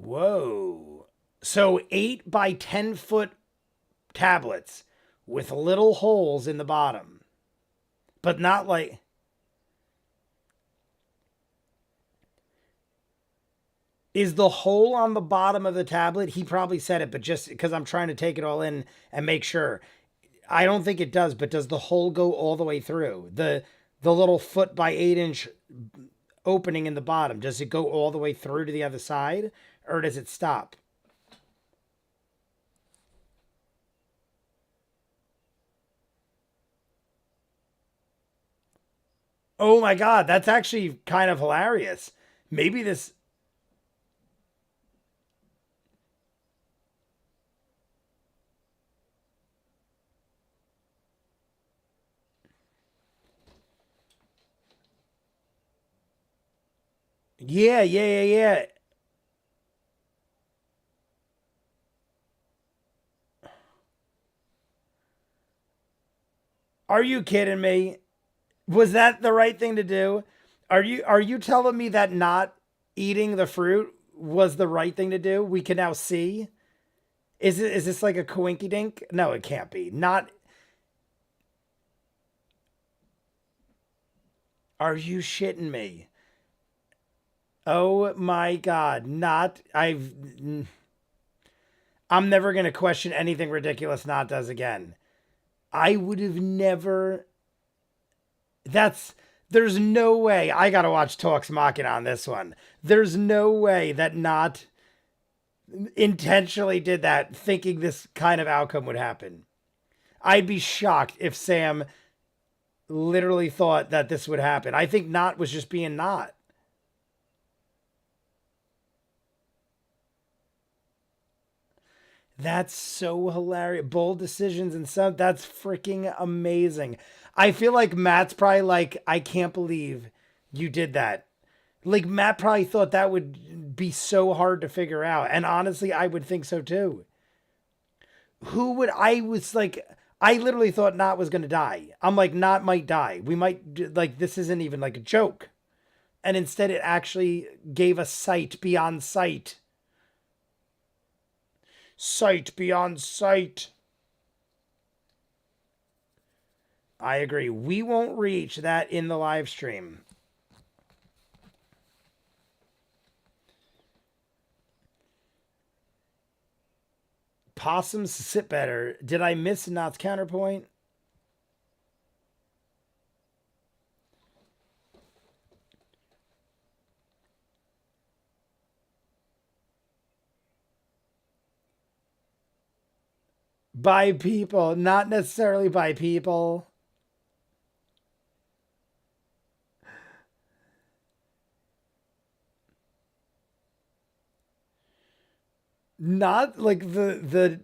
Whoa. So 8 by 10-foot tablets with little holes in the bottom, but not like. Is the hole on the bottom of the tablet? He probably said it, but just because I'm trying to take it all in and make sure. I don't think it does, but does the hole go all the way through? The little foot by 8-inch opening in the bottom, does it go all the way through to the other side? Or does it stop? Oh my god, that's actually kind of hilarious. Maybe this. Yeah, yeah, yeah, yeah. Are you kidding me? Was that the right thing to do? Are you telling me that not eating the fruit was the right thing to do? We can now see. Is this like a coinky dink? No, it can't be. Not. Are you shitting me? Oh my god. Not I'm never going to question anything ridiculous Not does again. I would have never. That's. There's no way. I got to watch Talks Machina on this one. There's no way that Not intentionally did that thinking this kind of outcome would happen. I'd be shocked if Sam literally thought that this would happen. I think Not was just being Not. That's so hilarious. Bold decisions and stuff. That's freaking amazing. I feel like Matt's probably like, I can't believe you did that. Like, Matt probably thought that would be so hard to figure out. And honestly, I would think so too. Who would, I was like, I literally thought Not was going to die. I'm like, Not might die. We might, like, this isn't even like a joke. And instead, it actually gave us sight beyond sight. Sight beyond sight. I agree. We won't reach that in the live stream. Possums sit better. Did I miss Not's counterpoint? By people, not necessarily by people. Not like the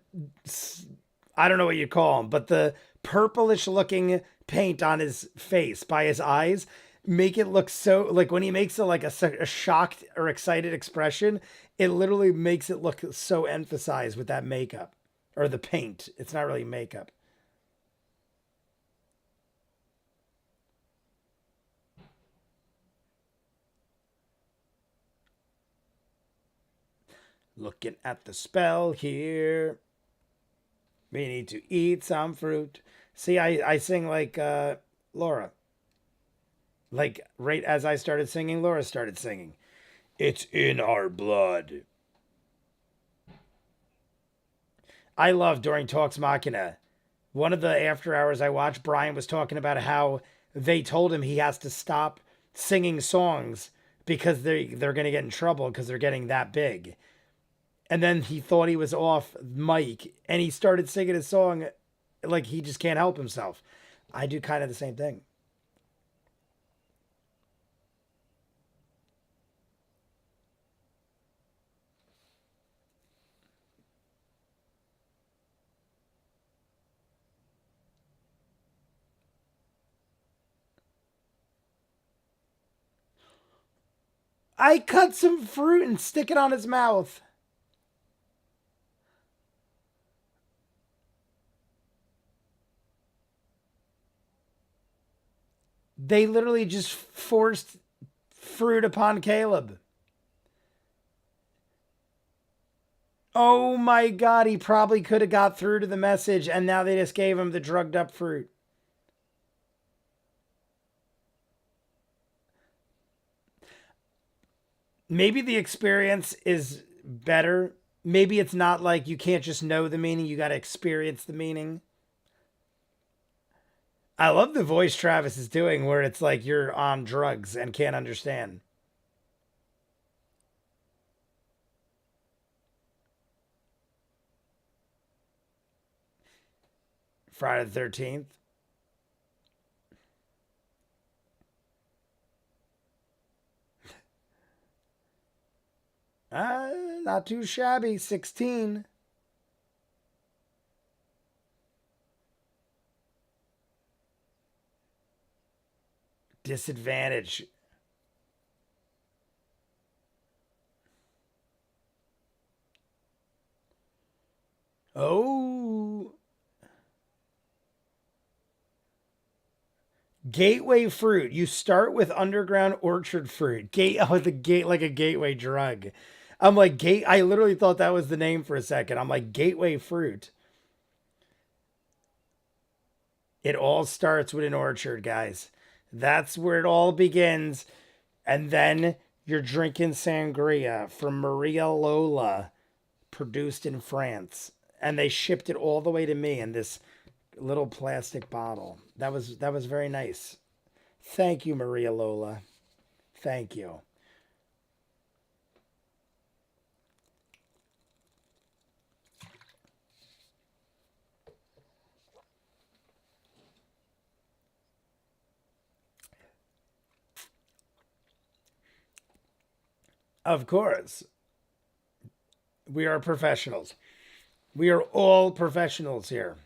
I don't know what you call him, but the purplish looking paint on his face by his eyes make it look so like when he makes it like a shocked or excited expression, it literally makes it look so emphasized with that makeup or the paint. It's not really makeup. Looking at the spell here. We need to eat some fruit. See, I sing like Laura. Like right as I started singing, Laura started singing. It's in our blood. I love during Talks Machina. One of the after hours I watched, Brian was talking about how they told him he has to stop singing songs because they're going to get in trouble because they're getting that big. And then he thought he was off mic and he started singing his song like he just can't help himself. I do kind of the same thing. I cut some fruit and stick it on his mouth. They literally just forced fruit upon Caleb. Oh my god, he probably could have got through to the message and now they just gave him the drugged up fruit. Maybe the experience is better. Maybe it's not like you can't just know the meaning, you got to experience the meaning. I love the voice Travis is doing where it's like you're on drugs and can't understand. Friday the 13th. Not too shabby. 16. Disadvantage. Oh. Gateway fruit. You start with underground orchard fruit. The gate like a gateway drug. I'm like gate. I literally thought that was the name for a second. I'm like gateway fruit. It all starts with an orchard, guys. That's where it all begins. And then you're drinking sangria from Maria Lola, produced in France. And they shipped it all the way to me in this little plastic bottle. That was very nice. Thank you, Maria Lola. Thank you. Of course, we are professionals. We are all professionals here.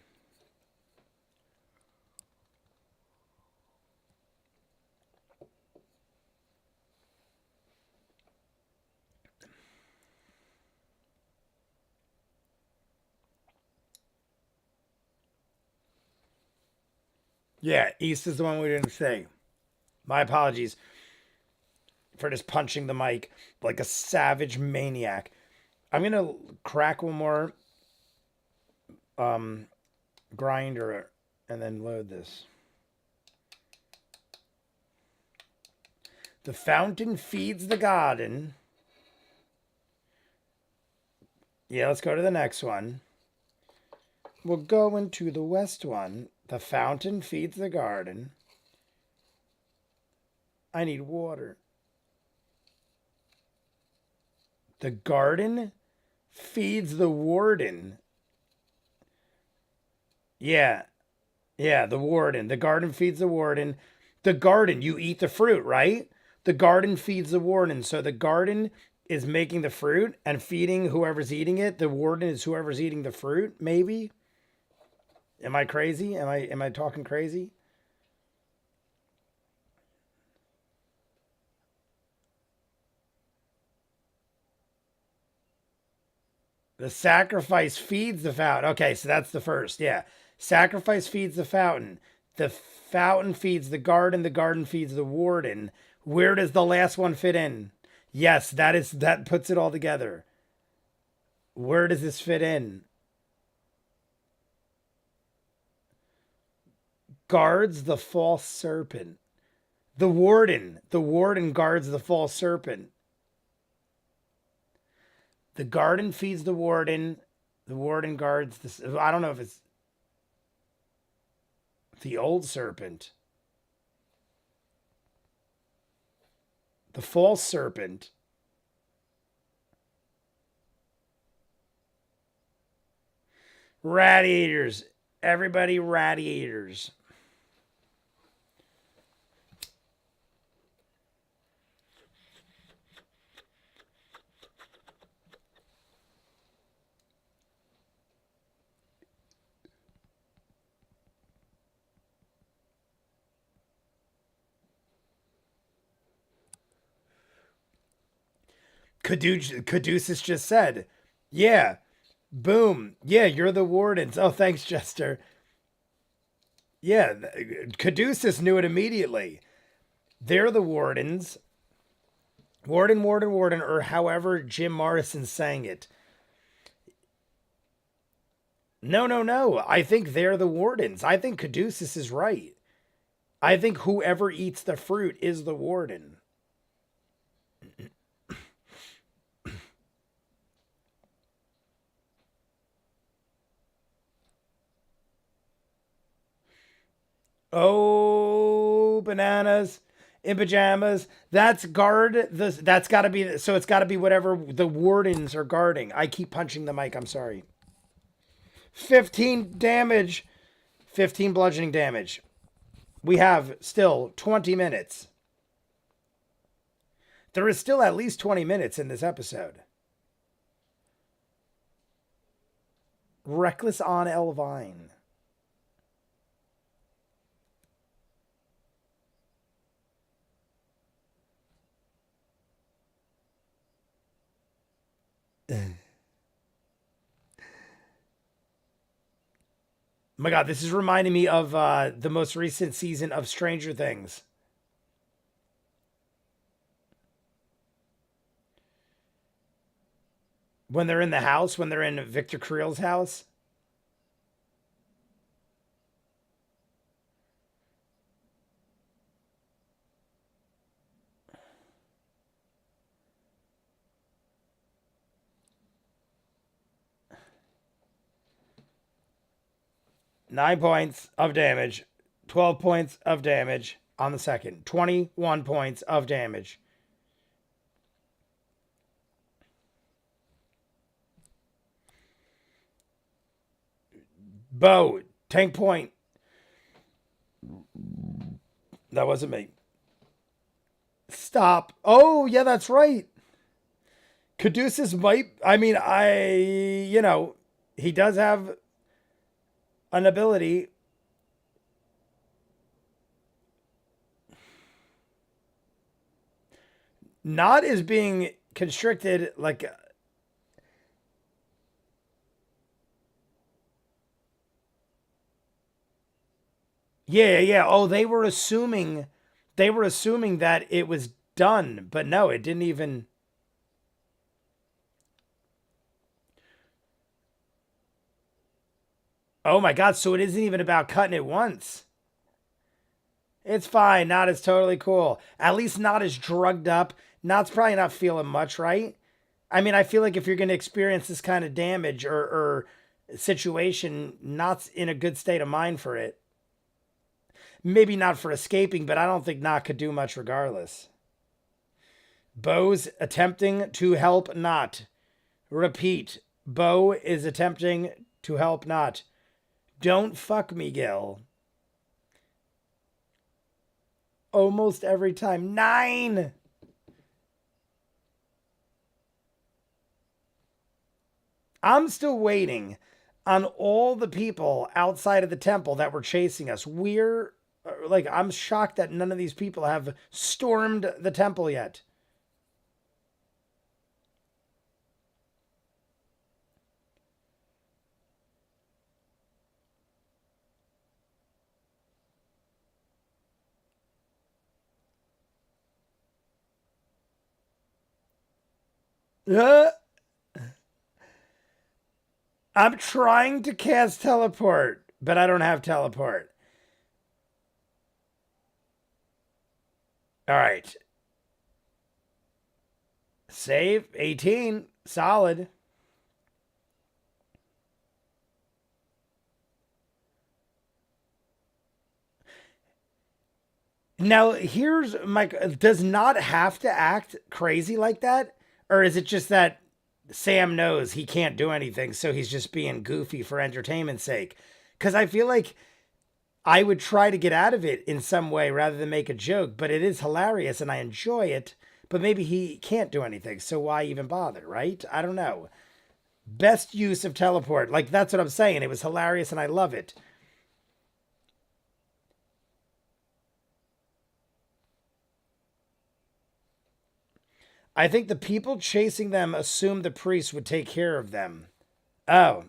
Yeah, East is the one we didn't say. My apologies for just punching the mic like a savage maniac. I'm gonna crack one more grinder and then load this. The fountain feeds the garden. Yeah, let's go to the next one. We're going to the west one. The fountain feeds the garden. I need water. The garden feeds the warden. Yeah. Yeah, the warden. The garden feeds the warden. The garden, you eat the fruit, right? The garden feeds the warden. So the garden is making the fruit and feeding whoever's eating it. The warden is whoever's eating the fruit, maybe. Am I crazy? Am I talking crazy? The sacrifice feeds the fountain. Okay, so that's the first. Yeah. Sacrifice feeds the fountain. The fountain feeds the garden feeds the warden. Where does the last one fit in? Yes, that puts it all together. Where does this fit in? Guards the false serpent. The warden guards the false serpent. The garden feeds the warden. The warden guards the. I don't know if it's the old serpent. The false serpent. Radiators. Everybody, radiators. Caduceus just said, yeah, boom. Yeah, you're the wardens. Oh, thanks, Jester. Yeah, Caduceus knew it immediately. They're the wardens. Warden, warden, warden, or however Jim Morrison sang it. No, no, no. I think they're the wardens. I think Caduceus is right. I think whoever eats the fruit is the warden. Oh, bananas in pajamas. That's guard. That's got to be. So it's got to be whatever the wardens are guarding. I keep punching the mic. I'm sorry. 15 damage. 15 bludgeoning damage. We have still 20 minutes. There is still at least 20 minutes in this episode. Reckless on Elvine. My God, this is reminding me of the most recent season of Stranger Things. When they're in the house, when they're in Victor Creel's house. 9 points of damage, 12 points of damage on the second, 21 points of damage. Bo, tank point. That wasn't me. Stop. Oh, yeah, that's right. Caduceus might, I mean, he does have an ability. Not as being constricted, like, yeah. Oh, they were assuming that it was done, but no, it didn't even. Oh my God, so it isn't even about cutting it once. It's fine. Not as totally cool. At least not as drugged up. Not's probably not feeling much, right? I mean, I feel like if you're going to experience this kind of damage or situation, Not's in a good state of mind for it. Maybe not for escaping, but I don't think Not could do much regardless. Bo's attempting to help Not. Repeat. Bo is attempting to help Not. Don't fuck me, Gil. Almost every time. 9! I'm still waiting on all the people outside of the temple that were chasing us. I'm shocked that none of these people have stormed the temple yet. Uh, I'm trying to cast teleport, but I don't have teleport. All right. Save 18. Solid. Now, here's Mike. Does Not have to act crazy like that? Or is it just that Sam knows he can't do anything, so he's just being goofy for entertainment's sake? Because I feel like I would try to get out of it in some way rather than make a joke, but it is hilarious and I enjoy it. But maybe he can't do anything, so why even bother, right? I don't know. Best use of teleport. Like, that's what I'm saying. It was hilarious and I love it. I think the people chasing them assumed the priest would take care of them. Oh,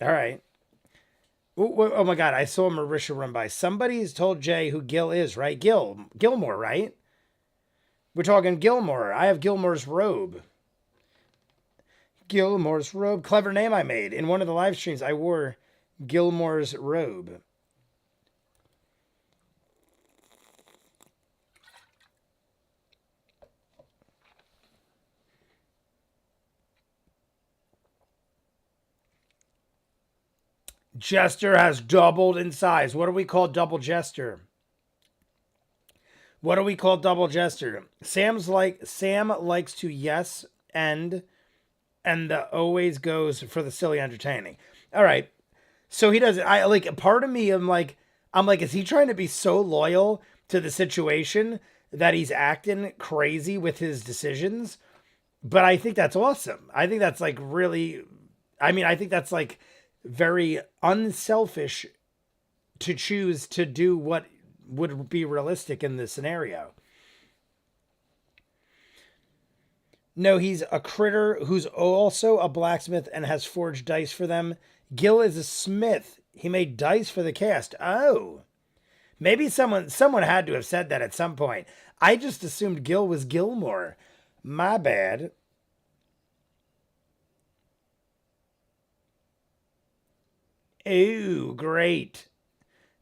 all right. Oh my God, I saw Marisha run by. Somebody's told Jay who Gil is, right? Gilmore, right? We're talking Gilmore. I have Gilmore's robe. Gilmore's robe. Clever name I made. In one of the live streams, I wore Gilmore's robe. Jester has doubled in size. What do we call double Jester? What do we call double Jester? Sam likes to yes and the always goes for the silly entertaining. All right. So he doesn't. I like part of me. I'm like, is he trying to be so loyal to the situation that he's acting crazy with his decisions? But I think that's awesome. I think that's like really. I mean, I think that's like very unselfish to choose to do what would be realistic in this scenario. No, he's a critter who's also a blacksmith and has forged dice for them. Gil is a smith. He made dice for the cast. Oh. Maybe someone had to have said that at some point. I just assumed Gil was Gilmore. My bad. Ooh, great.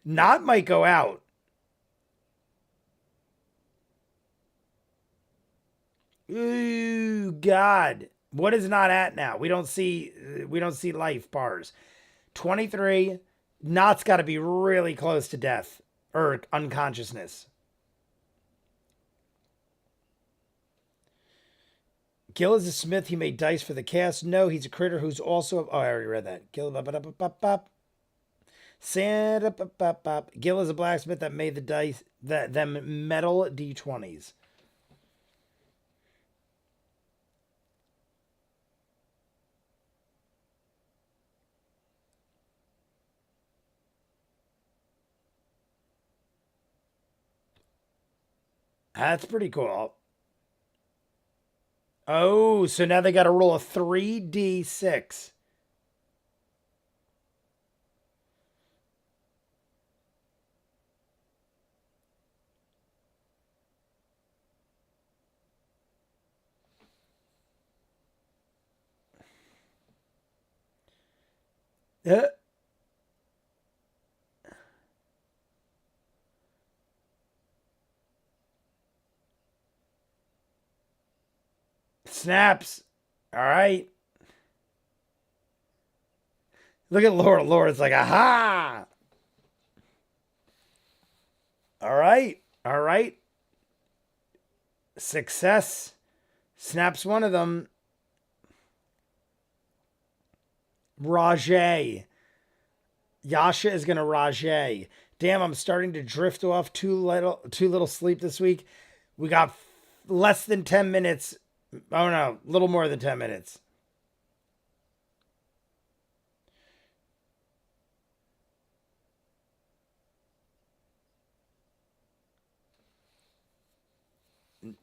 Not might go out. Ooh, God. What is not at now? We don't see life bars. 23. Not's got to be really close to death or unconsciousness. Gil is a smith. He made dice for the cast. No, he's a critter who's also. Oh, I already read that. Gil. Gil is a blacksmith that made the dice them metal D20s. That's pretty cool. Oh, so now they got to roll a 3d6. Uh, Snaps. All right. Look at Laura. Laura's like, aha. All right. All right. Success. Snaps one of them. Rajay. Yasha is going to Rajay. Damn, I'm starting to drift off. Too little sleep this week. We got less than 10 minutes. Oh no, a little more than 10 minutes.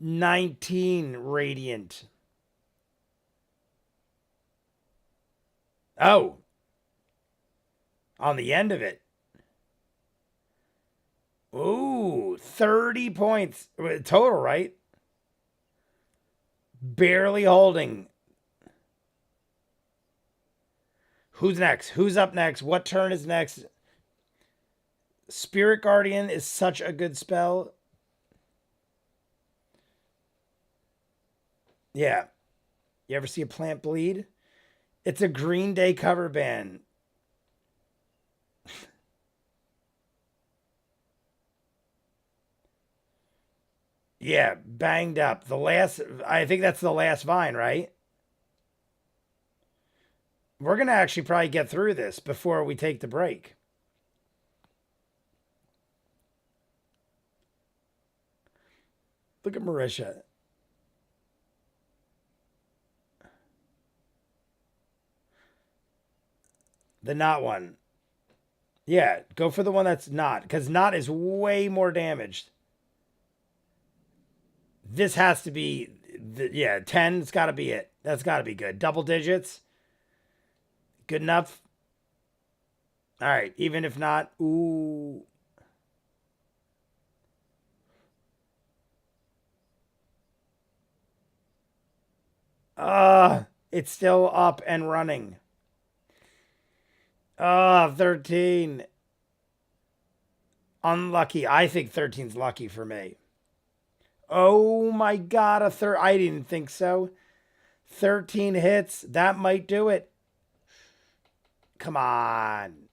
$19 radiant. Oh. On the end of it. Ooh, 30 points total, right? Barely holding. Who's next? Who's up next? What turn is next? Spirit Guardian is such a good spell. Yeah. You ever see a plant bleed? It's a Green Day cover band. Yeah, banged up. I think that's the last vine, right? We're going to actually probably get through this before we take the break. Look at Marisha. The not one. Yeah, go for the one that's not, because not is way more damaged. This has to be, 10's got to be it. That's got to be good. Double digits. Good enough. All right, even if not, ooh. It's still up and running. Ah, 13. Unlucky. I think 13's lucky for me. Oh my god, a third. I didn't think so. 13 hits. That might do it. Come on.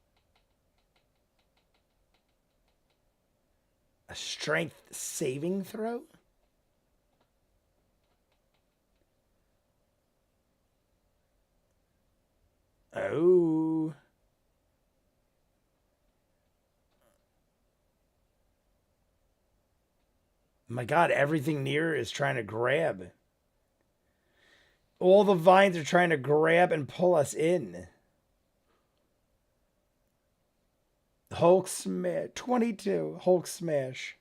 A strength saving throw? Oh. My god, everything near is trying to grab. All the vines are trying to grab and pull us in. Hulk smash. 22. Hulk smash.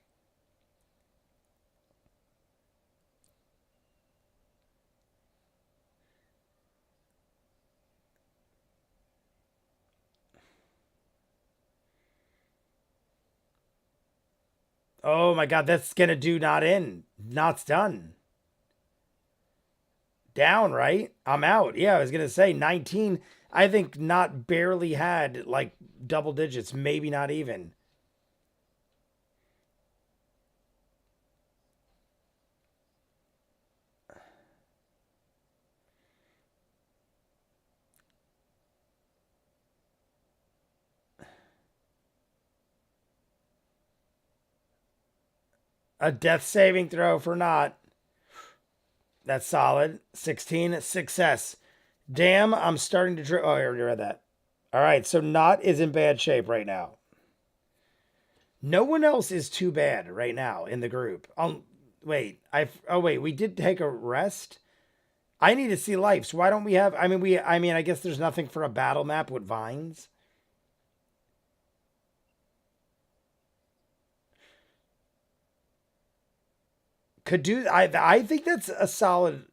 Oh my god, that's gonna do not in. Not's done. Down, right? I'm out. Yeah, I was gonna say 19. I think not barely had like double digits, maybe not even. A death saving throw for not. That's solid. 16, success. Damn, I'm starting to. Oh, I already read that. All right, so not is in bad shape right now. No one else is too bad right now in the group. Wait, wait, we did take a rest. I need to see life. So why don't we have? I guess there's nothing for a battle map with vines. I think that's a solid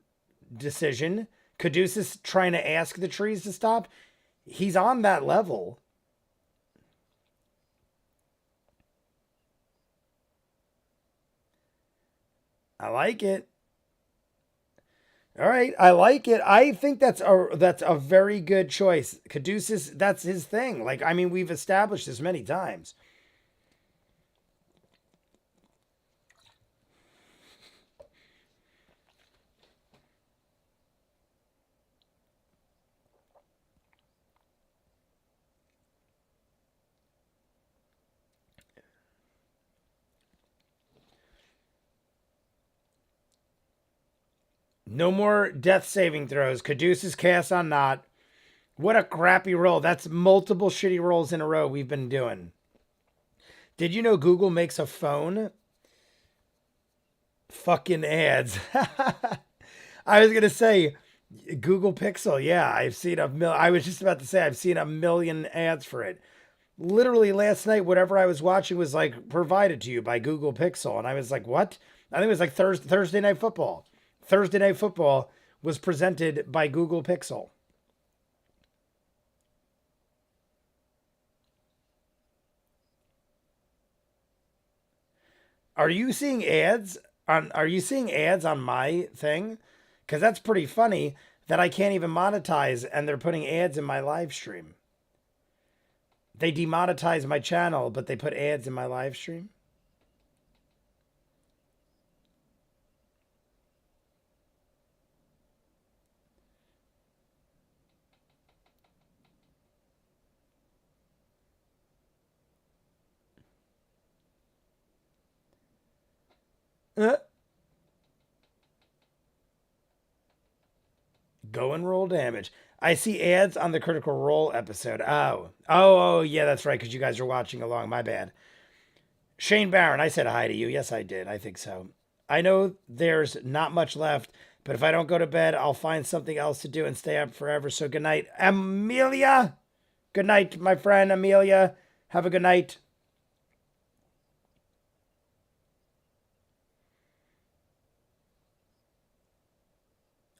decision. Caduceus trying to ask the trees to stop. He's on that level. I like it. All right, I like it. I think that's a very good choice. Caduceus, that's his thing. Like, we've established this many times. No more death saving throws. Caduceus cast on not. What a crappy roll. That's multiple shitty rolls in a row we've been doing. Did you know Google makes a phone? Fucking ads. I was gonna say Google Pixel. Yeah, I've seen I was just about to say I've seen a million ads for it. Literally last night, whatever I was watching was like provided to you by Google Pixel, and I was like, "What?" I think it was like Thursday Night Football. Thursday Night Football was presented by Google Pixel. Are you seeing ads Are you seeing ads on my thing? Because that's pretty funny that I can't even monetize, and they're putting ads in my live stream. They demonetize my channel, but they put ads in my live stream. Uh, Go and roll damage. I see ads on the Critical Role episode. Oh, yeah, that's right, because you guys are watching along. My bad. Shane Barron, I said hi to you. Yes, I did. I think so. I know there's not much left, but if I don't go to bed, I'll find something else to do and stay up forever. So good night, Amelia. Good night, my friend Amelia. Have a good night.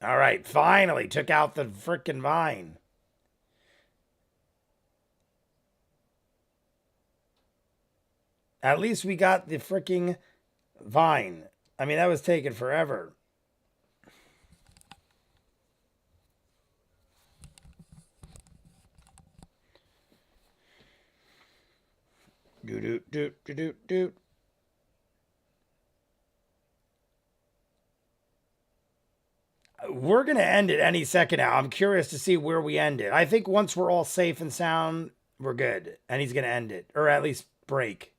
All right, finally took out the frickin' vine. At least we got the fricking vine. That was taking forever. Do do do do do do. We're gonna end it any second now. I'm curious to see where we end it. I think once we're all safe and sound, we're good. And he's gonna end it. Or at least break.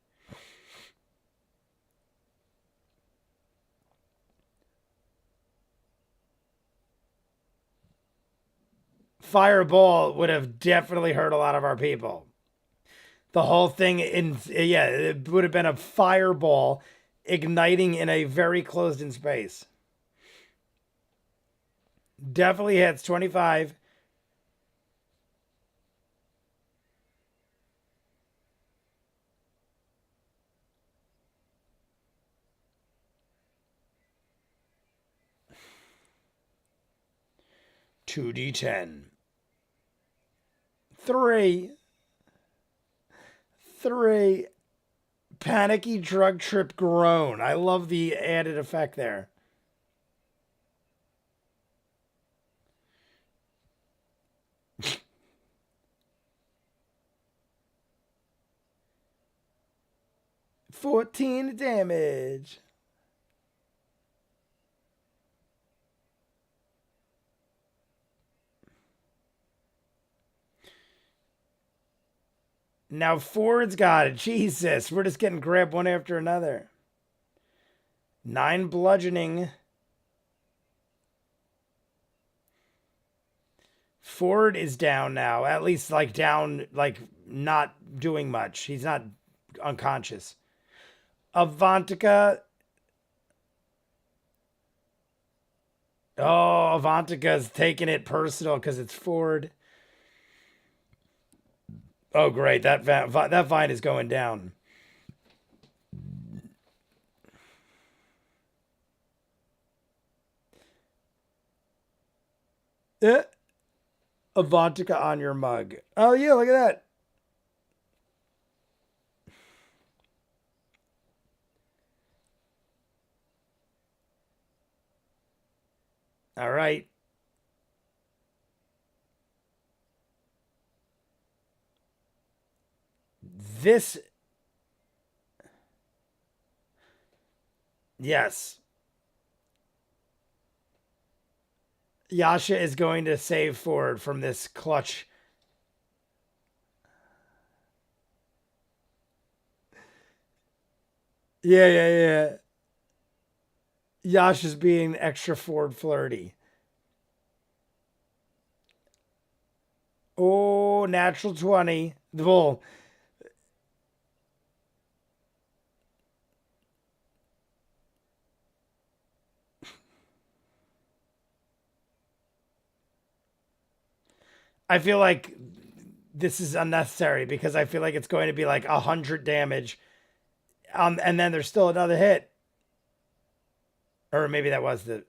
Fireball would have definitely hurt a lot of our people. The whole thing yeah, it would have been a fireball igniting in a very closed in space. Definitely hits 25. Two D10. Three. Panicky drug trip groan. I love the added effect there. $14 damage. Now Ford's got it. Jesus, we're just getting grabbed one after another. 9 bludgeoning. Ford is down now. At least like down, like not doing much. He's not unconscious. Avantika. Oh, Avantika's taking it personal because it's Ford. Oh, great. That vine is going down. Avantika on your mug. Oh, yeah, look at that. All right. This. Yes. Yasha is going to save Ford from this clutch. Yeah. Yasha's being extra Ford flirty. Oh, natural 20. The bull. I feel like this is unnecessary because I feel like it's going to be like 100 damage. And then there's still another hit. Or maybe that was the.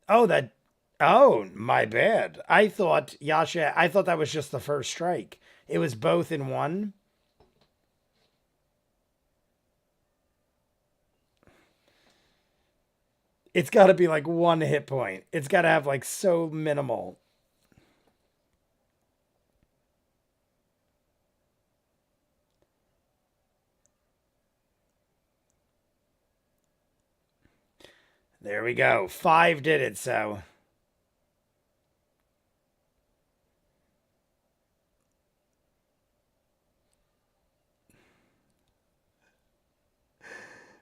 Oh, that. Oh, my bad. I thought that was just the first strike. It was both in one. It's got to be like 1 hit point. It's got to have like so minimal. There we go. 5 did it, so.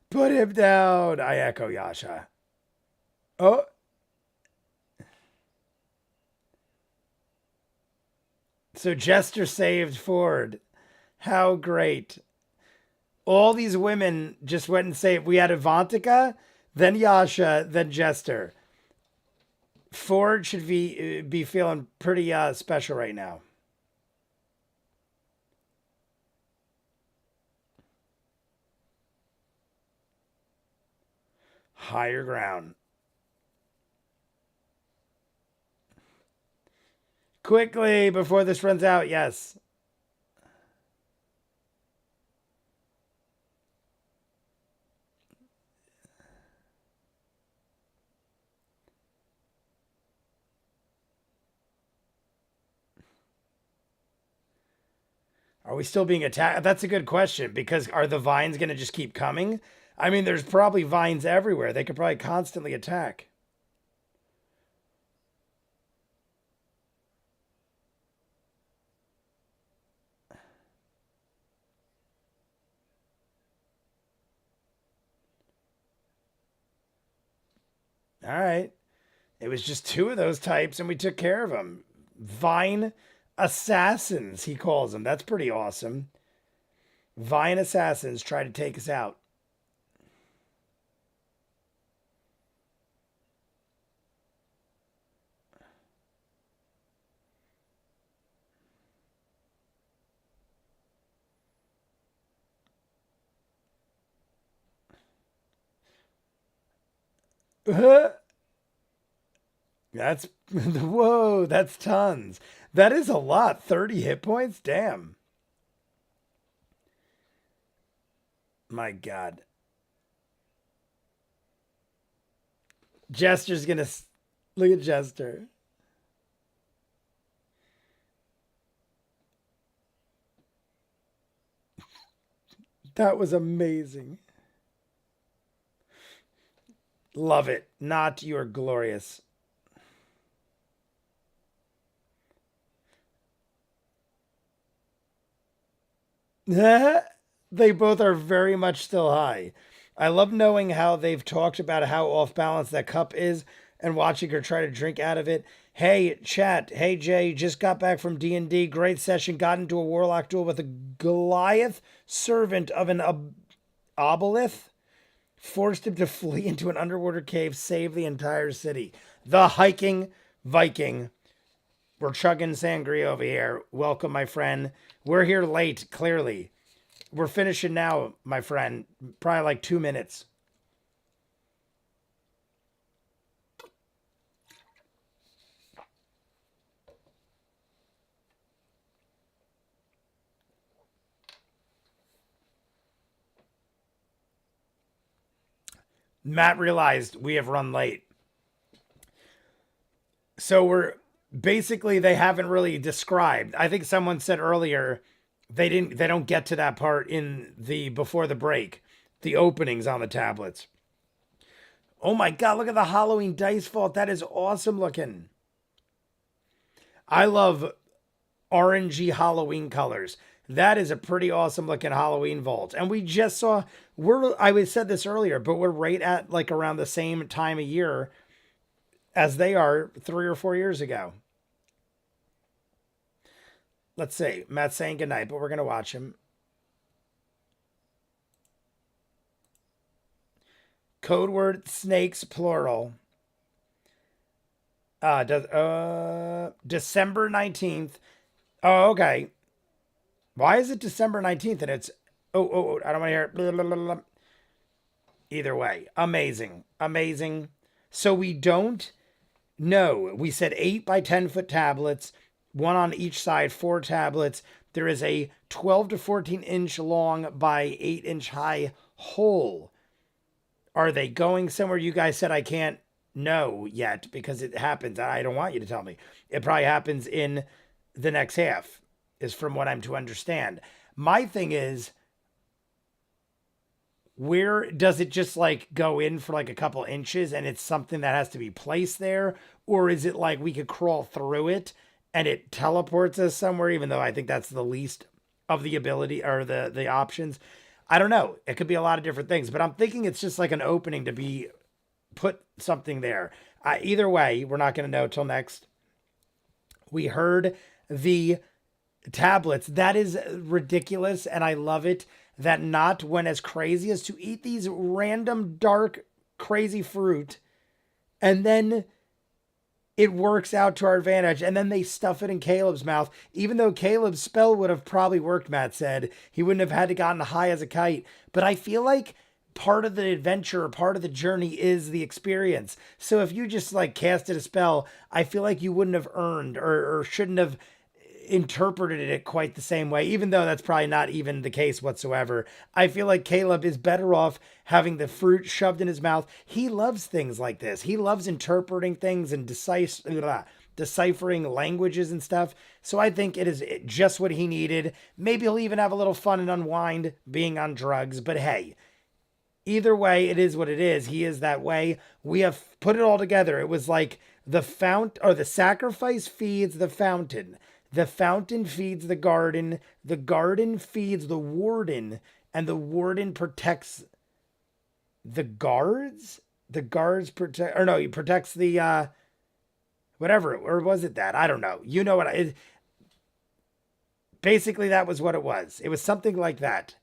Put him down. I echo Yasha. Oh. So Jester saved Ford. How great. All these women just went and saved. We had Avantika, then Yasha, then Jester. Ford should be feeling pretty special right now. Higher ground. Quickly before this runs out, yes. Are we still being attacked? That's a good question because are the vines going to just keep coming? I mean, there's probably vines everywhere. They could probably constantly attack. All right. It was just two of those types and we took care of them. Vine assassins, he calls them. That's pretty awesome. Vine assassins try to take us out. That's whoa, that's tons. That is a lot. 30 hit points? Damn. My God. Jester's gonna look at Jester. That was amazing. Love it. Not you are glorious. They both are very much still high. I love knowing how they've talked about how off balance that cup is and watching her try to drink out of it. Hey, chat. Hey, Jay. Just got back from D&D. Great session. Got into a warlock duel with a Goliath servant of an obelith. Forced him to flee into an underwater cave. Save the entire city. The hiking Viking. We're chugging sangria over here. Welcome, my friend. We're here late, clearly. We're finishing now, my friend. Probably like 2 minutes. Matt realized we have run late. So we're basically they haven't really described. I think someone said earlier they don't get to that part in the before the break. The openings on the tablets. Oh my God, look at the Halloween dice vault. That is awesome looking. I love orangey Halloween colors. That is a pretty awesome looking Halloween vault. And we just saw, I said this earlier, but we're right at like around the same time of year as they are 3 or 4 years ago. Let's see. Matt's saying goodnight, but we're going to watch him. Code word snakes, plural. December 19th. Oh, okay. Why is it December 19th and it's... Oh, I don't want to hear it. Blah, blah, blah, blah. Either way. Amazing. Amazing. So we don't know. We said 8 by 10 foot tablets, 1 on each side, 4 tablets. There is a 12 to 14 inch long by 8 inch high hole. Are they going somewhere? You guys said I can't know yet because it happens. I don't want you to tell me. It probably happens in the next half, is from what I'm to understand. My thing is, where does it just like go in for like a couple inches and it's something that has to be placed there? Or is it like we could crawl through it and it teleports us somewhere, even though I think that's the least of the ability or the options? I don't know. It could be a lot of different things, but I'm thinking it's just like an opening to be put something there. Either way, we're not going to know till next. We heard the tablets. That is ridiculous, and I love it that Not went as crazy as to eat these random dark crazy fruit and then it works out to our advantage, and then they stuff it in Caleb's mouth, even though Caleb's spell would have probably worked. Matt said he wouldn't have had to gotten high as a kite, but I feel like part of the adventure, part of the journey is the experience. So if you just like casted a spell, I feel like you wouldn't have earned or shouldn't have interpreted it quite the same way, even though that's probably not even the case whatsoever. I feel like Caleb is better off having the fruit shoved in his mouth. He loves things like this. He loves interpreting things and deciphering languages and stuff. So I think it is just what he needed. Maybe he'll even have a little fun and unwind being on drugs. But hey, either way, it is what it is. He is that way. We have put it all together. It was like the sacrifice feeds the fountain. The fountain feeds the garden feeds the warden, and the warden protects the guards. The guards protect, or no, he protects the whatever, or was it that? I don't know. You know what? Basically, that was what it was. It was something like that.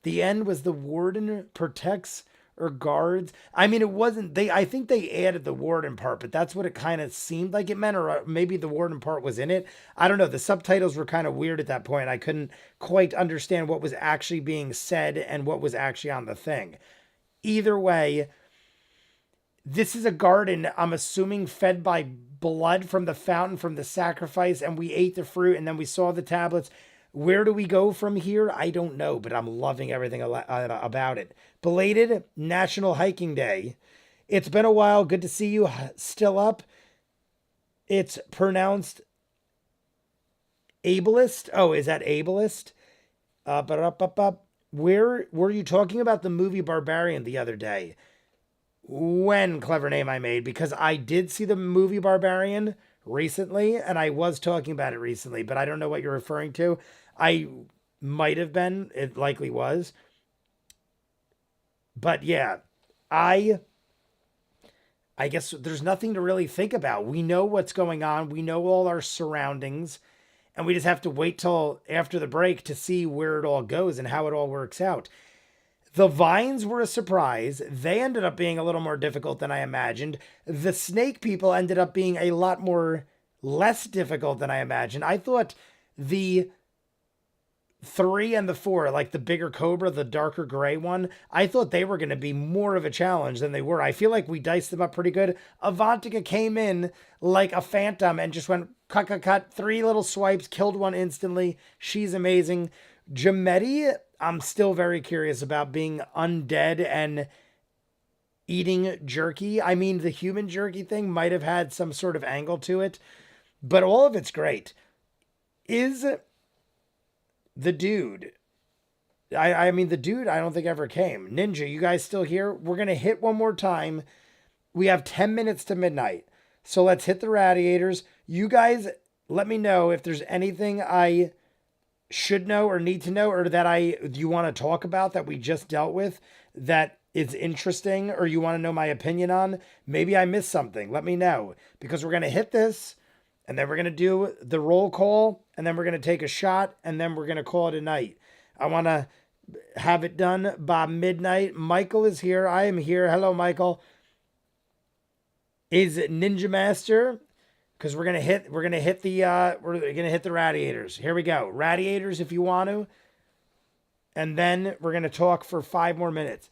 The end was the warden protects or guards. I mean, it wasn't they. I think they added the warden part, but that's what it kind of seemed like it meant, or maybe the warden part was in it. I don't know. The subtitles were kind of weird at that point. I couldn't quite understand what was actually being said and what was actually on the thing. Either way, this is a garden, I'm assuming, fed by blood from the fountain, from the sacrifice, and we ate the fruit, and then we saw the tablets. Where do we go from here? I don't know, but I'm loving everything about it. Belated National Hiking Day. It's been a while. Good to see you still up. It's pronounced ableist. Oh, is that ableist? Where were you talking about the movie Barbarian the other day? When, clever name I made, because I did see the movie Barbarian recently, and I was talking about it recently, but I don't know what you're referring to. I might have been. It likely was. But yeah, I guess there's nothing to really think about. We know what's going on. We know all our surroundings, and we just have to wait till after the break to see where it all goes and how it all works out. The vines were a surprise. They ended up being a little more difficult than I imagined. The snake people ended up being a lot less difficult than I imagined. I thought the 3 and the 4, like the bigger cobra, the darker gray one, I thought they were going to be more of a challenge than they were. I feel like we diced them up pretty good. Avantika came in like a phantom and just went cut, 3 little swipes, killed one instantly. She's amazing. Jamedi, I'm still very curious about being undead and eating jerky. I mean, the human jerky thing might have had some sort of angle to it, but all of it's great. Is the dude, I mean, the dude, I don't think ever came. Ninja, you guys still here? We're going to hit one more time. We have 10 minutes to midnight. So let's hit the radiators. You guys, let me know if there's anything I should know or need to know, or that you want to talk about that we just dealt with that is interesting, or you want to know my opinion on. Maybe I missed something. Let me know, because we're going to hit this, and then we're going to do the roll call, and then we're going to take a shot, and then we're going to call it a night. I want to have it done by midnight. Michael is here. I am here. Hello, Michael. Is Ninja Master? Because we're gonna hit the radiators. Here we go. Radiators if you want to. And then we're gonna talk for 5 more minutes.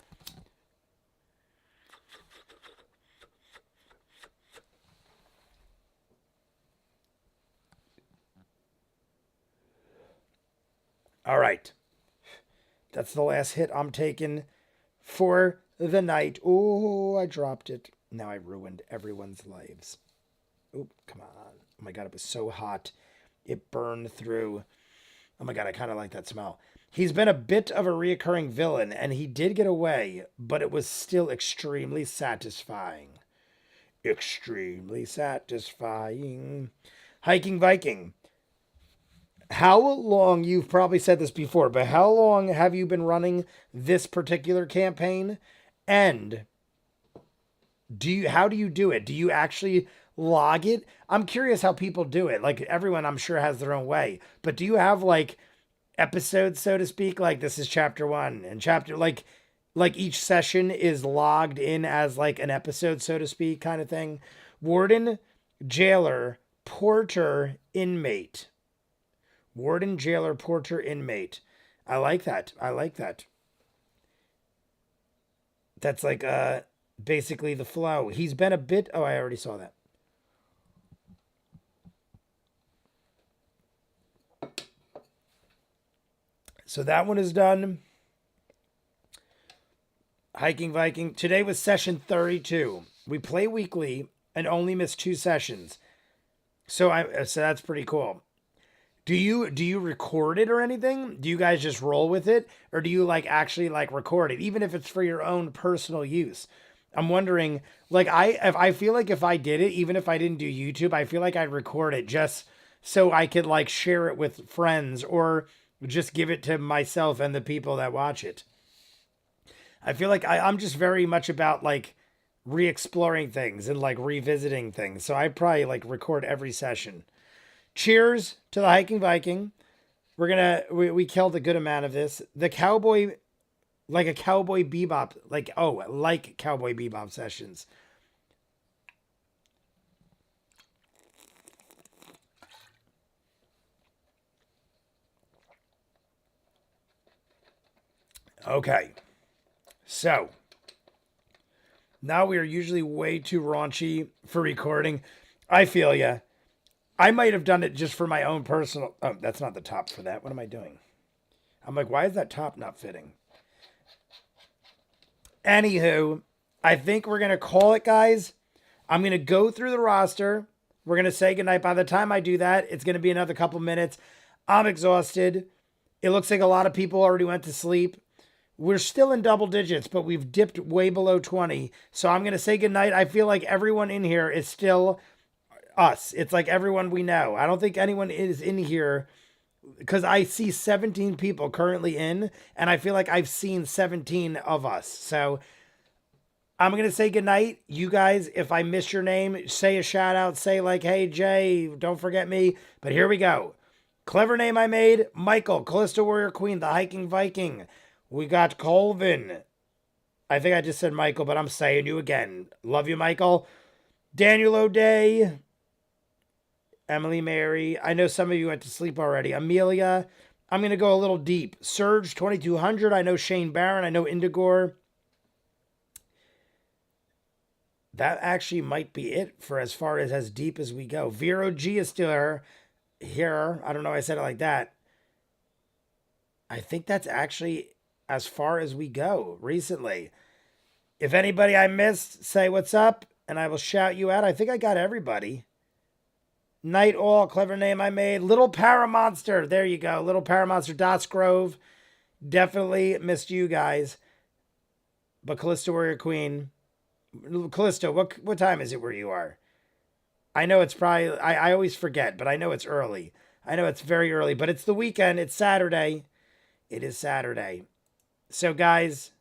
All right. That's the last hit I'm taking for the night. Oh, I dropped it. Now I ruined everyone's lives. Oh, come on. Oh my God, it was so hot. It burned through. Oh my God, I kind of like that smell. He's been a bit of a reoccurring villain, and he did get away, but it was still extremely satisfying. Extremely satisfying. Hiking Viking. How long, you've probably said this before, but how long have you been running this particular campaign? And how do you do it? Do you actually log it? I'm curious how people do it. Like, everyone I'm sure has their own way, but do you have like episodes, so to speak? Like, this is chapter 1 and chapter, like each session is logged in as like an episode, so to speak, kind of thing. Warden, jailer, porter, inmate. Warden, jailer, porter, inmate. I like that. That's like basically the flow. He's been a bit. Oh, I already saw that. So that one is done. Hiking Viking. Today was session 32. We play weekly and only miss 2 sessions. So that's pretty cool. Do you record it or anything? Do you guys just roll with it, or do you like actually like record it, even if it's for your own personal use? I'm wondering, like I feel like if I did it, even if I didn't do YouTube, I feel like I'd record it just so I could like share it with friends or just give it to myself and the people that watch it. I feel like I'm just very much about like re-exploring things and like revisiting things. So I probably like record every session. Cheers to the hiking Viking. We killed a good amount of this. The cowboy, like a cowboy bebop, like cowboy bebop sessions. Okay, so now we are usually way too raunchy for recording. I feel ya. I might have done it just for my own personal. Oh, that's not the top for that. What am I doing? I'm like, why is that top not fitting? Anywho, I think we're gonna call it, guys. I'm gonna go through the roster. We're gonna say goodnight. By the time I do that, it's gonna be another couple minutes. I'm exhausted. It looks like a lot of people already went to sleep. We're still in double digits, but we've dipped way below 20. So I'm gonna say goodnight. I feel like everyone in here is still us. It's like everyone we know. I don't think anyone is in here because I see 17 people currently in, and I feel like I've seen 17 of us. So I'm going to say goodnight. You guys, if I miss your name, say a shout out. Say, like, hey, Jay, don't forget me. But here we go. Clever name I made Michael, Callisto Warrior Queen, the Hiking Viking. We got Colvin. I think I just said Michael, but I'm saying you again. Love you, Michael. Daniel O'Day. Emily Mary. I know some of you went to sleep already. Amelia. I'm going to go a little deep. Surge 2200. I know Shane Barron. I know Indigore. That actually might be it for as far as deep as we go. Vero G is still here. I don't know why I said it like that. I think that's actually as far as we go recently. If anybody I missed, say what's up, and I will shout you out. I think I got everybody. Night All, clever name I made. Little Paramonster. There you go. Little Paramonster. Dots Grove. Definitely missed you guys. But Callisto Warrior Queen. Callisto, what time is it where you are? I know it's probably, I always forget, but I know it's early. I know it's very early, but it's the weekend. It's Saturday. It is Saturday. So, guys,